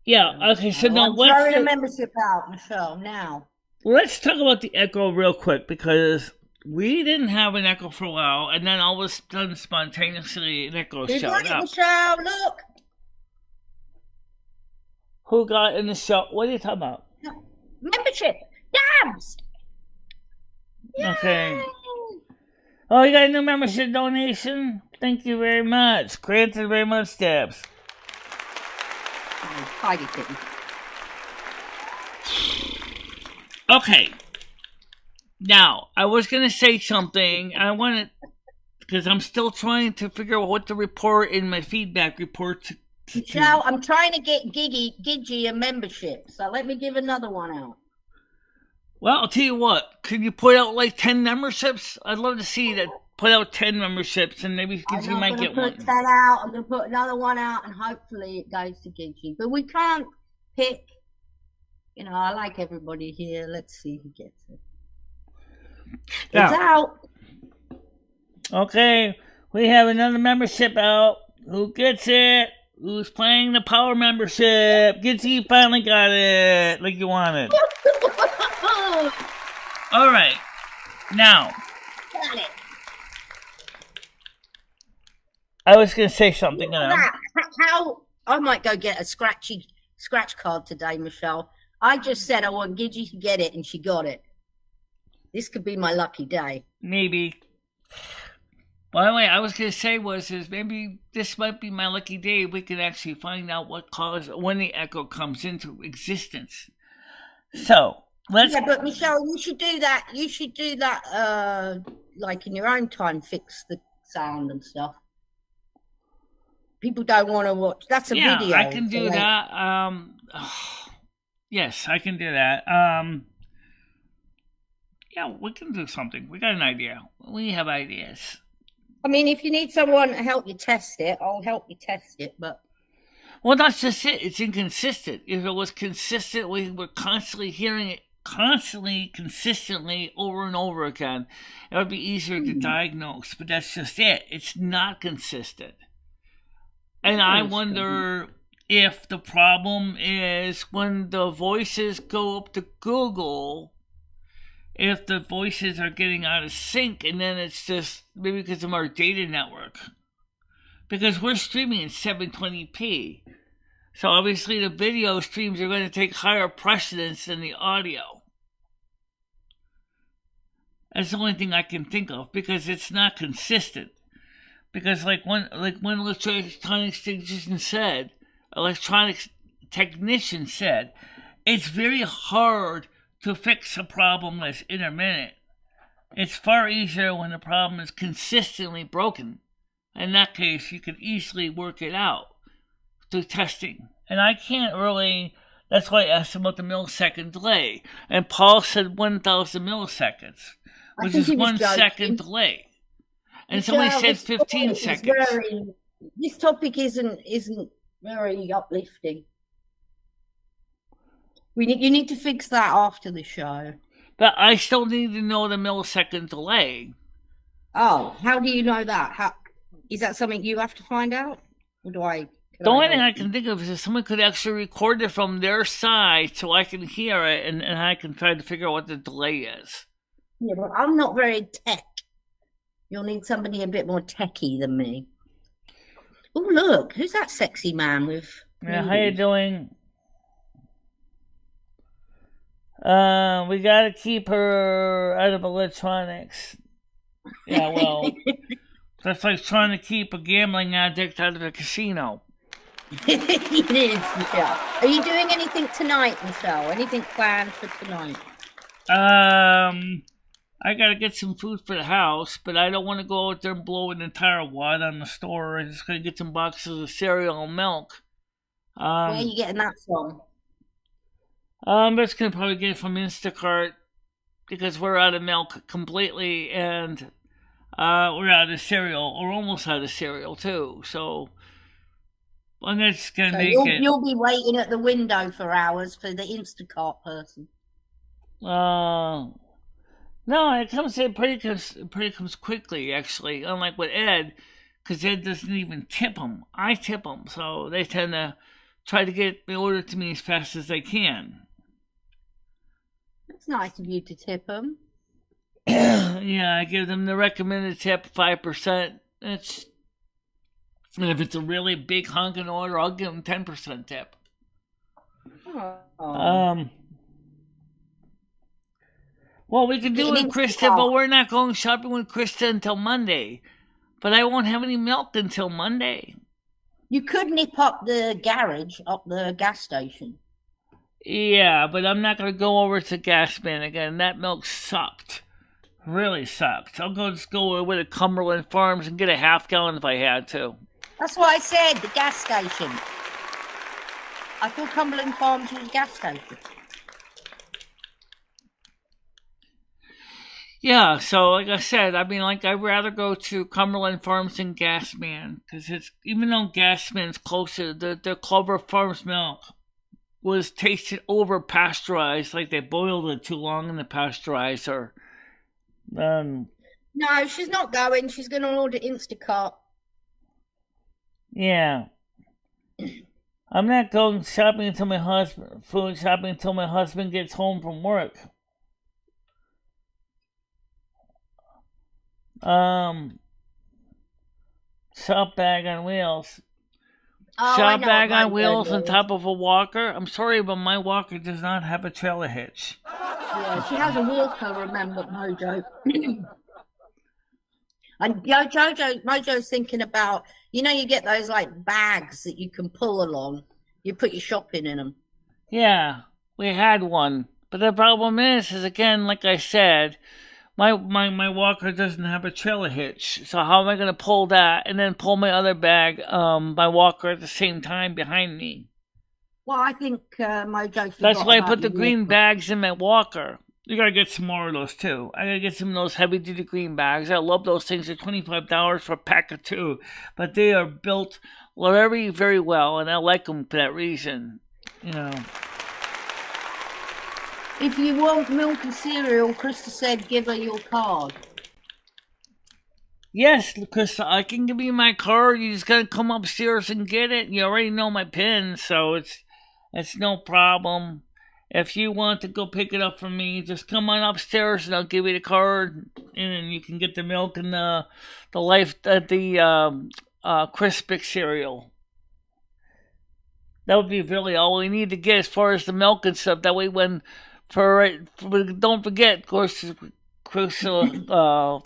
yeah, okay, so now I'm throwing a membership out, Michelle, now. Let's talk about the echo real quick, because we didn't have an echo for a while, and then all of a sudden, spontaneously, an echo showed up. Michelle, look. Who got in the show? What are you talking about? No. Membership. Dabs. Okay. Yay. Oh, you got a new membership donation? Thank you very much. Granted very much, Dabs. Heidi kitten. Okay. Now, I was going to say something. I wanted, because I'm still trying to figure out what to report in my feedback report to Michelle, I'm trying to get Gidgy a membership, so let me give another one out. Well, I'll tell you what. Could you put out like 10 memberships? I'd love to see that. Put out 10 memberships, and maybe Gidgy might get one. I'm going to put 10 out. I'm going to put another one out, and hopefully it goes to Gidgy. But we can't pick. You know, I like everybody here. Let's see who gets it. Now, it's out. Okay, we have another membership out. Who gets it? Who's playing the power membership? Gidgy finally got it, like you wanted. All right, now. Got it. I was going to say something. How I might go get a scratch card today, Michelle. I just said I want Gidgy to get it, and she got it. This could be my lucky day. Maybe. By the way, I was going to say is maybe this might be my lucky day. We can actually find out what caused when the echo comes into existence. So let's. Yeah, but Michelle, you should do that. You should do that, like in your own time. Fix the sound and stuff. People don't want to watch. That's a video. Yeah, I can do that. Yes, I can do that. Yeah, we can do something. We got an idea. We have ideas. I mean, if you need someone to help you test it, I'll help you test it, but... Well, that's just it. It's inconsistent. If it was consistent, we were constantly hearing it consistently over and over again. It would be easier to diagnose, but that's just it. It's not consistent. And I wonder if the problem is when the voices go up to Google, if the voices are getting out of sync, and then it's just maybe because of our data network. Because we're streaming in 720p. So obviously the video streams are going to take higher precedence than the audio. That's the only thing I can think of, because it's not consistent. Because like when electronics technician said, it's very hard to fix a problem that's intermittent. It's far easier when the problem is consistently broken. In that case, you could easily work it out through testing. And I can't really, that's why I asked about the millisecond delay. And Paul said 1,000 milliseconds, which is 1 second delay. And somebody said 15 seconds. This topic isn't very uplifting. You need to fix that after the show. But I still need to know the millisecond delay. Oh, how do you know that? Is that something you have to find out? Or do I? The only thing I can think of is if someone could actually record it from their side so I can hear it and I can try to figure out what the delay is. Yeah, but I'm not very tech. You'll need somebody a bit more techie than me. Oh, look. Who's that sexy man with... Yeah, how you doing? We gotta keep her out of electronics. Yeah, well, that's like trying to keep a gambling addict out of a casino. It is, Michelle. Are you doing anything tonight, Michelle? Anything planned for tonight? I gotta get some food for the house, but I don't want to go out there and blow an entire wad on the store. I'm just gonna get some boxes of cereal and milk. Where are you getting that from? I'm just gonna probably get it from Instacart because we're out of milk completely, and we're out of cereal, or almost out of cereal too. So I'm just gonna make it. You'll be waiting at the window for hours for the Instacart person. No, it comes in pretty comes quickly, actually. Unlike with Ed, because Ed doesn't even tip them. I tip them, so they tend to try to get the order to me as fast as they can. It's nice of you to tip them. Yeah, I give them the recommended tip 5%. And if it's a really big honking order, I'll give them 10% tip. Oh. Well, we can do it with Krista, but we're not going shopping with Krista until Monday. But I won't have any milk until Monday. You could nip up the garage, up the gas station. Yeah, but I'm not going to go over to Gasman again. That milk sucked. Really sucked. I'll just go over to Cumberland Farms and get a half gallon if I had to. That's what I said, the gas station. I thought Cumberland Farms was a gas station. Yeah, so like I said, I'd rather go to Cumberland Farms than Gasman, because even though Gasman's closer, the Clover Farms milk was tasted over pasteurized, like they boiled it too long in the pasteurizer. No, she's not going. She's going to order Instacart. Yeah. I'm not going shopping until my husband gets home from work. Shop bag on wheels. Shop bag on wheels on top of a walker. I'm sorry, but my walker does not have a trailer hitch. Yeah, she has a walker, remember, Mojo. And Mojo's thinking about, you get those like bags that you can pull along. You put your shopping in them. Yeah, we had one. But the problem is again, like I said, my walker doesn't have a trailer hitch. So how am I going to pull that and then pull my other bag, my walker at the same time behind me? Well, I think Mojo. That's why I put the green bags in my walker. You gotta get some more of those too. I gotta get some of those heavy-duty green bags. I love those things. They're $25 for a pack of 2, but they are built very, very well, and I like them for that reason. If you want milk and cereal, Krista said give her your card. Yes, Krista, I can give you my card. You just gotta come upstairs and get it. You already know my PIN, so it's no problem. If you want to go pick it up from me, just come on upstairs and I'll give you the card, and then you can get the milk and the Crispix cereal. That would be really all we need to get as far as the milk and stuff. That way, don't forget, of course,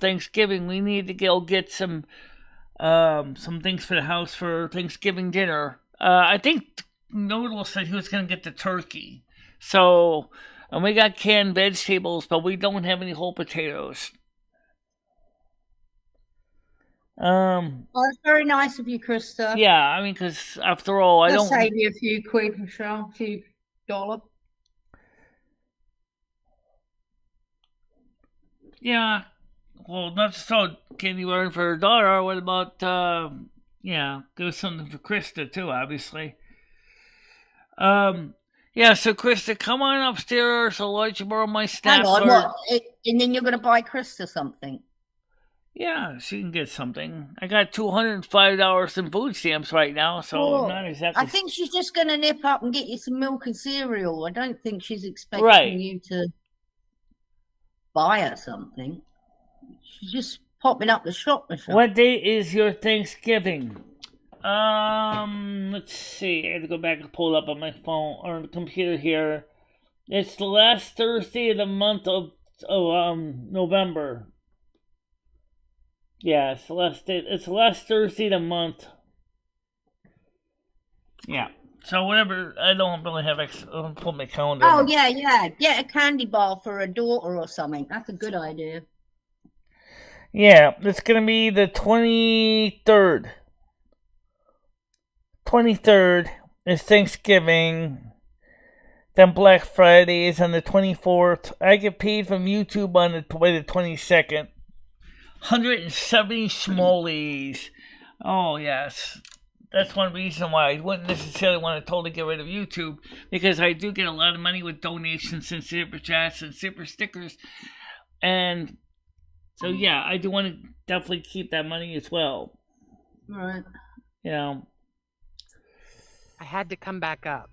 Thanksgiving, we need to go get some things for the house for Thanksgiving dinner. I think Noodle said he was going to get the turkey. So, and we got canned vegetables, but we don't have any whole potatoes. Well, it's very nice of you, Krista. Yeah, I mean, because after all, I don't save you a few quid, Michelle, a few $1. Yeah, well, not so candy wearing for her daughter. What about give us something for Krista too, obviously. Yeah, so Krista, come on upstairs. I'll let you borrow my snap card. Hang on, what? And then you're going to buy Krista something? Yeah, she can get something. I got $205 in food stamps right now, so not exactly. I think she's just going to nip up and get you some milk and cereal. I don't think she's expecting you to buy her something. She's just popping up the shop. What day is your Thanksgiving? Let's see. I had to go back and pull it up on my phone or the computer here. It's the last Thursday of the month of November. Yeah, it's the last day. It's the last Thursday of the month. Yeah. So whatever. I don't really have. I'll put my calendar. Oh yeah. Get a candy bar for a daughter or something. That's a good idea. Yeah, it's gonna be the 23rd. 23rd is Thanksgiving. Then Black Friday is on the 24th. I get paid from YouTube on the 22nd. 170 smallies. Oh, yes. That's one reason why I wouldn't necessarily want to totally get rid of YouTube. Because I do get a lot of money with donations and super chats and super stickers. And so, yeah, I do want to definitely keep that money as well. Right. You know. I had to come back up.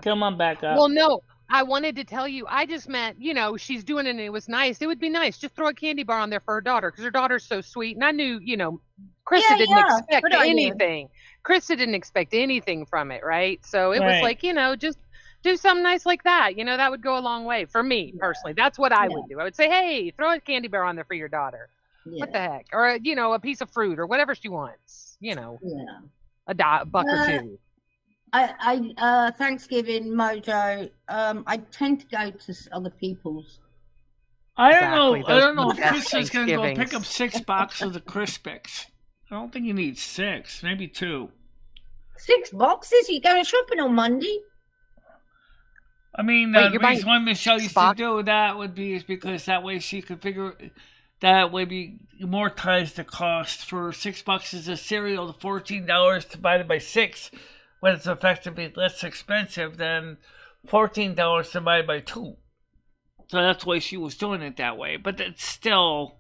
Come on back up. Well, no, I wanted to tell you. I just meant, she's doing it and it was nice. It would be nice. Just throw a candy bar on there for her daughter because her daughter's so sweet. And I knew, Krista didn't expect anything. Krista didn't expect anything from it, right? So it was like, just do something nice like that. That would go a long way for me personally. That's what I would do. I would say, hey, throw a candy bar on there for your daughter. Yeah. What the heck? Or, a piece of fruit or whatever she wants, a buck or two. I Thanksgiving Mojo. I tend to go to other people's. I don't know if Krista's gonna go pick up 6 boxes of Crispix. I don't think you need 6, maybe 2. 6 boxes? You going shopping on Monday? I mean, the reason why Michelle used to do that would be is because that way she could figure that would be amortize the cost for 6 boxes of cereal. The $14 divided by 6. When it's effectively less expensive than $14 divided by 2. So that's why she was doing it that way. But it's still,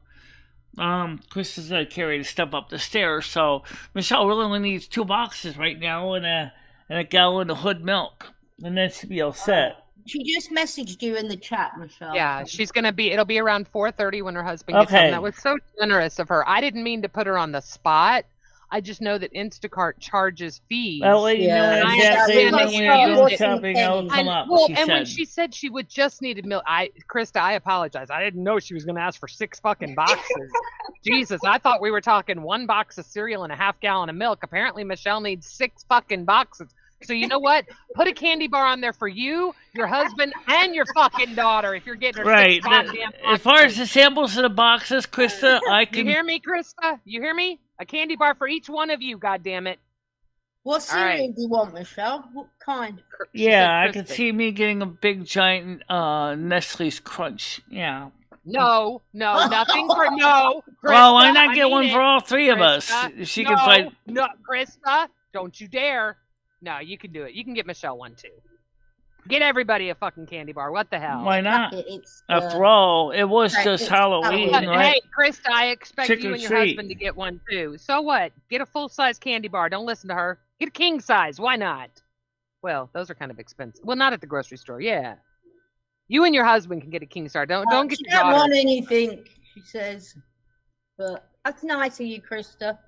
Chris is going to carry the stuff up the stairs. So Michelle really only needs 2 boxes right now and a gallon of Hood milk. And then she'll be all set. She just messaged you in the chat, Michelle. Yeah, it'll be around 4:30 when her husband gets home. That was so generous of her. I didn't mean to put her on the spot. I just know that Instacart charges fees. Well, when you go shopping, I'll come up. When she said she would just needed milk, Krista, I apologize. I didn't know she was going to ask for 6 fucking boxes. Jesus, I thought we were talking 1 box of cereal and a half gallon of milk. Apparently, Michelle needs 6 fucking boxes. So you know what? Put a candy bar on there for you, your husband, and your fucking daughter if you're getting her 6 goddamn boxes. As far as the samples of the boxes, Krista, I can... You hear me, Krista? You hear me? A candy bar for each one of you, goddammit. What cereal do you want, Michelle? What kind? Yeah, I could see me getting a big, giant Nestle's Crunch. Yeah. No, nothing for no. Krista, well, why not get one for all 3 of us? She can fight. No, Krista, don't you dare. No, you can do it. You can get Michelle one, too. Get everybody a fucking candy bar. What the hell? Why not? After all, it was just Halloween, right? Hey, Krista, I expect you and your husband to get one, too. So what? Get a full-size candy bar. Don't listen to her. Get a king size. Why not? Well, those are kind of expensive. Well, not at the grocery store. Yeah. You and your husband can get a king size. Don't get your daughter. I don't want anything, she says. But that's nice of you, Krista.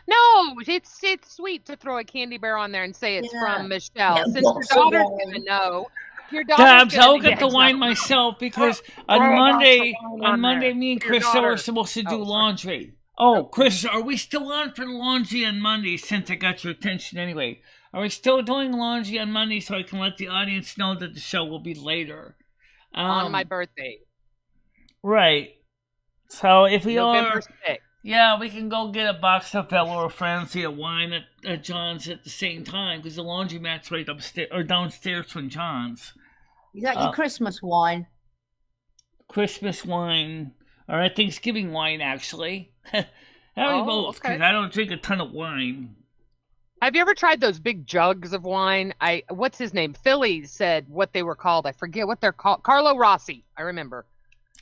No, it's sweet to throw a candy bar on there and say it's from Michelle. Since your daughter's going to know. I'll get the wine myself because on Monday, me and Krista were supposed to do laundry. Oh, Krista, are we still on for laundry on Monday since I got your attention anyway? Are we still doing laundry on Monday so I can let the audience know that the show will be later? On my birthday. Right. So if we November are... 6th. Yeah, we can go get a box of Fellow or Fancy a wine at John's at the same time because the laundromat's right upstairs or downstairs from John's. Is that your Christmas wine? Christmas wine, or Thanksgiving wine, actually. Both because I don't drink a ton of wine. Have you ever tried those big jugs of wine? What's his name? Philly said what they were called. I forget what they're called. Carlo Rossi, I remember.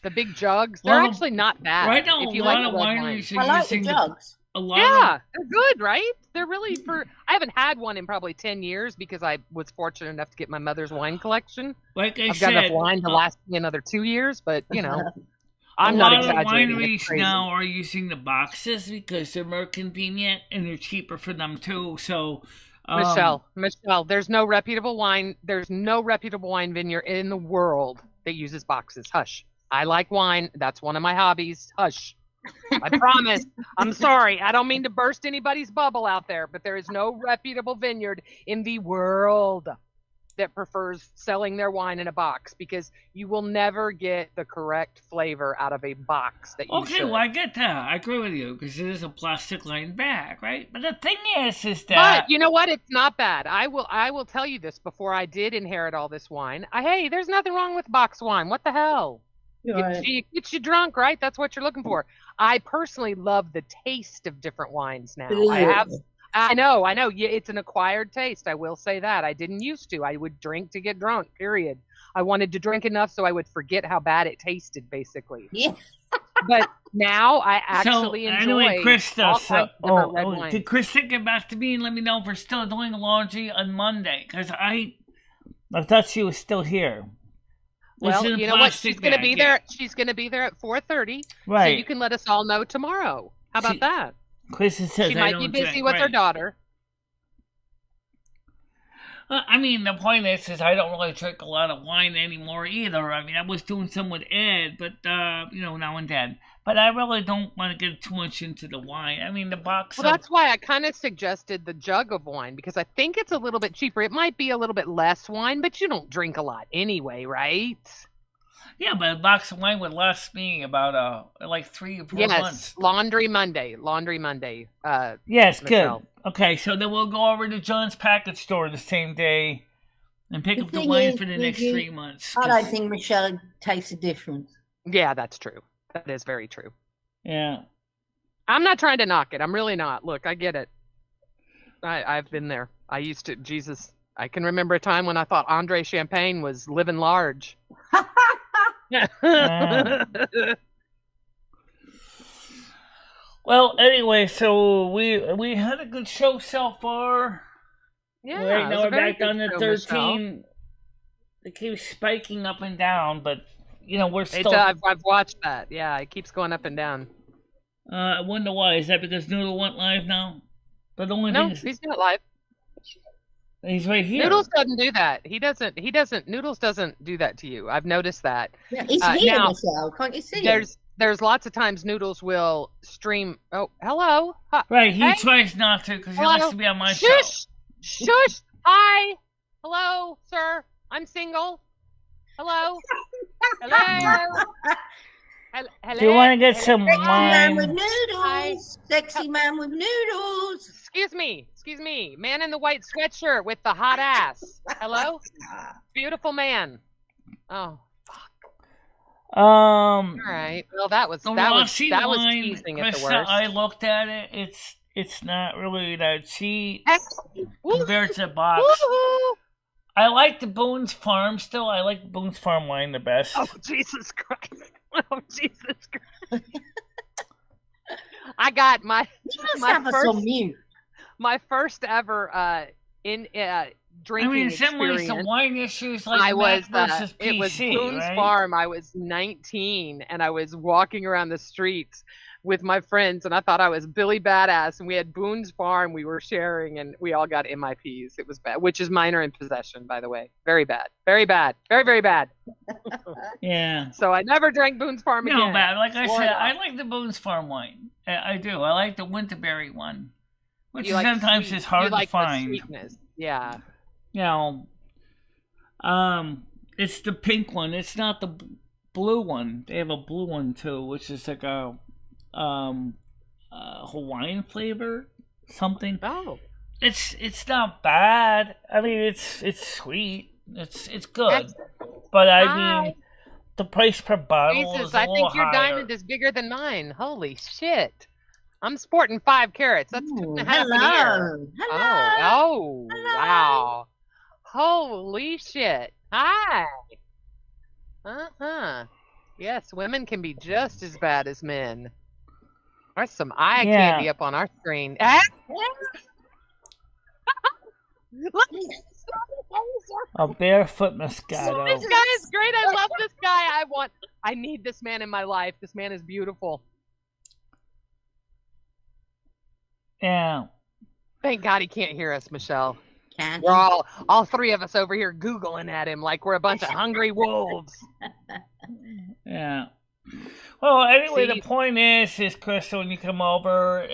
The big jugs. They're actually not bad. Right now, a lot of wineries are using the jugs. They're good, right? They're really I haven't had one in probably 10 years because I was fortunate enough to get my mother's wine collection. Like I've got enough wine to last me another 2 years, but I'm not exaggerating. A lot of wineries now are using the boxes because they're more convenient and they're cheaper for them too. So Michelle, there's no reputable wine vineyard in the world that uses boxes. Hush. I like wine. That's one of my hobbies. Hush. I promise. I'm sorry. I don't mean to burst anybody's bubble out there, but there is no reputable vineyard in the world that prefers selling their wine in a box, because you will never get the correct flavor out of a box that you should. Well, I get that. I agree with you, because it is a plastic lined bag, right? But the thing is that... But you know what? It's not bad. I will tell you this, before I did inherit all this wine. Hey, there's nothing wrong with box wine. What the hell? It gets you drunk, right? That's what you're looking for. I personally love the taste of different wines now. I know. Yeah, it's an acquired taste. I will say that. I didn't used to. I would drink to get drunk, period. I wanted to drink enough so I would forget how bad it tasted, basically. Yeah. But now I actually enjoy all kinds of different red wines. Did Krista get back to me and let me know if we're still doing laundry on Monday? Because I thought she was still here. Well, you know what? She's going to be there. She's going to be there at 4:30. Right. So you can let us all know tomorrow. How about that? Krista says she might be busy with her daughter. I mean, the point is I don't really drink a lot of wine anymore either. I mean, I was doing some with Ed, but, now and then. But I really don't want to get too much into the wine. I mean, the box... Well, that's why I kind of suggested the jug of wine, because I think it's a little bit cheaper. It might be a little bit less wine, but you don't drink a lot anyway, right? Yeah, but a box of wine would last me about, 3 or 4 months. Yes, Laundry Monday. Yes, Michelle. Good. Okay, so then we'll go over to John's package store the same day and pick up the wine for the next 3 months. I don't think Michelle tastes a difference. Yeah, that's true. That is very true. Yeah. I'm not trying to knock it. I'm really not. Look, I get it. I've been there. I used to, Jesus, I can remember a time when I thought Andre Champagne was living large. Well, anyway, so we had a good show so far. Yeah, right now we're back down to 13. Michelle. It keeps spiking up and down, but we're still. I've watched that. Yeah, it keeps going up and down. I wonder why. Is that because Noodle went live now? But the only thing is, he's not live. He's right here. Noodles doesn't do that. He doesn't. Noodles doesn't do that to you. I've noticed that. Yeah, he's here, now, Michelle. Can't you see him? There's lots of times Noodles will stream. Oh, hello. Right, he tries not to because he likes to be on my show. Shush. Hi. Hello, sir. I'm single. Hello. Hello. Hello. Do you want to get some Sexy wine? man with noodles. Sexy man with noodles. Excuse me. Man in the white sweatshirt with the hot ass. Hello? Beautiful man. Oh, fuck. All right. Well, that was teasing at the worst. I looked at it. It's not really that cheap compared to the box. Woo-hoo. I like the Boone's Farm still. I like Boone's Farm wine the best. Oh, Jesus Christ. Oh, Jesus Christ. I got my first ever drinking in some experience. ways, the wine issues like Mac versus PC, it was Boone's right? Farm. I was 19, and I was walking around the streets with my friends, and I thought I was Billy Badass, and we had Boone's Farm we were sharing, and we all got MIPs. It was bad, which is minor in possession, by the way. Very bad. Very bad. Very, very bad. Yeah. So I never drank Boone's Farm again. No, bad. Like I said, I like the Boone's Farm wine. I do. I like the Winterberry one, which sometimes is hard to find. The sweetness. Yeah. It's the pink one. It's not the blue one. They have a blue one too, which is like a Hawaiian flavor, something. Oh, it's not bad. I mean, it's sweet. It's good, but I mean, the price per bottle is a little higher. I think your diamond is bigger than mine. Holy shit! I'm sporting 5 carats. That's 2.5 a year. Oh, wow! Holy shit! Hi. Yes, women can be just as bad as men. There's some eye candy up on our screen. A barefoot Moscato. This guy is great. I love this guy. I need this man in my life. This man is beautiful. Yeah. Thank God he can't hear us, Michelle. Can We're all three of us over here Googling at him like we're a bunch of hungry wolves. Yeah. Well, anyway, See? the point is, Crystal, when you come over,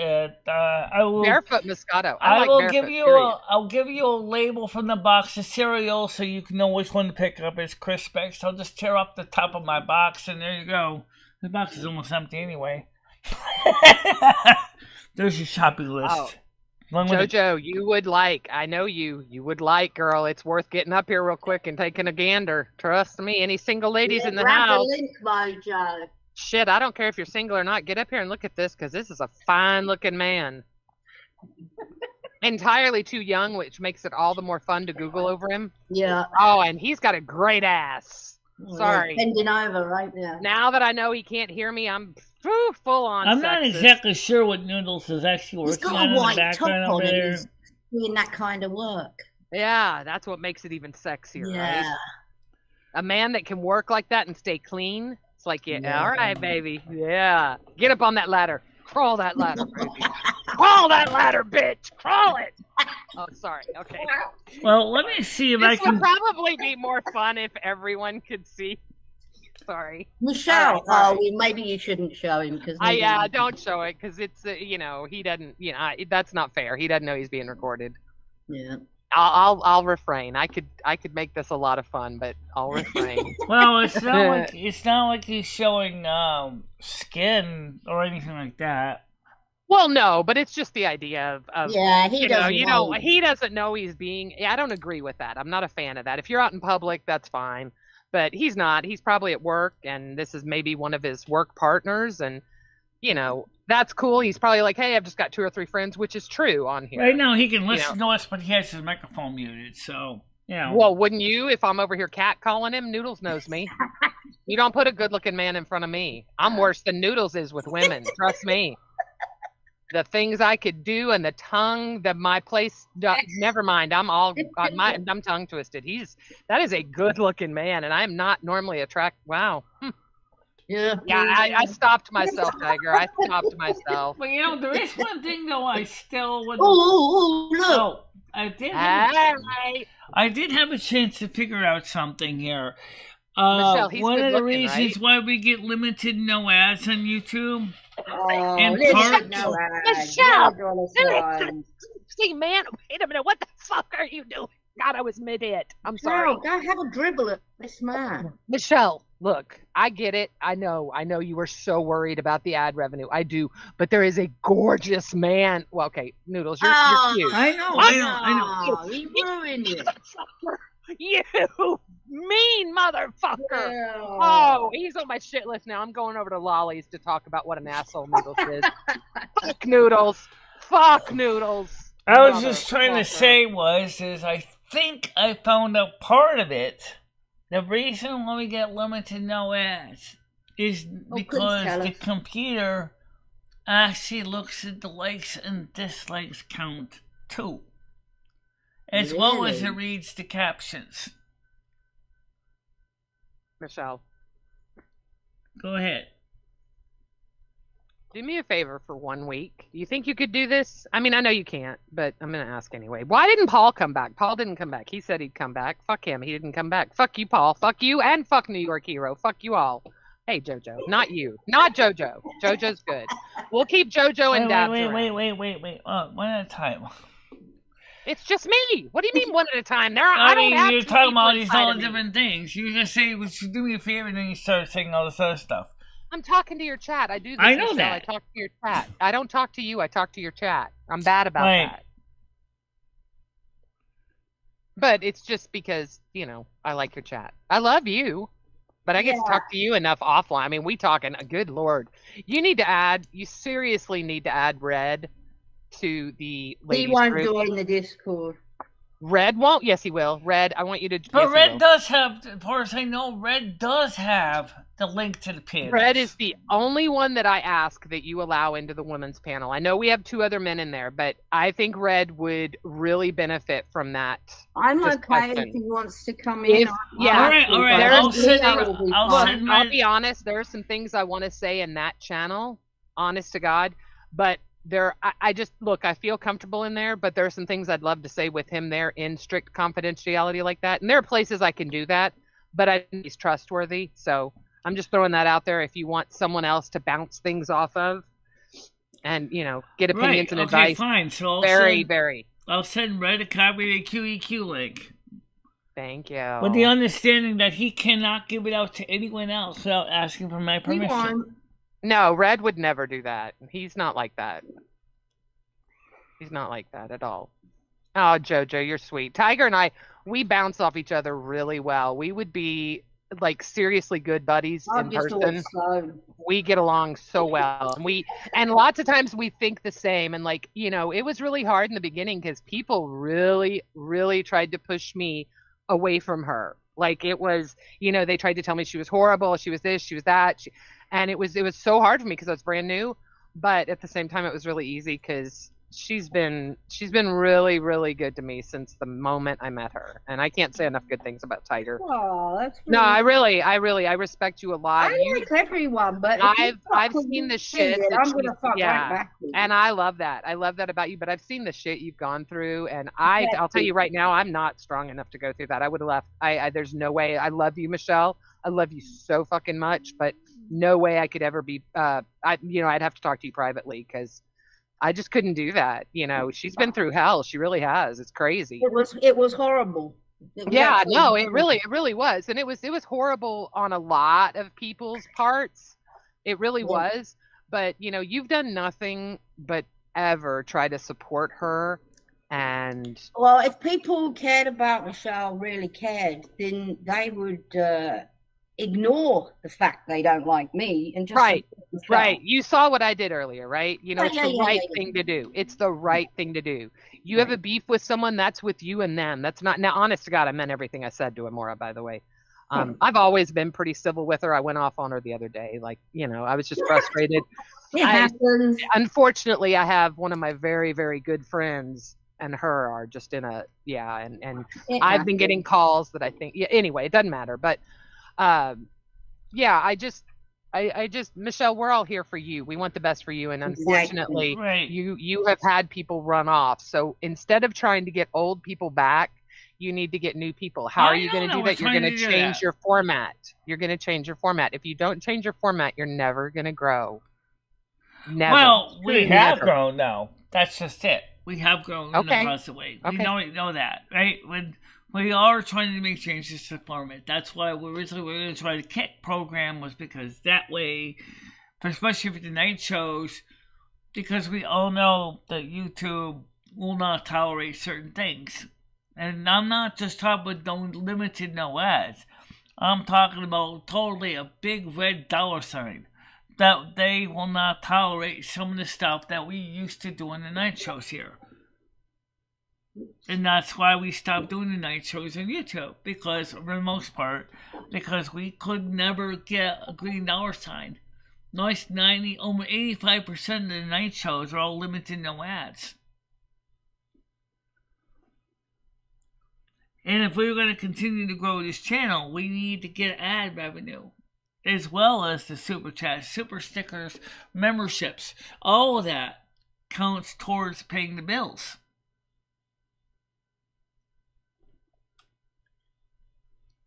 I will Barefoot Moscato. I will barefoot, give you period. I'll give you a label from the box of cereal so you can know which one to pick up. It's Crispix. I'll just tear off the top of my box, and there you go. The box is almost empty anyway. There's your shopping list. Oh. Jojo, you would like. I know you would like, girl. It's worth getting up here real quick and taking a gander. Trust me. Any single ladies in the grab house? the link, Mojo. Shit, I don't care if you're single or not. Get up here and look at this, because this is a fine-looking man. Entirely too young, which makes it all the more fun to Google over him. Yeah. Oh, and he's got a great ass. Sorry. Bending over right now. Now that I know he can't hear me, I'm full on. I'm not sexist. exactly sure what Noodles is actually He's working got on a in the white top background on over and there. he's doing that kind of work. Yeah, that's what makes it even sexier, Yeah. right? A man that can work like that and stay clean. It's like, yeah, all right, baby. Yeah. Get up on that ladder. Crawl that ladder, baby. Crawl that ladder, bitch. Crawl it. Oh, sorry. Okay. Well, let me see if I This would can. probably be more fun if everyone could see. Sorry. Michelle, All right. maybe you shouldn't show him because Don't show it because it's he doesn't that's not fair. He doesn't know he's being recorded. Yeah. I'll refrain. I could make this a lot of fun, but I'll refrain. Well, it's not like he's showing skin or anything like that. Well, no, but it's just the idea of Yeah, he doesn't know. he doesn't know he's being. I don't agree with that. I'm not a fan of that. If you're out in public, that's fine. But he's not. He's probably at work, and this is maybe one of his work partners, and that's cool. He's probably like, hey, I've just got 2 or 3 friends, which is true on here. Right now, he can listen to us, but he has his microphone muted, so, Well, wouldn't you if I'm over here catcalling him? Noodles knows me. You don't put a good-looking man in front of me. I'm worse than Noodles is with women. Trust me. The things I could do and the tongue, never mind. I'm tongue twisted. That is a good-looking man, and I'm not normally attracted. Wow. Yeah. Yeah, I stopped myself, Tiger. I stopped myself. But there is one thing though I still would. Look. So, I did have a chance to figure out something here. Michelle, he's one of the good-looking, reasons right? why we get limited no ads on YouTube. Michelle, see, man, wait a minute. What the fuck are you doing? God, I was mid-hit. I'm sorry. No, go have a dribble at this man. Michelle, look, I get it. I know you were so worried about the ad revenue. I do, but there is a gorgeous man. Well, okay, Noodles, you're cute. I know. He ruined it. You mean motherfucker. Yeah. Oh, he's on my shit list now. I'm going over to Lolly's to talk about what an asshole Noodles is. Fuck Noodles. Fuck Noodles. I was just trying to say is I think I found out part of it. The reason why we get limited no ads is because the computer actually looks at the likes and dislikes count too. As well as it reads the captions. Michelle, go ahead. Do me a favor for 1 week. You think you could do this? I mean, I know you can't, but I'm going to ask anyway. Why didn't Paul come back? Paul didn't come back. He said he'd come back. Fuck him. He didn't come back. Fuck you, Paul. Fuck you and fuck New York Hero. Fuck you all. Hey, JoJo. Not you. Not JoJo. JoJo's good. We'll keep JoJo and Dabs around. Wait. One at a time. It's just me. What do you mean one at a time? You're talking about these all different things. You just say, "Would you do me a favor?" and then you start saying all this other stuff. I'm talking to your chat. I do this. I know Michelle. that. I talk to your chat. I don't talk to you. I talk to your chat. I'm bad about that. But it's just because, I like your chat. I love you, but I get to talk to you enough offline. I mean, we talking, good Lord. You seriously need to add Red to the ladies He won't group. join the Discord. Red won't? Yes, he will. Red, I want you to. But yes, Red does have, as far as I know, Red does have the link to the page. Red is the only one that I ask that you allow into the women's panel. I know we have 2 other men in there, but I think Red would really benefit from that. I'm okay if he wants to come in. Yeah. All right. I'll be honest. There are some things I want to say in that channel, honest to God, but I just look, I feel comfortable in there, but there are some things I'd love to say with him there in strict confidentiality like that. And there are places I can do that, but I think he's trustworthy. So I'm just throwing that out there if you want someone else to bounce things off of and, get opinions and advice. Fine. So I'll send Red a copy of the QEQ link. Thank you. With the understanding that he cannot give it out to anyone else without asking for my permission. No, Red would never do that. He's not like that. He's not like that at all. Oh, Jojo, you're sweet. Tiger and I, we bounce off each other really well. We would be like seriously good buddies in person. We get along so well. And lots of times we think the same. And it was really hard in the beginning because people really, really tried to push me away from her. Like it was, they tried to tell me she was horrible. She was this, she was that. And it was so hard for me because I was brand new, but at the same time it was really easy because she's been really, really good to me since the moment I met her. And I can't say enough good things about Tiger. Oh, that's really... No, I respect you a lot. I like everyone, but I've seen the shit. I'm gonna fuck right back to you. And I love that. I love that about you. But I've seen the shit you've gone through, and I'll tell you right now, I'm not strong enough to go through that. I would have left. There's no way. I love you, Michelle. I love you so fucking much, but no way I could ever be. I'd have to talk to you privately because I just couldn't do that. She's been through hell. She really has. It's crazy. It was horrible. It really was. And it was horrible on a lot of people's parts. It really was. But, you've done nothing but ever try to support her. And well, if people cared about Michelle, really cared, then they would ignore the fact they don't like me and just right. You saw what I did earlier, right? It's the right thing to do. It's the right thing to do. You have a beef with someone, that's with you and them. That's not, now honest to God, I meant everything I said to Amora, by the way. I've always been pretty civil with her. I went off on her the other day. I was just frustrated. It happens. Unfortunately, I have one of my very, very good friends and her are just in a, and I've been getting calls that I think, anyway, it doesn't matter. But I just Michelle, we're all here for you. We want the best for you. And unfortunately, you have had people run off. So instead of trying to get old people back, you need to get new people. How are you going to do that? You're going to change your format. You're going to change your format. If you don't change your format, you're never going to grow. Never. Well, we have grown now. That's just it. We have grown in a positive way. We know that, right? When we are trying to make changes to the format. That's why we originally were going to try to kick program, was because that way, especially for the night shows, because we all know that YouTube will not tolerate certain things. And I'm not just talking about limited no ads. I'm talking about totally a big red dollar sign. That they will not tolerate some of the stuff that we used to do in the night shows here. And that's why we stopped doing the night shows on YouTube, because for the most part, because we could never get a green dollar sign. Almost 85% of the night shows are all limited no ads. And if we were going to continue to grow this channel, we need to get ad revenue, as well as the super chats, super stickers, memberships. All of that counts towards paying the bills.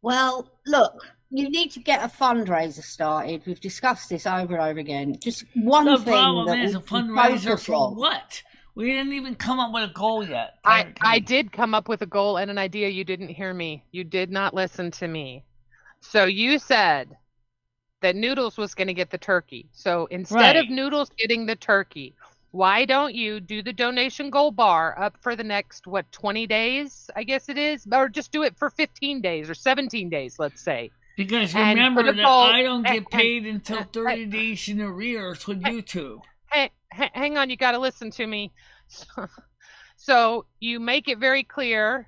Well, look, you need to get a fundraiser started. We've discussed this over and over again. Just one thing. The problem is a fundraiser for what? We didn't even come up with a goal yet. I did come up with a goal and an idea. You didn't hear me. You did not listen to me. So you said that Noodles was going to get the turkey. So instead of Noodles getting the turkey, why don't you do the donation goal bar up for the next, 20 days, I guess it is? Or just do it for 15 days or 17 days, let's say. Because remember that I don't get paid until 30 days in arrears with YouTube. Hang on, you got to listen to me. So you make it very clear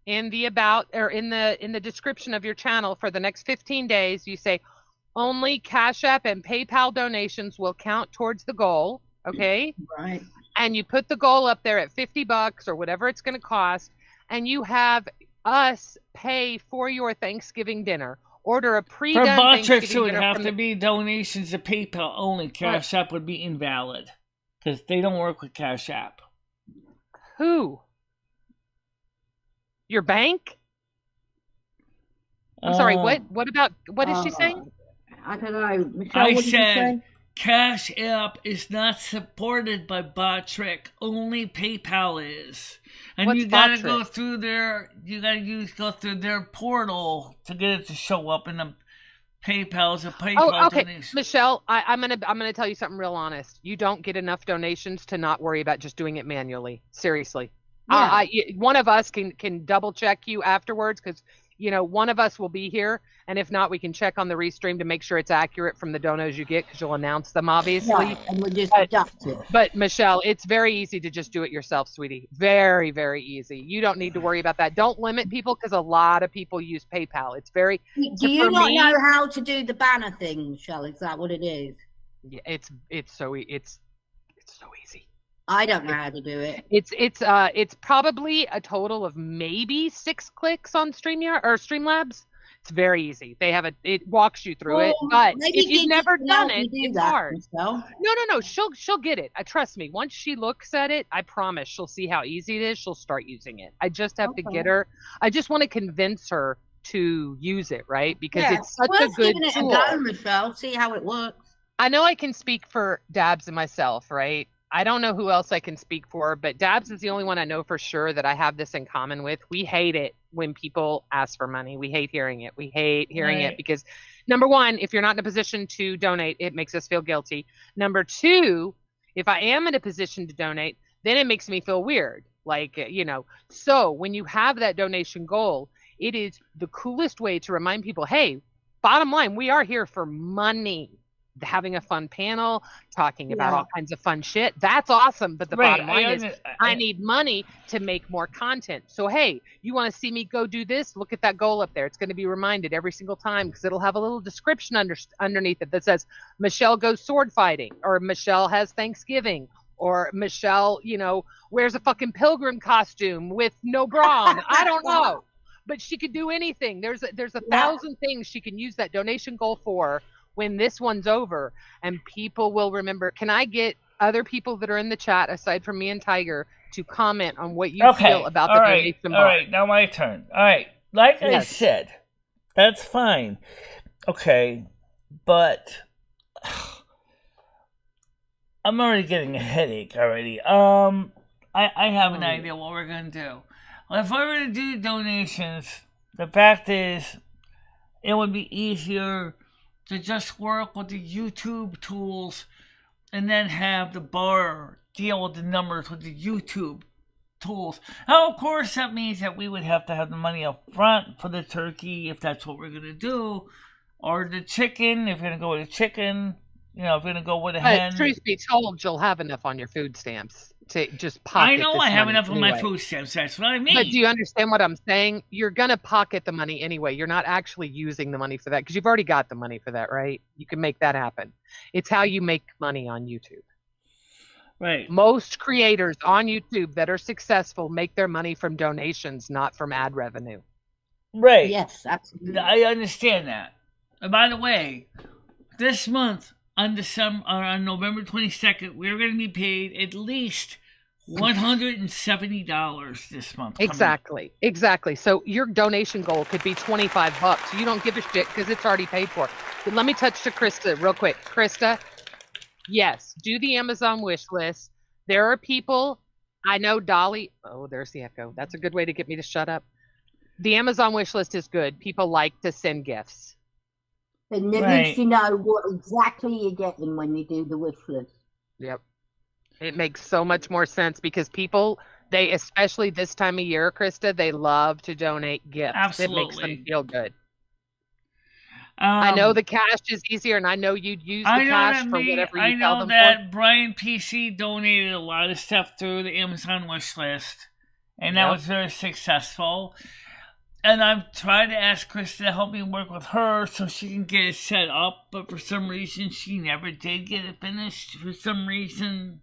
in the about, or in the description of your channel for the next 15 days, you say only Cash App and PayPal donations will count towards the goal. Okay. Right. And you put the goal up there at $50 or whatever it's going to cost, and you have us pay for your Thanksgiving dinner. Order a pre-done Thanksgiving dinner. It would have to be donations to PayPal only. Cash App would be invalid. because they don't work with CashApp. Who? Your bank? I'm sorry, what is she saying? I don't know. Michelle, I what did you said say? CashApp is not supported by BotTrick. Only PayPal is. And What's you gotta BotTrick? go through their portal to get it to show up in the PayPal's a PayPal okay. donation. Michelle, I'm gonna tell you something real honest. You don't get enough donations to not worry about just doing it manually. Seriously. Yeah. One of us can double check you afterwards, because one of us will be here, and if not, we can check on the restream to make sure it's accurate from the donos you get, because you'll announce them, obviously. Right, and we just deduct it. But Michelle, it's very easy to just do it yourself, sweetie. Very, very easy. You don't need to worry about that. Don't limit people, because a lot of people use PayPal. It's very. Do you not know how to do the banner thing, Michelle? Is that what it is? Yeah, it's so easy. I don't know how to do it. It's probably a total of maybe 6 clicks on StreamYard or Streamlabs. It's very easy. It walks you through it. But if you've never done it, it's hard. No. She'll get it. Trust me. Once she looks at it, I promise she'll see how easy it is. She'll start using it. I just have to get her. I just want to convince her to use it, right? Because it's such a good tool. Giving it a go, Michelle. See how it works. I know I can speak for Dabs and myself, right? I don't know who else I can speak for, but Dabs is the only one I know for sure that I have this in common with. We hate it when people ask for money. We hate hearing it. We hate hearing it because, number one, if you're not in a position to donate, it makes us feel guilty. Number two, if I am in a position to donate, then it makes me feel weird. So when you have that donation goal, it is the coolest way to remind people, hey, bottom line, we are here for money. Having a fun panel, talking about all kinds of fun shit. That's awesome. But the bottom line is I need money to make more content. So, hey, you want to see me go do this? Look at that goal up there. It's going to be reminded every single time, because it'll have a little description underneath it that says Michelle goes sword fighting, or Michelle has Thanksgiving, or Michelle, wears a fucking pilgrim costume with no bra on. I don't know. But she could do anything. There's a thousand things she can use that donation goal for when this one's over, and people will remember. Can I get other people that are in the chat, aside from me and Tiger, to comment on what you feel about the donation bar? All right, now my turn. All right, I said, that's fine. Okay, but I'm already getting a headache already. I have an idea what we're going to do. Well, if I were to do donations, the fact is, it would be easier to just work with the YouTube tools and then have the bar deal with the numbers with the YouTube tools. Now, of course, that means that we would have to have the money up front for the turkey, if that's what we're going to do, or the chicken, if we're going to go with a chicken, if we're going to go with a hen. Truth be told, you'll have enough on your food stamps to just pocket. I know I have enough on my food stamps. That's what I mean. But do you understand what I'm saying? You're gonna pocket the money anyway. You're not actually using the money for that, because you've already got the money for that, right? You can make that happen. It's how you make money on YouTube. Right. Most creators on YouTube that are successful make their money from donations, not from ad revenue. Right. Yes, absolutely. I understand that. And by the way, this month on November 22nd, we're going to be paid at least $170 this month. Exactly. So your donation goal could be $25. You don't give a shit because it's already paid for. But let me touch to Krista real quick. Krista, yes, do the Amazon wish list. There are people, I know Dolly. Oh, there's the echo. That's a good way to get me to shut up. The Amazon wish list is good. People like to send gifts. And you need to know what exactly you're getting when you do the wish list. Yep. It makes so much more sense, because people, they, especially this time of year, Krista, they love to donate gifts. Absolutely. It makes them feel good. I know the cash is easier, and I know you'd use the cash for whatever you tell them for. I know that Brian PC donated a lot of stuff through the Amazon wish list, and that was very successful. And I've tried to ask Krista to help me work with her so she can get it set up, but for some reason she never did get it finished. For some reason.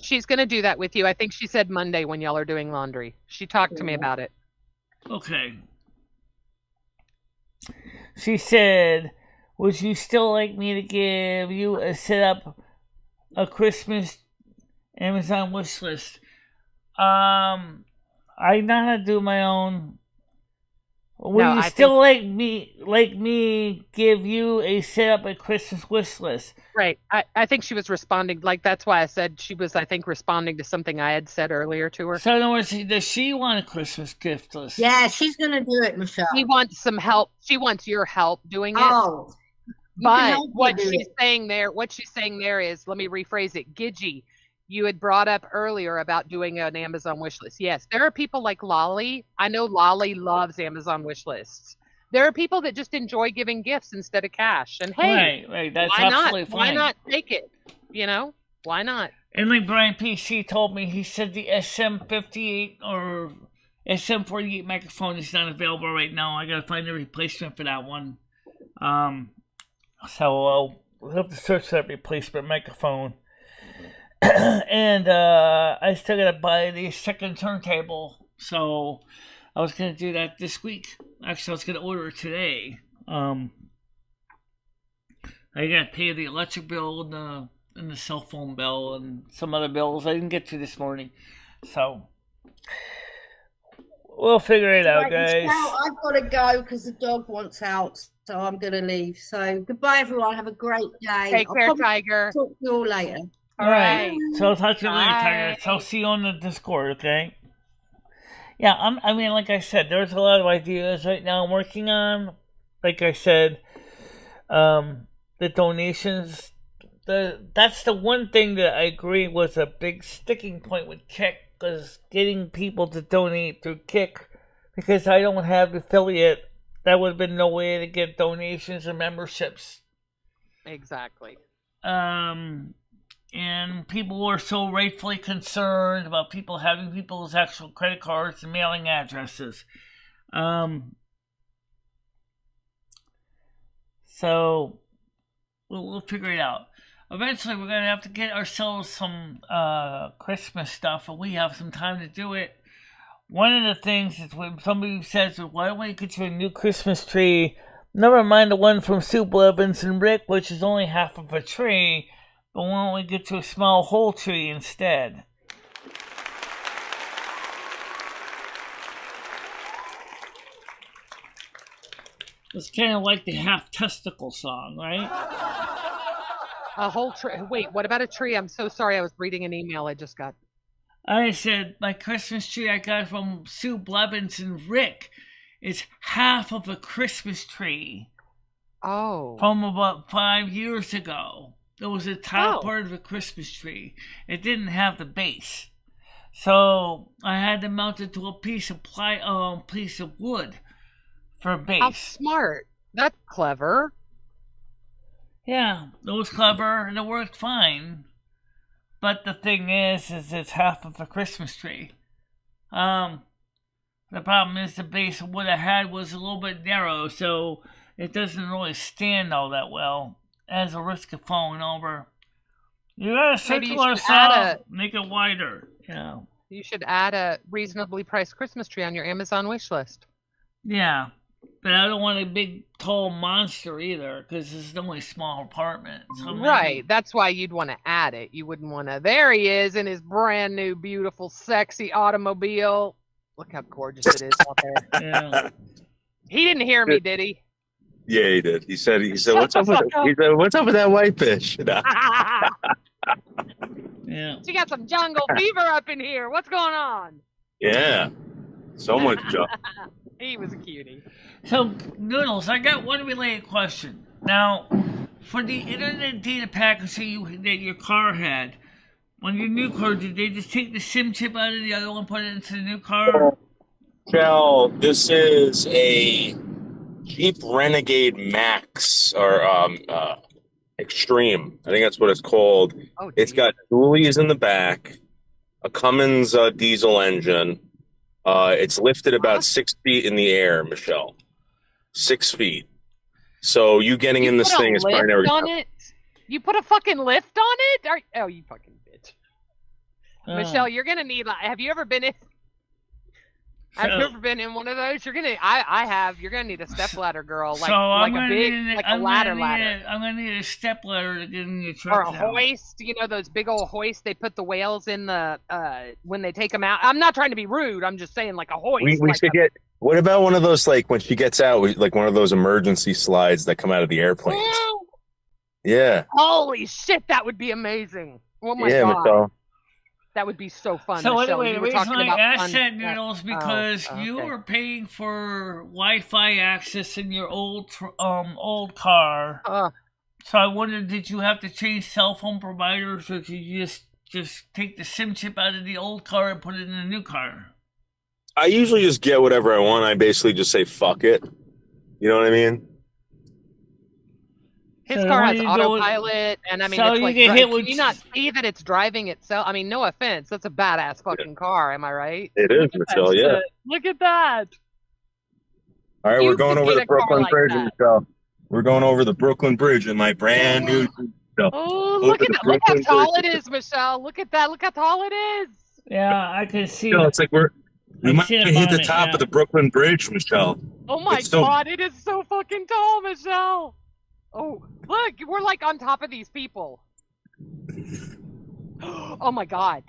She's going to do that with you. I think she said Monday when y'all are doing laundry. She talked to me about it. Okay. She said, would you still like me to give you a set up a Christmas Amazon wish list. I know how to do my own. Will you still like me give you a set up a Christmas wish list? Right. I think she was responding. Like, that's why I said she was, I think, responding to something I had said earlier to her. So in other words, does she want a Christmas gift list? Yeah, she's going to do it, Michelle. She wants some help. She wants your help doing it. Oh. But what she's saying there is, let me rephrase it. Gidgey, you had brought up earlier about doing an Amazon wish list. Yes, there are people like Lolly. I know Lolly loves Amazon wish lists. There are people that just enjoy giving gifts instead of cash. And hey, right, that's absolutely fine. Why not take it? Why not? And like Brian PC told me, he said the SM58 or SM48 microphone is not available right now. I gotta find a replacement for that one. So we'll have to search that replacement microphone. And I still gotta buy the second turntable, so I was gonna do that this week. Actually, I was gonna order it today. I gotta pay the electric bill and the cell phone bill and some other bills I didn't get to this morning, so we'll figure it out, guys. Now I've got to go because the dog wants out, so I'm gonna leave. So goodbye, everyone. Have a great day. Take care, Tiger. Talk to you all later. All right. So I'll talk to you later, Tiger. So I'll see you on the Discord, okay? Yeah, I mean, like I said, there's a lot of ideas right now I'm working on. Like I said, the donations. That's the one thing that I agree was a big sticking point with Kick, was getting people to donate through Kick, because I don't have affiliate. That would have been no way to get donations and memberships. Exactly. And people were so rightfully concerned about people having people's actual credit cards and mailing addresses. So we'll figure it out. Eventually, we're going to have to get ourselves some Christmas stuff, and we have some time to do it. One of the things is when somebody says, why don't we get you a new Christmas tree? Never mind the one from Soup Evans and Rick, which is only half of a tree. But why don't we get you a small whole tree instead? It's kind of like the half testicle song, right? A whole tree. Wait, what about a tree? I'm so sorry. I was reading an email I just got. I said my Christmas tree I got from Sue Blevins and Rick is half of a Christmas tree. Oh. From about 5 years ago. It was the top part of a Christmas tree. It didn't have the base. So I had to mount it to a piece of wood for a base. How smart. That's clever. Yeah, it was clever and it worked fine. But the thing is it's half of a Christmas tree. The problem is the base of what I had was a little bit narrow, so it doesn't really stand all that well. As a risk of falling over. You gotta circular saw, make it wider. Yeah. You should add a reasonably priced Christmas tree on your Amazon wish list. Yeah. But I don't want a big, tall monster either, because this is only a small apartment. So right. That's why you'd want to add it. You wouldn't want to. There he is in his brand new, beautiful, sexy automobile. Look how gorgeous it is out there. Yeah. He didn't hear me, did he? Yeah, he did. He said, what's up with that whitefish? Yeah. She got some jungle fever up in here. What's going on? Yeah. So much junk. He was a cutie. So, Noodles, I got one related question. Now, for the internet data package that your car had, on your new car, did they just take the SIM chip out of the other one and put it into the new car? Well, this is a Jeep Renegade Max or Extreme. I think that's what it's called. Oh, it's got dualies in the back, a Cummins diesel engine. It's lifted about 6 feet in the air, Michelle. 6 feet. So you getting in this thing is probably never on it. You put a fucking lift on it? Oh, you fucking bitch. Michelle, you're gonna need. Have you ever been in? I've never been in one of those. I have. You're gonna need a stepladder, girl. Like, so like a big, like a ladder. I'm gonna need a step ladder to get in your truck. Or a hoist. You know those big old hoists they put the whales in the when they take them out. I'm not trying to be rude. I'm just saying like a hoist. We should get. What about one of those, like when she gets out, like one of those emergency slides that come out of the airplanes? Yeah. Holy shit, that would be amazing. Oh my god. Michelle. That would be so fun. So Michelle. anyway, You the were reason talking I about asked fun. that, Noodles, because you were paying for Wi-Fi access in your old car. So I wondered, did you have to change cell phone providers, or did you just take the SIM chip out of the old car and put it in the new car? I usually just get whatever I want. I basically just say fuck it. You know what I mean? His car has autopilot, and I mean, so it's like, can you not see that it's driving itself? I mean, no offense, that's a badass fucking car. Am I right? It is, Michelle. Yeah. Look at that. All right, we're going over the Brooklyn Bridge, Michelle. We're going over the Brooklyn Bridge in my brand new. Oh, look at that! Look how tall it is, Michelle. Look at that! Look how tall it is. Yeah, I can see. It's like we might hit the top of the Brooklyn Bridge, Michelle. Oh my god, it is so fucking tall, Michelle. Oh, look, we're like on top of these people. Oh my god.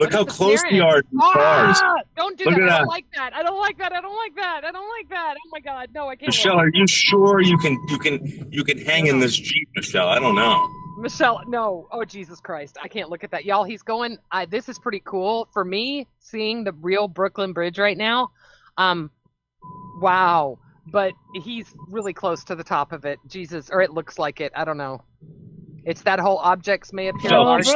Look how close we are to cars. Don't do that. I don't like that. I don't like that. I don't like that. I don't like that. Oh my god. No, I can't. Michelle, are you sure you can hang in this Jeep, Michelle? I don't know. Michelle, no. Oh, Jesus Christ. I can't look at that. Y'all, he's going. This is pretty cool. For me, seeing the real Brooklyn Bridge right now, wow. But he's really close to the top of it. Jesus, or it looks like it. I don't know. It's that whole objects may appear large.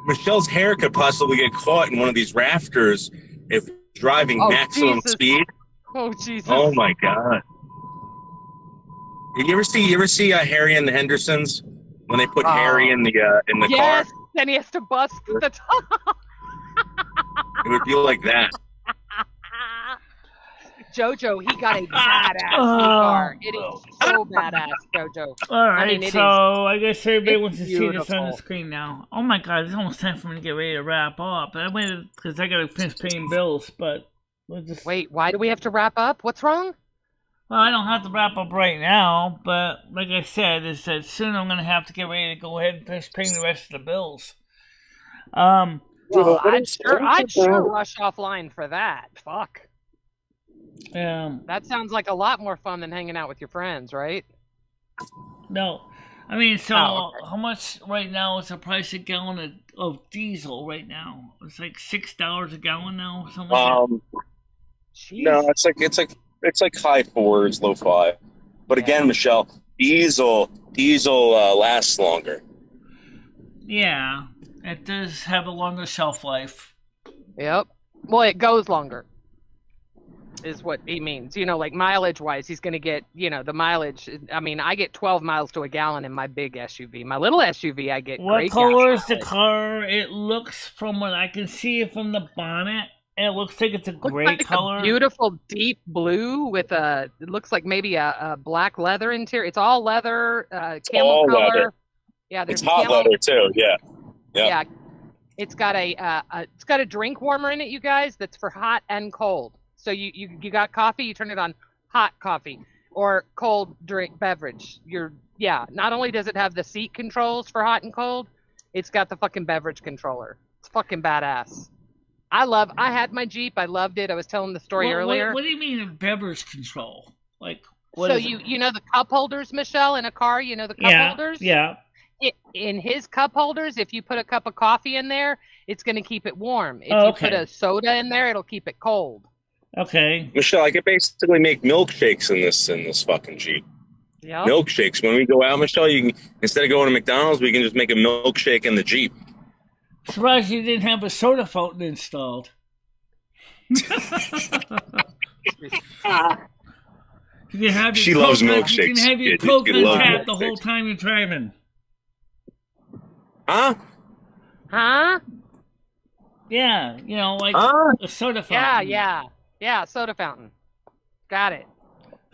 Michelle's hair could possibly get caught in one of these rafters if driving maximum speed. Oh, Jesus. Oh, my God. You ever see Harry and the Hendersons when they put Harry in the car? Yes, then he has to bust the top. It would feel like that. Jojo, he got a badass car. It is so badass, Jojo. All right, I guess everybody wants to see this on the screen now. Oh my god, it's almost time for me to get ready to wrap up. I waited because I got to finish paying bills, but we'll just... Wait, why do we have to wrap up? What's wrong? Well, I don't have to wrap up right now, but like I said, is that soon I'm going to have to get ready to go ahead and finish paying the rest of the bills. Well, I'd sure rush offline for that. Fuck. That sounds like a lot more fun than hanging out with your friends, right? No. I mean, so how much right now is the price a gallon of diesel right now? It's like $6 a gallon now, something like that. No, it's like high fours, low five. But again, Michelle, diesel lasts longer. Yeah, it does have a longer shelf life. Yep. Well, it goes longer. Is what he means. You know, like mileage wise, he's going to get, the mileage. I mean, I get 12 miles to a gallon in my big SUV. My little SUV, I get What color is the car? It looks, from what I can see from the bonnet, it looks like it's a gray color. A beautiful deep blue with it looks like maybe a black leather interior. It's all leather, camel color. Leather. Yeah, it's hot leather too. Yeah. Yeah. It's got a drink warmer in it, you guys. That's for hot and cold. So you got coffee, you turn it on hot coffee or cold drink beverage. Not only does it have the seat controls for hot and cold, it's got the fucking beverage controller. It's fucking badass. I had my Jeep. I loved it. I was telling the story earlier. What do you mean a control? Like, what so you know the cup holders, Michelle, in a car, the cup holders? Yeah. In his cup holders, if you put a cup of coffee in there, it's going to keep it warm. If you put a soda in there, it'll keep it cold. Okay. Michelle, I could basically make milkshakes in this fucking Jeep. Yeah. Milkshakes. When we go out, Michelle, you can, instead of going to McDonald's, we can just make a milkshake in the Jeep. Surprised you didn't have a soda fountain installed. You can have she loves milkshakes. You can have your Coke on tap the whole time you're driving. Huh? Yeah, like a soda fountain. Yeah, soda fountain. Got it.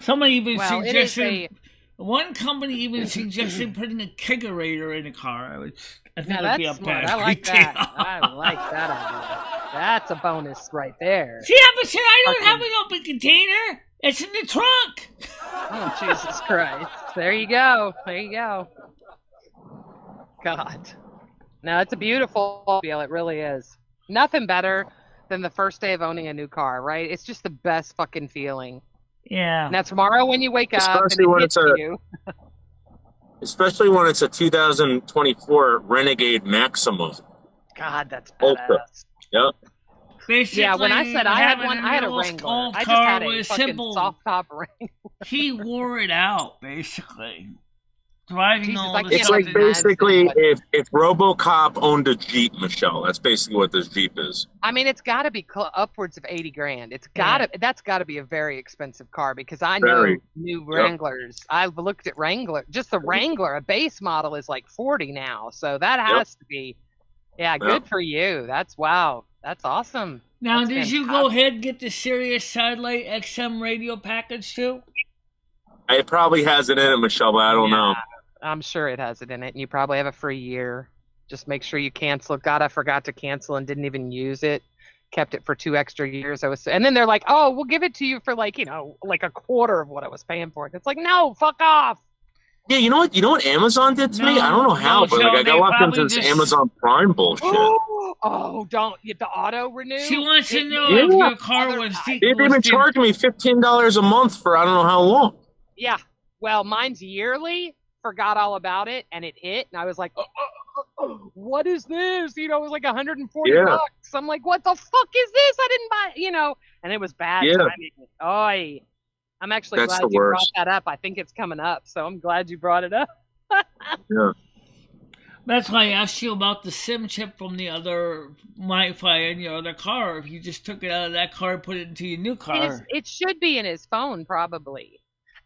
Somebody even suggested, one company even suggested putting a kegerator in a car, which I think would be a bad idea. I like that idea. That's a bonus right there. See, but sir, I don't have an open container. It's in the trunk. Oh, Jesus Christ. There you go. There you go. God. No, it's a beautiful feel. It really is. Nothing better than the first day of owning a new car, right? It's just the best fucking feeling. Yeah. Now tomorrow when you wake up Especially and when it it's hits a- you. Especially when it's a 2024 Renegade Maxima. God, that's Ultra. badass. Yep. Basically, Yeah, when I said I had one, I had a little Wrangler. old I just car had a with fucking simple- soft top Wrangler. He wore it out, basically. Driving Jesus, all I the can't It's like imagine. basically if RoboCop owned a Jeep, Michelle. That's basically what this Jeep is. I mean, it's got to be upwards of 80 grand. It's got to. That's got to be a very expensive car because I know new Wranglers. I've looked at Wrangler. Just the Wrangler, a base model, is like 40 now. So that has to be. Yeah, good for you. That's wow. That's awesome. Now, That's did you fantastic. go ahead and get the Sirius Satellite XM radio package too? It probably has it in it, Michelle, but I don't know. I'm sure it has it in it, and you probably have a free year. Just make sure you cancel. God, I forgot to cancel and didn't even use it. Kept it for 2 extra years. And then they're like, "Oh, we'll give it to you for like a quarter of what I was paying for it." It's like, no, fuck off. Yeah, you know what? You know what Amazon did to me? I don't know how, but like I got locked into this Amazon Prime bullshit. Oh, don't get the auto renew. She wants to know if your car was. They've been charging me $15 a month for I don't know how long. Yeah, well, mine's yearly. Forgot all about it, and it hit, and I was like, what is this? It was like $140 bucks. I'm like, what the fuck is this? I didn't buy, and it was bad timing. Oy. I'm actually glad you brought that up. I think it's coming up, so I'm glad you brought it up. Yeah. That's why I asked you about the SIM chip from the other Wi-Fi in your other car. If you just took it out of that car and put it into your new car. It should be in his phone, probably.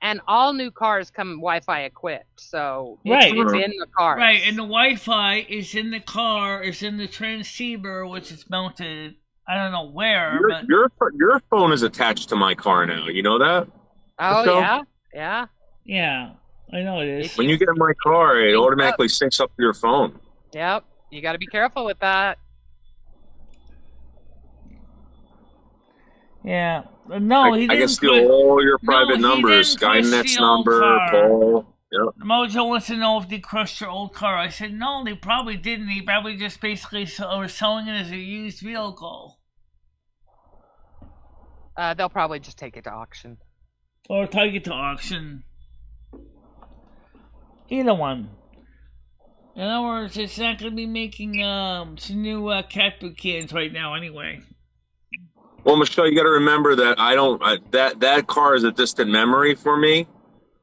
And all new cars come Wi-Fi equipped, so it's in the car. Right, and the Wi-Fi is in the car, is in the transceiver, which is mounted, I don't know where. Your phone is attached to my car now. You know that? Oh, Michelle? yeah? Yeah, I know it is. When you get in my car, it automatically syncs up to your phone. Yep, you got to be careful with that. Yeah. No, he didn't. I can steal all your private numbers. Skynet's number, Paul. Yep. Mojo wants to know if they crushed your old car. I said, no, they probably didn't. They probably just basically were selling it as a used vehicle. They'll probably just take it to auction. Or take it to auction. Either one. In other words, it's not going to be making some new cat food cans right now anyway. Well, Michelle, you got to remember that that car is a distant memory for me.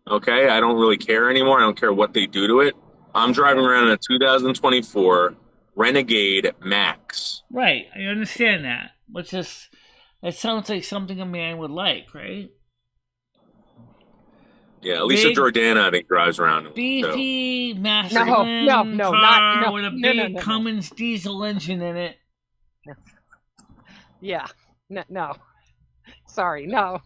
Okay, I don't really care anymore. I don't care what they do to it. I'm driving around in a 2024 Renegade Max. Right, I understand that. Which is, it sounds like something a man would like, right? Yeah, Lisa Jordana, I think, drives around. Beefy, masculine car with a big Cummins diesel engine in it. Yeah. No. Sorry, no.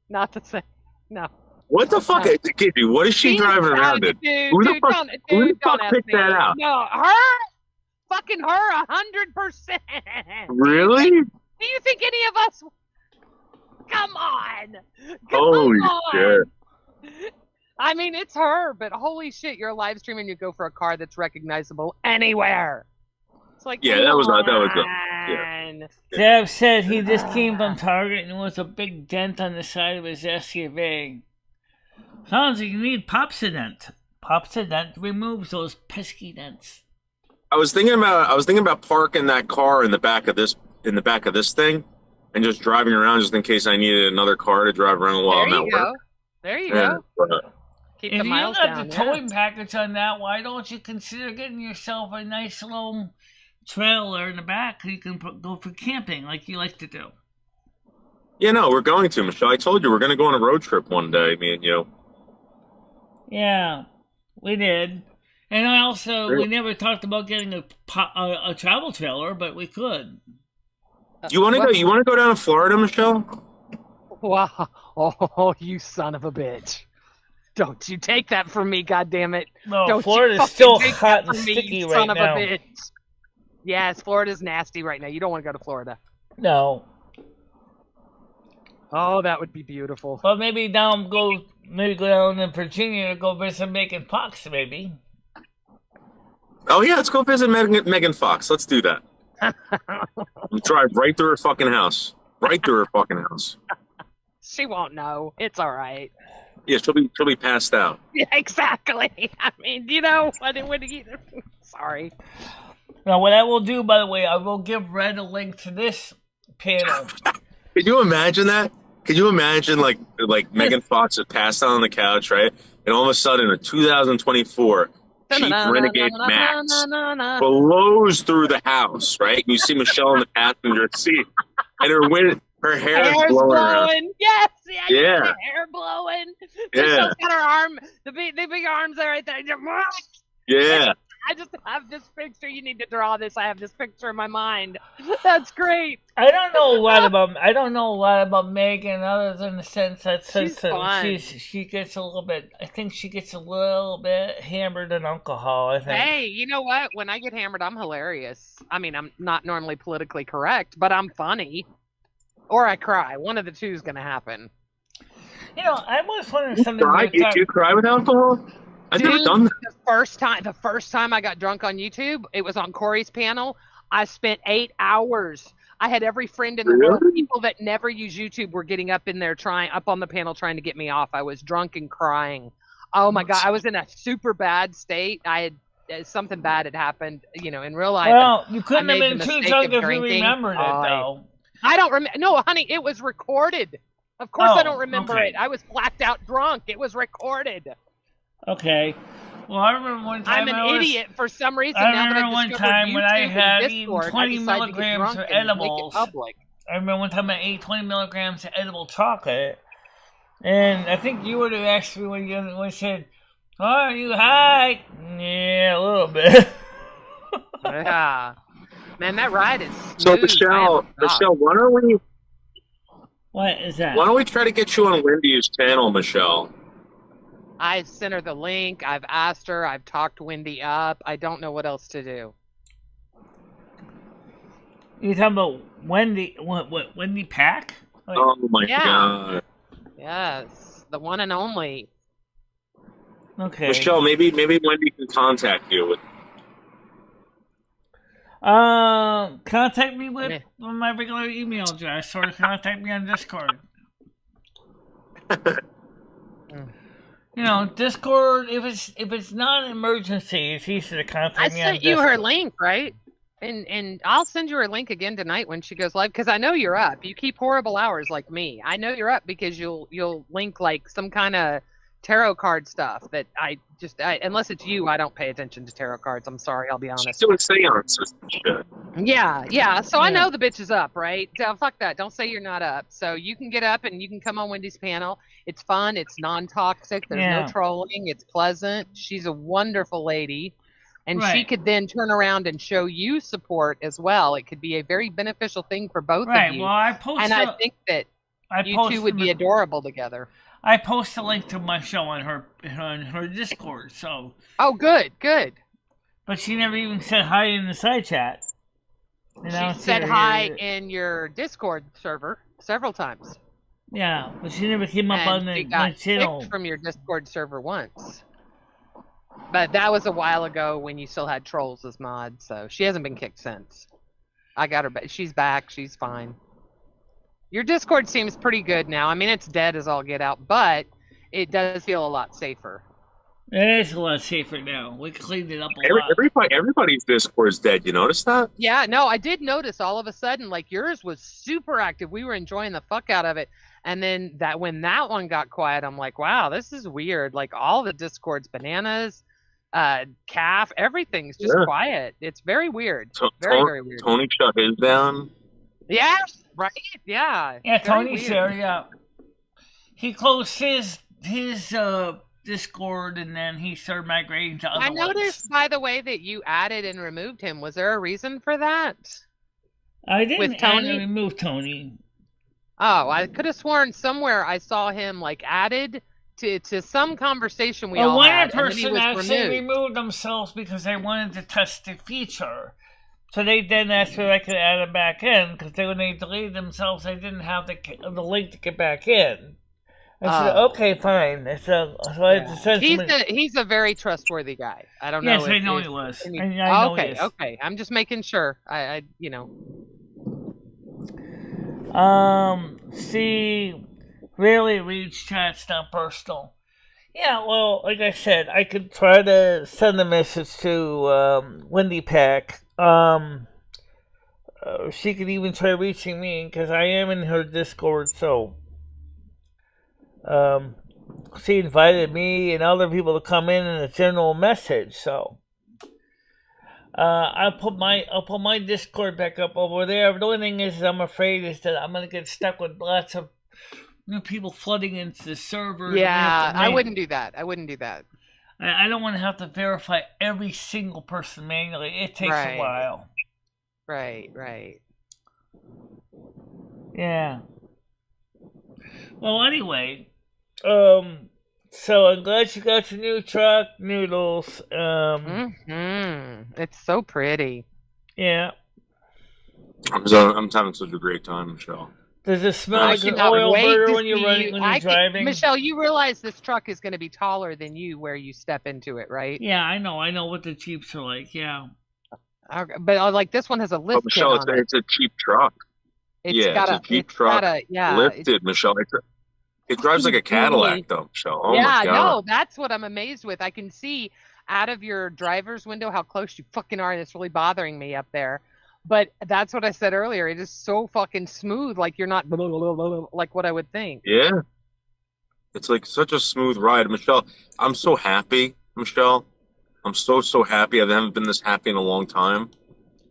Not the same. No. What the fuck? Dude, what is she driving around in? Who the fuck picked that out? No, her? Fucking her, 100%. Really? Do you think any of us... Come on. Holy shit. I mean, it's her, but holy shit, you're live streaming, you go for a car that's recognizable anywhere. It's like, that was Deb said he just came from Target and there was a big dent on the side of his SUV. Sounds like you need Popsodent. Popsodent removes those pesky dents. I was thinking about parking that car in the back of this thing and just driving around just in case I needed another car to drive around while I'm at work. There you go. Keep if the miles you got down, the towing package on that, why don't you consider getting yourself a nice little trailer in the back so you can go for camping like you like to do? Yeah, no, we're going to, Michelle. I told you we're going to go on a road trip one day, me and you. Yeah, we did. And we never talked about getting a travel trailer, but we could. You want to go? You want to go down to Florida, Michelle? Wow! Oh, you son of a bitch! Don't you take that from me, goddammit! No, Don't Florida's still hot and sticky right now. Son of a bitch. Yes, Florida's nasty right now. You don't want to go to Florida. No. Oh, that would be beautiful. But maybe go down to Virginia to go visit Megan Fox, maybe. Oh yeah, let's go visit Megan Fox. Let's do that. Drive right through her fucking house. Right through her fucking house. She won't know. It's all right. Yeah, she'll be passed out. Yeah, exactly. I mean, you know, I didn't want to get. Sorry. Now, what I will do, by the way, I will give Red a link to this panel. Could you imagine that? Could you imagine like Megan Fox is passed out on the couch, right? And all of a sudden, in 2024, Chief Renegade Max blows through the house, right? And you see Michelle in the passenger seat, and her hair is blowing. Yes, yeah. Her hair blowing. Yeah. Michelle's got her arm, the big arms are right there. Yeah. I just have this picture. You need to draw this. I have this picture in my mind. That's great. I don't know a lot about Megan, other than the sense that she gets a little bit. I think she gets a little bit hammered in alcohol. I think. Hey, you know what? When I get hammered, I'm hilarious. I mean, I'm not normally politically correct, but I'm funny. Or I cry. One of the two is going to happen. You know, I was wondering something. Do you cry with alcohol? I've never done that. The first time I got drunk on YouTube, it was on Corey's panel. I spent 8 hours. I had every friend in the world. People that never use YouTube were getting up in there, up on the panel, trying to get me off. I was drunk and crying. Oh my God, I was in a super bad state. Something bad had happened, you know, in real life. Well, you couldn't have been too drunk if you remembered it, though. I don't remember. No, honey, it was recorded. Of course, I don't remember it. I was blacked out drunk. It was recorded. Okay. Well, I remember one time I'm an idiot for some reason. I remember one time when I had eaten 20 milligrams of edibles. I remember one time I ate 20 milligrams of edible chocolate, and I think you would have asked me when you said, "Oh, are you high?" Yeah, a little bit. Yeah. Man, that ride is so smooth. Michelle, why don't we? What is that? Why don't we try to get you on Wendy's channel, Michelle? I've sent her the link. I've asked her. I've talked Wendy up. I don't know what else to do. You're talking about Wendy? What? Wendy Pack? Like, oh my God! Yes, the one and only. Okay, Michelle. Maybe Wendy can contact you with. Contact me with my regular email address, or contact me on Discord. You know, Discord. If it's not an emergency, it's easy to contact me on Discord. I sent you her link, right? And I'll send you her link again tonight when she goes live, because I know you're up. You keep horrible hours like me. I know you're up because you'll link like some kind of tarot card stuff that I unless it's you, I don't pay attention to tarot cards. I'm sorry, I'll be honest. She's doing seances and shit. Yeah. So I know the bitch is up, right? So fuck that. Don't say you're not up. So you can get up and you can come on Wendy's panel. It's fun. It's non-toxic. There's no trolling. It's pleasant. She's a wonderful lady. And she could then turn around and show you support as well. It could be a very beneficial thing for both of you. Well, I think that you two would be adorable together. I post a link to my show on her Discord. So. Oh, good. But she never even said hi in the side chat. She said hi in your Discord server several times. Yeah, but she never came up on the channel. Kicked from your Discord server once. But that was a while ago when you still had trolls as mods, so she hasn't been kicked since. I got her back. She's back. She's fine. Your Discord seems pretty good now. I mean, it's dead as all get out, but it does feel a lot safer. It is a lot safer now. We cleaned it up a lot. Everybody's Discord's dead. You notice that? Yeah, no, I did notice all of a sudden, like, yours was super active. We were enjoying the fuck out of it. And then when that one got quiet, I'm like, wow, this is weird. Like, all the Discords, bananas, calf, everything's just quiet. It's very weird. Very weird. Tony shut his down. Yeah, right? Yeah. Yeah, Tony's there, yeah. He closed his Discord, and then he started migrating to other ones. I noticed, by the way, that you added and removed him. Was there a reason for that? I didn't add and remove Tony. Oh, I could have sworn somewhere I saw him, like, added to some conversation we all had. One person actually removed themselves because they wanted to test the feature. So they then asked if I could add them back in, because when they deleted themselves, they didn't have the link to get back in. I said, okay, fine. So I had to send he's a very trustworthy guy. I don't know. Yes, I know he was. I know he is. Okay. I'm just making sure. See, really reads chat's not personal. Yeah, well, like I said, I could try to send a message to Wendy Pack. She could even try reaching me, because I am in her Discord, so she invited me and other people to come in a general message, so I'll put my Discord back up over there. The only thing is I'm afraid is that I'm gonna get stuck with lots of people flooding into the server. Yeah, I wouldn't do that. I don't want to have to verify every single person manually. It takes a while. Right. Yeah. Well, anyway, so I'm glad you got your new truck, Noodles. It's so pretty. Yeah. I'm having such a great time, Michelle. Does it smell like an oil burner when you're driving? Michelle, you realize this truck is going to be taller than you where you step into it, right? Yeah, I know what the Jeeps are like. Yeah. But like this one has a lift. But Michelle, it's a cheap truck. It's a cheap truck. Lifted, Michelle. It drives like a Cadillac, though, Michelle. Oh my God. No, that's what I'm amazed with. I can see out of your driver's window how close you fucking are, and it's really bothering me up there. But that's what I said earlier. It is so fucking smooth, like you're not like what I would think. Yeah. It's like such a smooth ride. Michelle, I'm so happy, Michelle. I'm so happy. I haven't been this happy in a long time.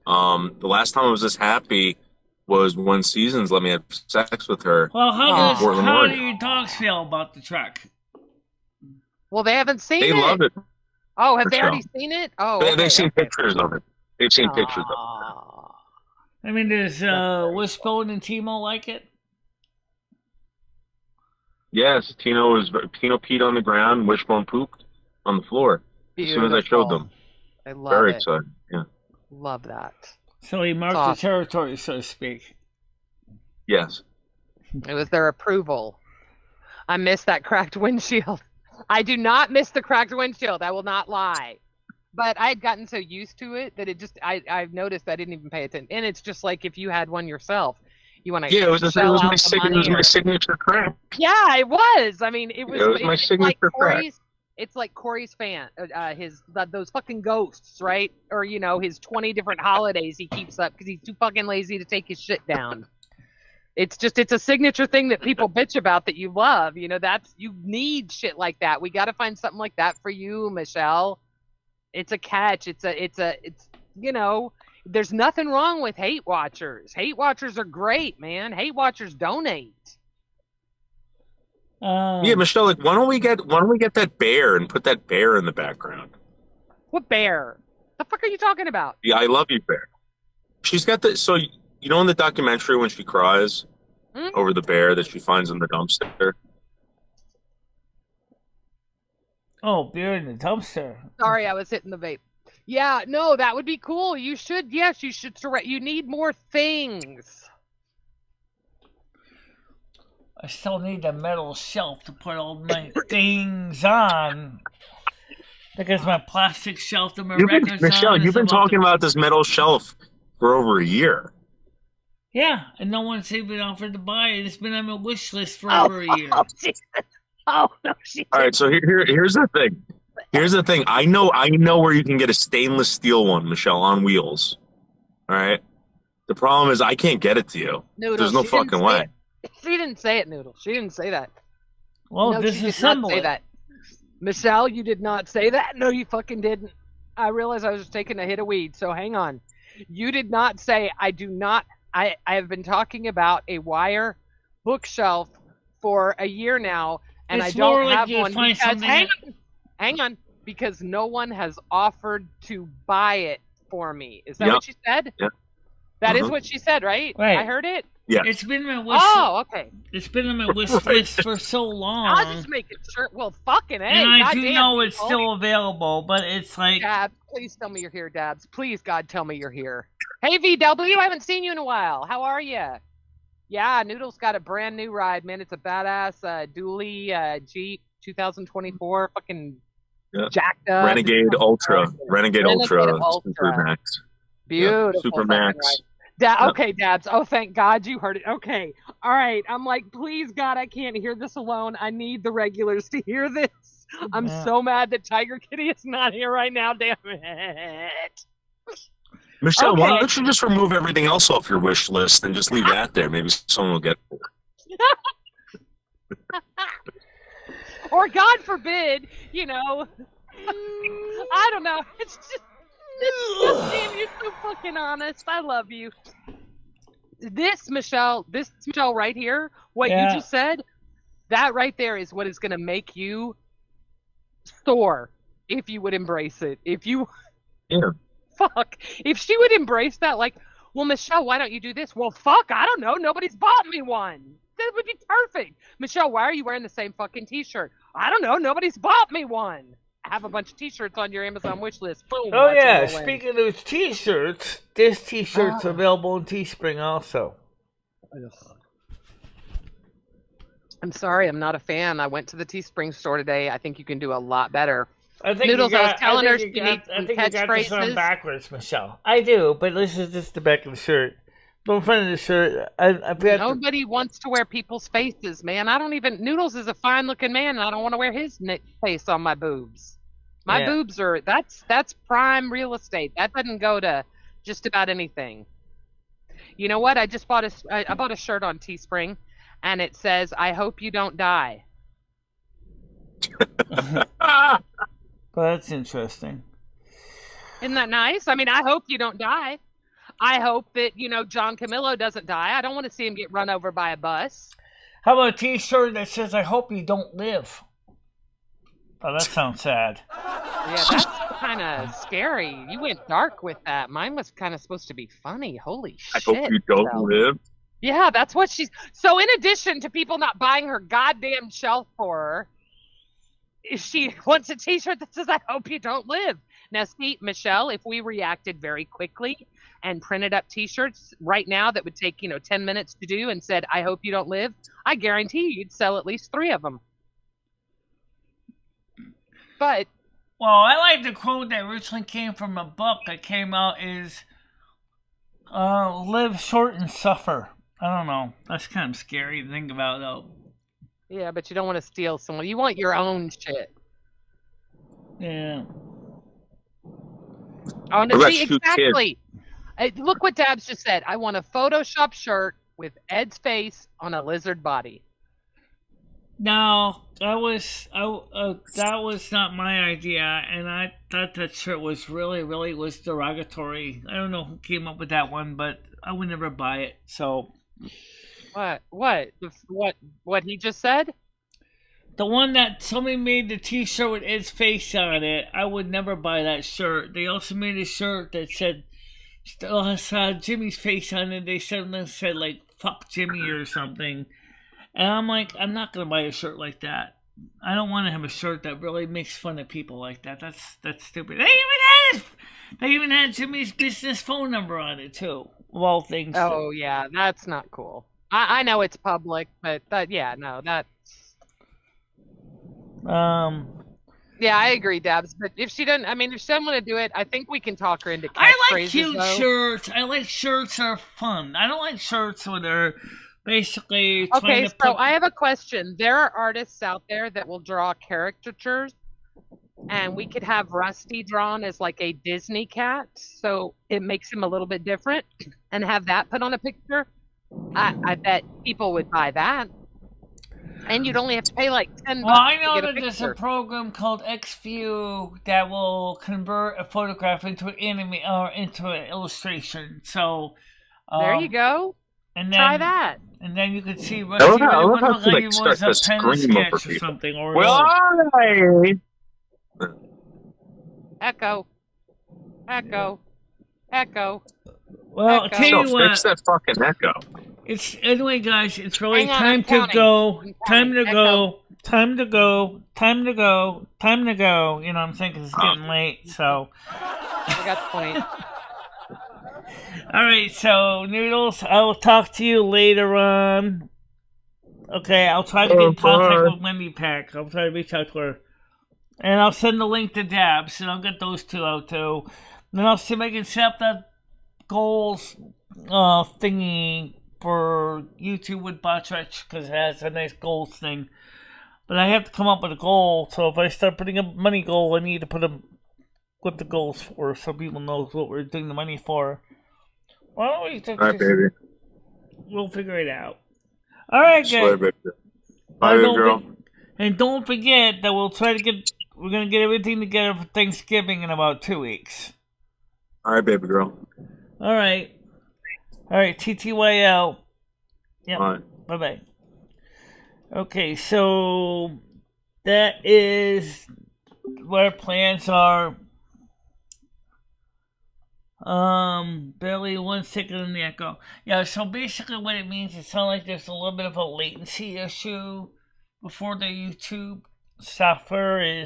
The last time I was this happy was when Seasons let me have sex with her. Well, how do your dogs feel about the truck? Well, they haven't seen it. They love it. Oh, have they already seen it? Oh, they've seen pictures of it. They've seen pictures of it. I mean, does Wishbone and Timo like it? Yes, Tino peed on the ground, Wishbone pooped on the floor. Beautiful. As soon as I showed them. I love Very it. excited. Yeah. Love that. So he marked the territory, so to speak. Yes. It was their approval. I miss that cracked windshield. I do not miss the cracked windshield. I will not lie. But I had gotten so used to it that I've noticed I didn't even pay attention. And it's just like if you had one yourself, you want to it was my signature crack. Yeah, it was. I mean, it was my signature crack. It's like Corey's fan, those fucking ghosts, right? Or his 20 different holidays he keeps up because he's too fucking lazy to take his shit down. It's a signature thing that people bitch about that you love. You need shit like that. We got to find something like that for you, Michelle. It's a catch. It's there's nothing wrong with hate watchers. Hate watchers are great, man. Hate watchers donate. Yeah, Michelle, like, why don't we get that bear and put that bear in the background? What bear? The fuck are you talking about? Yeah, I love you, bear. She's got so in the documentary when she cries over the bear that she finds in the dumpster. Oh, beer in the dumpster. Sorry, I was hitting the vape. Yeah, no, that would be cool. You should, yes, you should. You need more things. I still need a metal shelf to put all my things on. Because my plastic shelf and my records Michelle, you've been talking about this metal shelf for over a year. Yeah, and no one's even offered to buy it. It's been on my wish list for over a year. Oh, no, she All right, so here's the thing. Here's the thing. I know where you can get a stainless steel one, Michelle, on wheels. All right? The problem is I can't get it to you. Noodles, there's no fucking way. She didn't say it, Noodle. She didn't say that. Well, no, disassemble it. That. Michelle, you did not say that. No, you fucking didn't. I realized I was just taking a hit of weed, so hang on. You did not say I do not. I have been talking about a wire bookshelf for a year now, and I don't have one because hang on, because no one has offered to buy it for me. Is that what she said? Yeah. That is what she said, right? I heard it. Yeah. It's been my wish. Oh, okay. It's been on my wish list for so long. I'll just make it sure. Well, fucking A. And I do know it's still available, but it's like. Dabs, please tell me you're here, Dabs. Please, God, tell me you're here. Hey, VW, I haven't seen you in a while. How are you? Yeah, Noodle's got a brand new ride, man. It's a badass dually Jeep 2024, fucking jacked up. Renegade Ultra. Renegade Ultra. Supermax. Beautiful. Supermax. Okay, Dabs. Oh, thank God you heard it. Okay. All right. I'm like, please, God, I can't hear this alone. I need the regulars to hear this. I'm so mad that Tiger Kitty is not here right now. Damn it. Michelle, why don't you just remove everything else off your wish list and just leave that there? Maybe someone will get it. Or God forbid, you know, I don't know. It's just damn, you're so fucking honest. I love you. This Michelle right here, what you just said, that right there is what is going to make you soar if you would embrace it. If you... Fuck. If she would embrace that, like, well, Michelle, why don't you do this? Well, fuck, I don't know. Nobody's bought me one. That would be perfect. Michelle, why are you wearing the same fucking t-shirt? I don't know. Nobody's bought me one. I have a bunch of t-shirts on your Amazon wish list. Boom. Oh, yeah. Speaking of those t-shirts, this t-shirt's available in Teespring also. I'm sorry. I'm not a fan. I went to the Teespring store today. I think you can do a lot better. I think Noodles, you got, I was telling her she needs some you got this on catchphrases. backwards, Michelle. I do, but this is just the back of the shirt. But in front of the shirt, Nobody wants to wear people's faces, man. I don't even... Noodles is a fine-looking man, and I don't want to wear his face on my boobs. My boobs are... That's prime real estate. That doesn't go to just about anything. You know what? I just bought I bought a shirt on Teespring, and it says, I hope you don't die. Well, that's interesting. Isn't that nice? I mean, I hope you don't die. I hope that, you know, John Camillo doesn't die. I don't want to see him get run over by a bus. How about a t-shirt that says, I hope you don't live? Oh, that sounds sad. Yeah, that's kind of scary. You went dark with that. Mine was kind of supposed to be funny. Holy shit. I hope you don't live. Yeah, that's what she's... So in addition to people not buying her goddamn shelf for her, she wants a t-shirt that says, I hope you don't live. Now, see, Michelle, if we reacted very quickly and printed up t-shirts right now that would take, 10 minutes to do and said, I hope you don't live, I guarantee you'd sell at least 3 of them. But... Well, I like the quote that originally came from a book that came out is, live short and suffer. I don't know. That's kind of scary to think about, though. Yeah, but you don't want to steal someone. You want your own shit. Yeah. I want to see exactly. Look what Dabs just said. I want a Photoshop shirt with Ed's face on a lizard body. No, that was not my idea, and I thought that shirt was really was derogatory. I don't know who came up with that one, but I would never buy it. So. What he just said? The one that somebody made the t-shirt with Ed's face on it, I would never buy that shirt. They also made a shirt that said, still has Jimmy's face on it. They said like, fuck Jimmy or something. And I'm like, I'm not going to buy a shirt like that. I don't want to have a shirt that really makes fun of people like that. That's stupid. They even had Jimmy's business phone number on it, too. Of all things. Oh, yeah, that's not cool. I know it's public, but yeah, no, that's... Yeah, I agree, Dabs. But if she doesn't want to do it, I think we can talk her into catchphrases. I like cute shirts. I like shirts that are fun. I don't like shirts where they're basically trying to I have a question. There are artists out there that will draw caricatures, and we could have Rusty drawn as like a Disney cat, so it makes him a little bit different, and have that put on a picture. I bet people would buy that. And you'd only have to pay like $10. Well, I know that there's a program called XView that will convert a photograph into an anime or into an illustration. So there you go. And then, try that. And then you could see Rusty really look like he was a pen sketch or something. Or Echo. Well, I'll tell you what. Fix that fucking echo. Anyway, guys. It's really time to go. Time to go. Time to go. Time to go. Time to go. You know what I'm saying? 'Cause it's getting late. So. I got the point. Alright, so, Noodles, I will talk to you later on. Okay, I'll try to get in contact with Wendy Pack. I'll try to reach out to her. And I'll send the link to Dabs, and I'll get those two out too. Then I'll see if I can set up that goals thingy for YouTube with Botstretch, because it has a nice goals thing. But I have to come up with a goal, so if I start putting a money goal, I need to put what the goal's for, so people know what we're doing the money for. Why don't we just... Alright, baby. We'll figure it out. Alright, guys. Bye, baby girl. And don't forget that we're going to get everything together for Thanksgiving in about 2 weeks. Alright, baby girl. Alright, TTYL. Yep. Alright. Bye-bye. Okay, so that is what our plans are. Barely 1 second in the echo. Yeah, so basically what it means, it sounds like there's a little bit of a latency issue before the YouTube software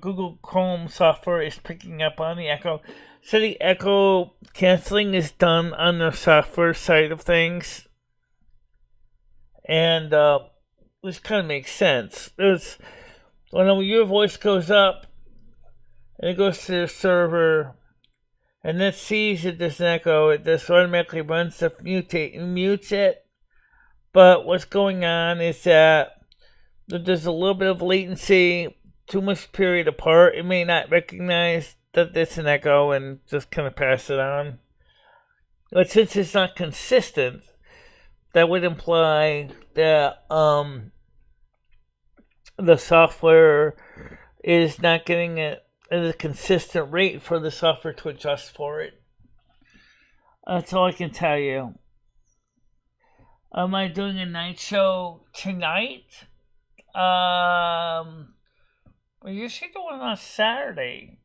Google Chrome software is picking up on the echo. So the echo canceling is done on the software side of things. And, which kind of makes sense. When your voice goes up, and it goes to the server, and it sees that there's an echo, it just automatically runs to mutes it. But what's going on is that there's a little bit of latency, too much period apart. It may not recognize that it's an echo and just kind of pass it on. But since it's not consistent, that would imply that the software is not getting it at a consistent rate for the software to adjust for it. That's all I can tell you. Am I doing a night show tonight? We usually do one on Saturday.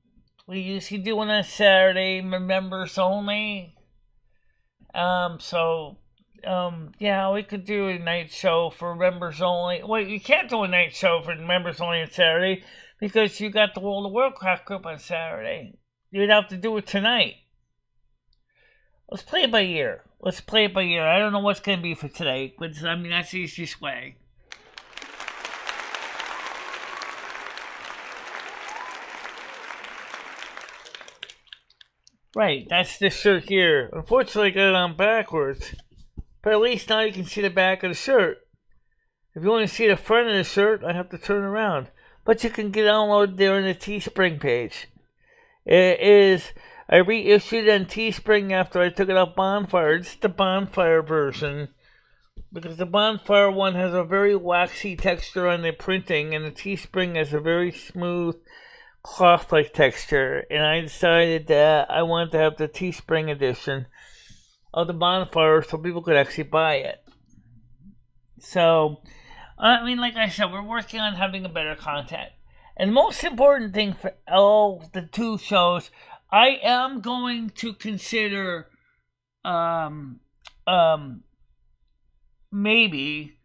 Yeah, we could do a night show for members only. Wait, you can't do a night show for members only on Saturday because you got the World of Warcraft group on Saturday. You'd have to do it tonight. Let's play it by ear. I don't know what's going to be for today, but that's the easiest way. Right, that's this shirt here. Unfortunately, I got it on backwards. But at least now you can see the back of the shirt. If you want to see the front of the shirt, I have to turn around. But you can get downloaded there on the Teespring page. I reissued it on Teespring after I took it off Bonfire. It's the Bonfire version. Because the Bonfire one has a very waxy texture on the printing, and the Teespring has a very smooth cloth-like texture. And I decided that I wanted to have the Teespring edition of the Bonfire so people could actually buy it. So, like I said, we're working on having a better content. And the most important thing for all the two shows, I am going to consider maybe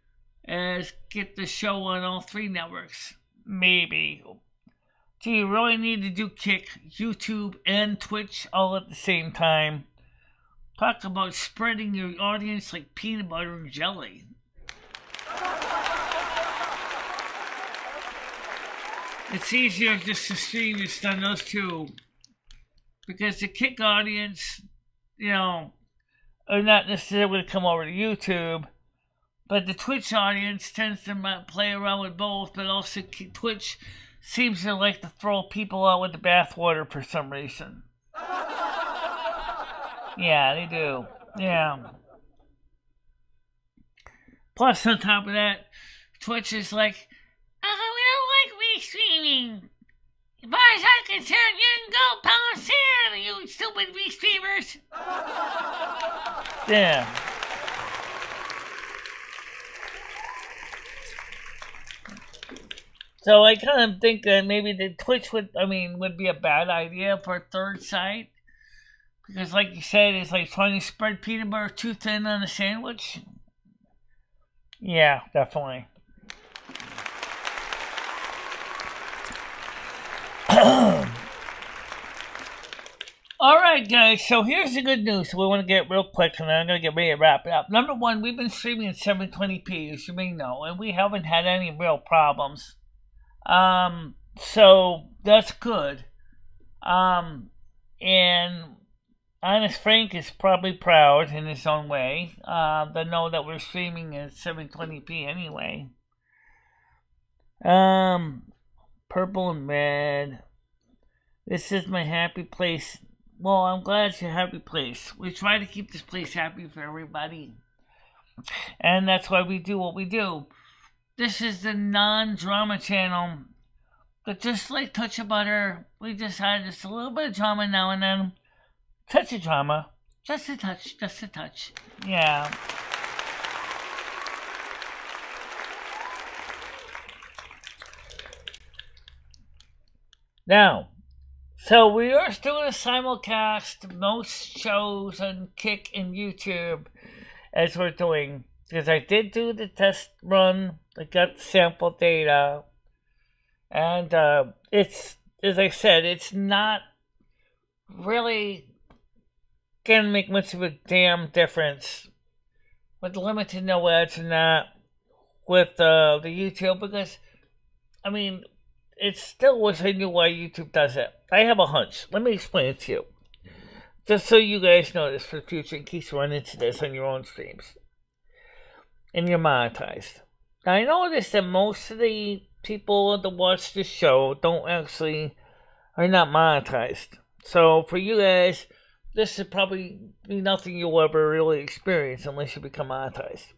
as get the show on all 3 networks. Maybe. Do you really need to do Kick, YouTube, and Twitch all at the same time? Talk about spreading your audience like peanut butter and jelly. It's easier just to stream it on those two. Because the Kick audience, are not necessarily going to come over to YouTube. But the Twitch audience tends to play around with both. But also Twitch seems to like to throw people out with the bathwater for some reason. Yeah, they do. Yeah. Plus, on top of that, Twitch is like, we don't like restreaming. As far as I'm concerned, you can go pound sand, you stupid restreamers. Yeah. So I kind of think that maybe the Twitch would be a bad idea for a third site. Because like you said, it's like trying to spread peanut butter too thin on a sandwich. Yeah, definitely. Alright, guys, so here's the good news. We want to get real quick, and then I'm going to get ready to wrap it up. Number one, we've been streaming in 720p, as you may know, and we haven't had any real problems. So that's good. And Honest Frank is probably proud in his own way to know that we're streaming at 720p anyway. Purple and red. This is my happy place. Well, I'm glad it's a happy place. We try to keep this place happy for everybody. And that's why we do what we do. This is the non-drama channel. But just like Touch of Butter, we just had just a little bit of drama now and then. Touch of drama. Just a touch. Just a touch. Yeah. Now, so we are still in a simulcast most shows on Kick and YouTube as we're doing. Because I did do the test run. I got the sample data. And it's, as I said, it's not really going to make much of a damn difference with limited no ads and that with the YouTube. Because, I mean, it still wish I knew why YouTube does it. I have a hunch. Let me explain it to you. Just so you guys know this for the future in case you run into this on your own streams. And you're monetized. Now, I noticed that most of the people that watch this show are not monetized. So for you guys, this is probably nothing you'll ever really experience unless you become monetized.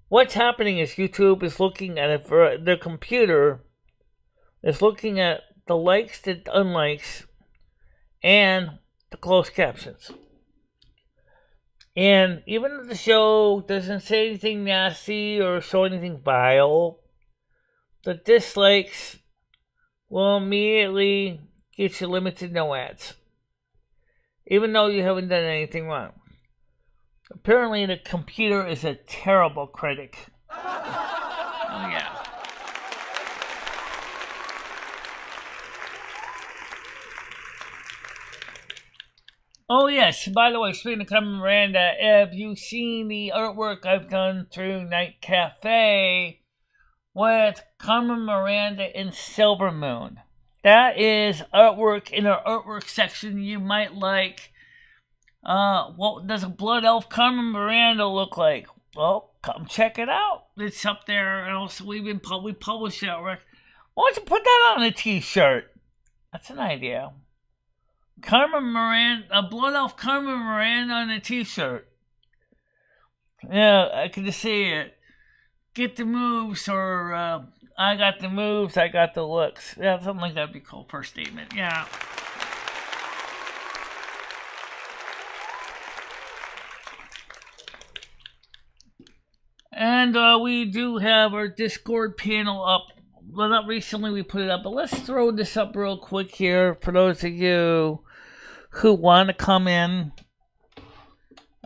What's happening is YouTube is looking at it for their computer. Is looking at the likes, the unlikes, and the closed captions. And even if the show doesn't say anything nasty or show anything vile, the dislikes will immediately get you limited no ads. Even though you haven't done anything wrong. Apparently the computer is a terrible critic. Oh yeah. Oh yes, by the way, speaking of Carmen Miranda, have you seen the artwork I've done through Night Cafe with Carmen Miranda in Silvermoon? That is artwork in our artwork section you might like. What does a blood elf Carmen Miranda look like? Well, come check it out. It's up there, and also we published that artwork. Why don't you put that on a t-shirt? That's an idea. Carmen Miranda, a blood elf Carmen Miranda on a t-shirt. Yeah, I can just see it. Get the moves, or I got the moves, I got the looks. Yeah, something like that would be cool. First statement, yeah. And we do have our Discord panel up. Well, not recently we put it up, but let's throw this up real quick here for those of you who want to come in.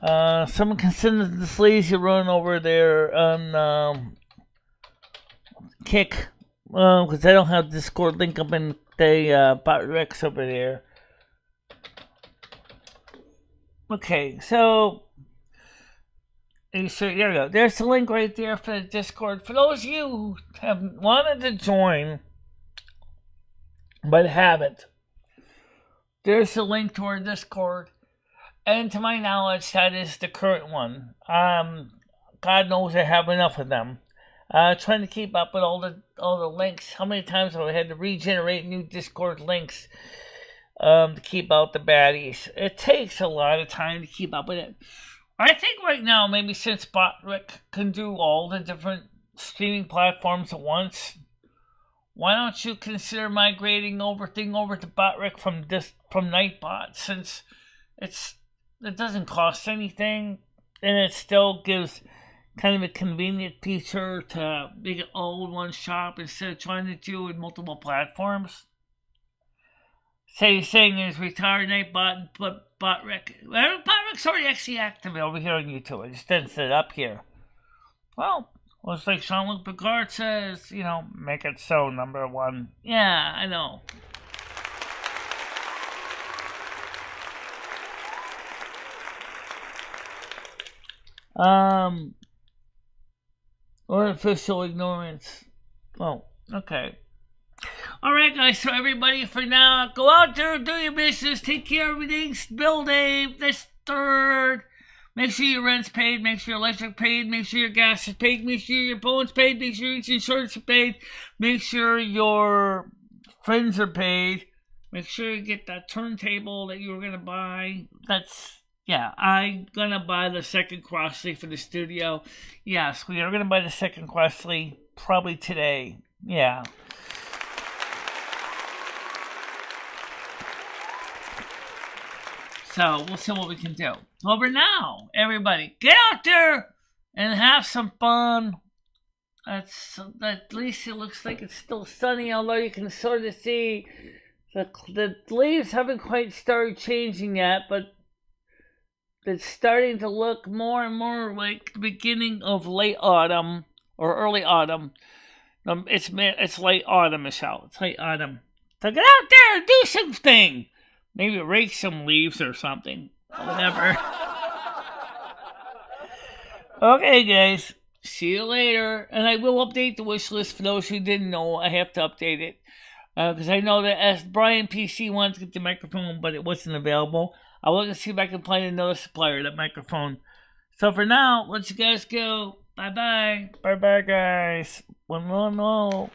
Someone can send this lazy run over there on Kick, because I don't have Discord link up in the bot Rex over there. Okay, so there you go. There's the link right there for the Discord. For those of you who have wanted to join but haven't, there's a link to our Discord, and to my knowledge, that is the current one. God knows I have enough of them. Trying to keep up with all the links. How many times have I had to regenerate new Discord links to keep out the baddies? It takes a lot of time to keep up with it. I think right now, maybe since Botrick can do all the different streaming platforms at once, why don't you consider migrating over to Botrick from Nightbot, since it doesn't cost anything and it still gives kind of a convenient feature to make it all in one shop instead of trying to do it in multiple platforms. Say saying is retire Nightbot, but Botrick. Well, Botrick's already actually active over here on YouTube. I just didn't set it up here. Well, it's like Jean-Luc Picard says, make it so, number one. Yeah, I know. Artificial ignorance. Oh, okay. Alright, guys, so everybody, for now, go out there, do your business, take care of everything, bill Dave, this third. Make sure your rent's paid, make sure your electric paid, make sure your gas is paid, make sure your phone's paid, make sure your insurance is paid, make sure your friends are paid, make sure you get that turntable that you were going to buy. Yeah, I'm going to buy the second Crossley for the studio. Yes, we are going to buy the second Crossley probably today. Yeah. So we'll see what we can do. Over now, everybody, get out there and have some fun. At least it looks like it's still sunny, although you can sort of see the leaves haven't quite started changing yet, but it's starting to look more and more like the beginning of late autumn or early autumn. It's late autumn, Michelle. It's late autumn. So get out there and do something. Maybe rake some leaves or something. Whatever. Okay, guys. See you later. And I will update the wish list for those who didn't know. I have to update it. Because I know that as Brian PC wanted to get the microphone, but it wasn't available. I'll look and see if I can find another supplier of that microphone. So for now, let you guys go. Bye-bye. Bye-bye, guys. 1-1-0.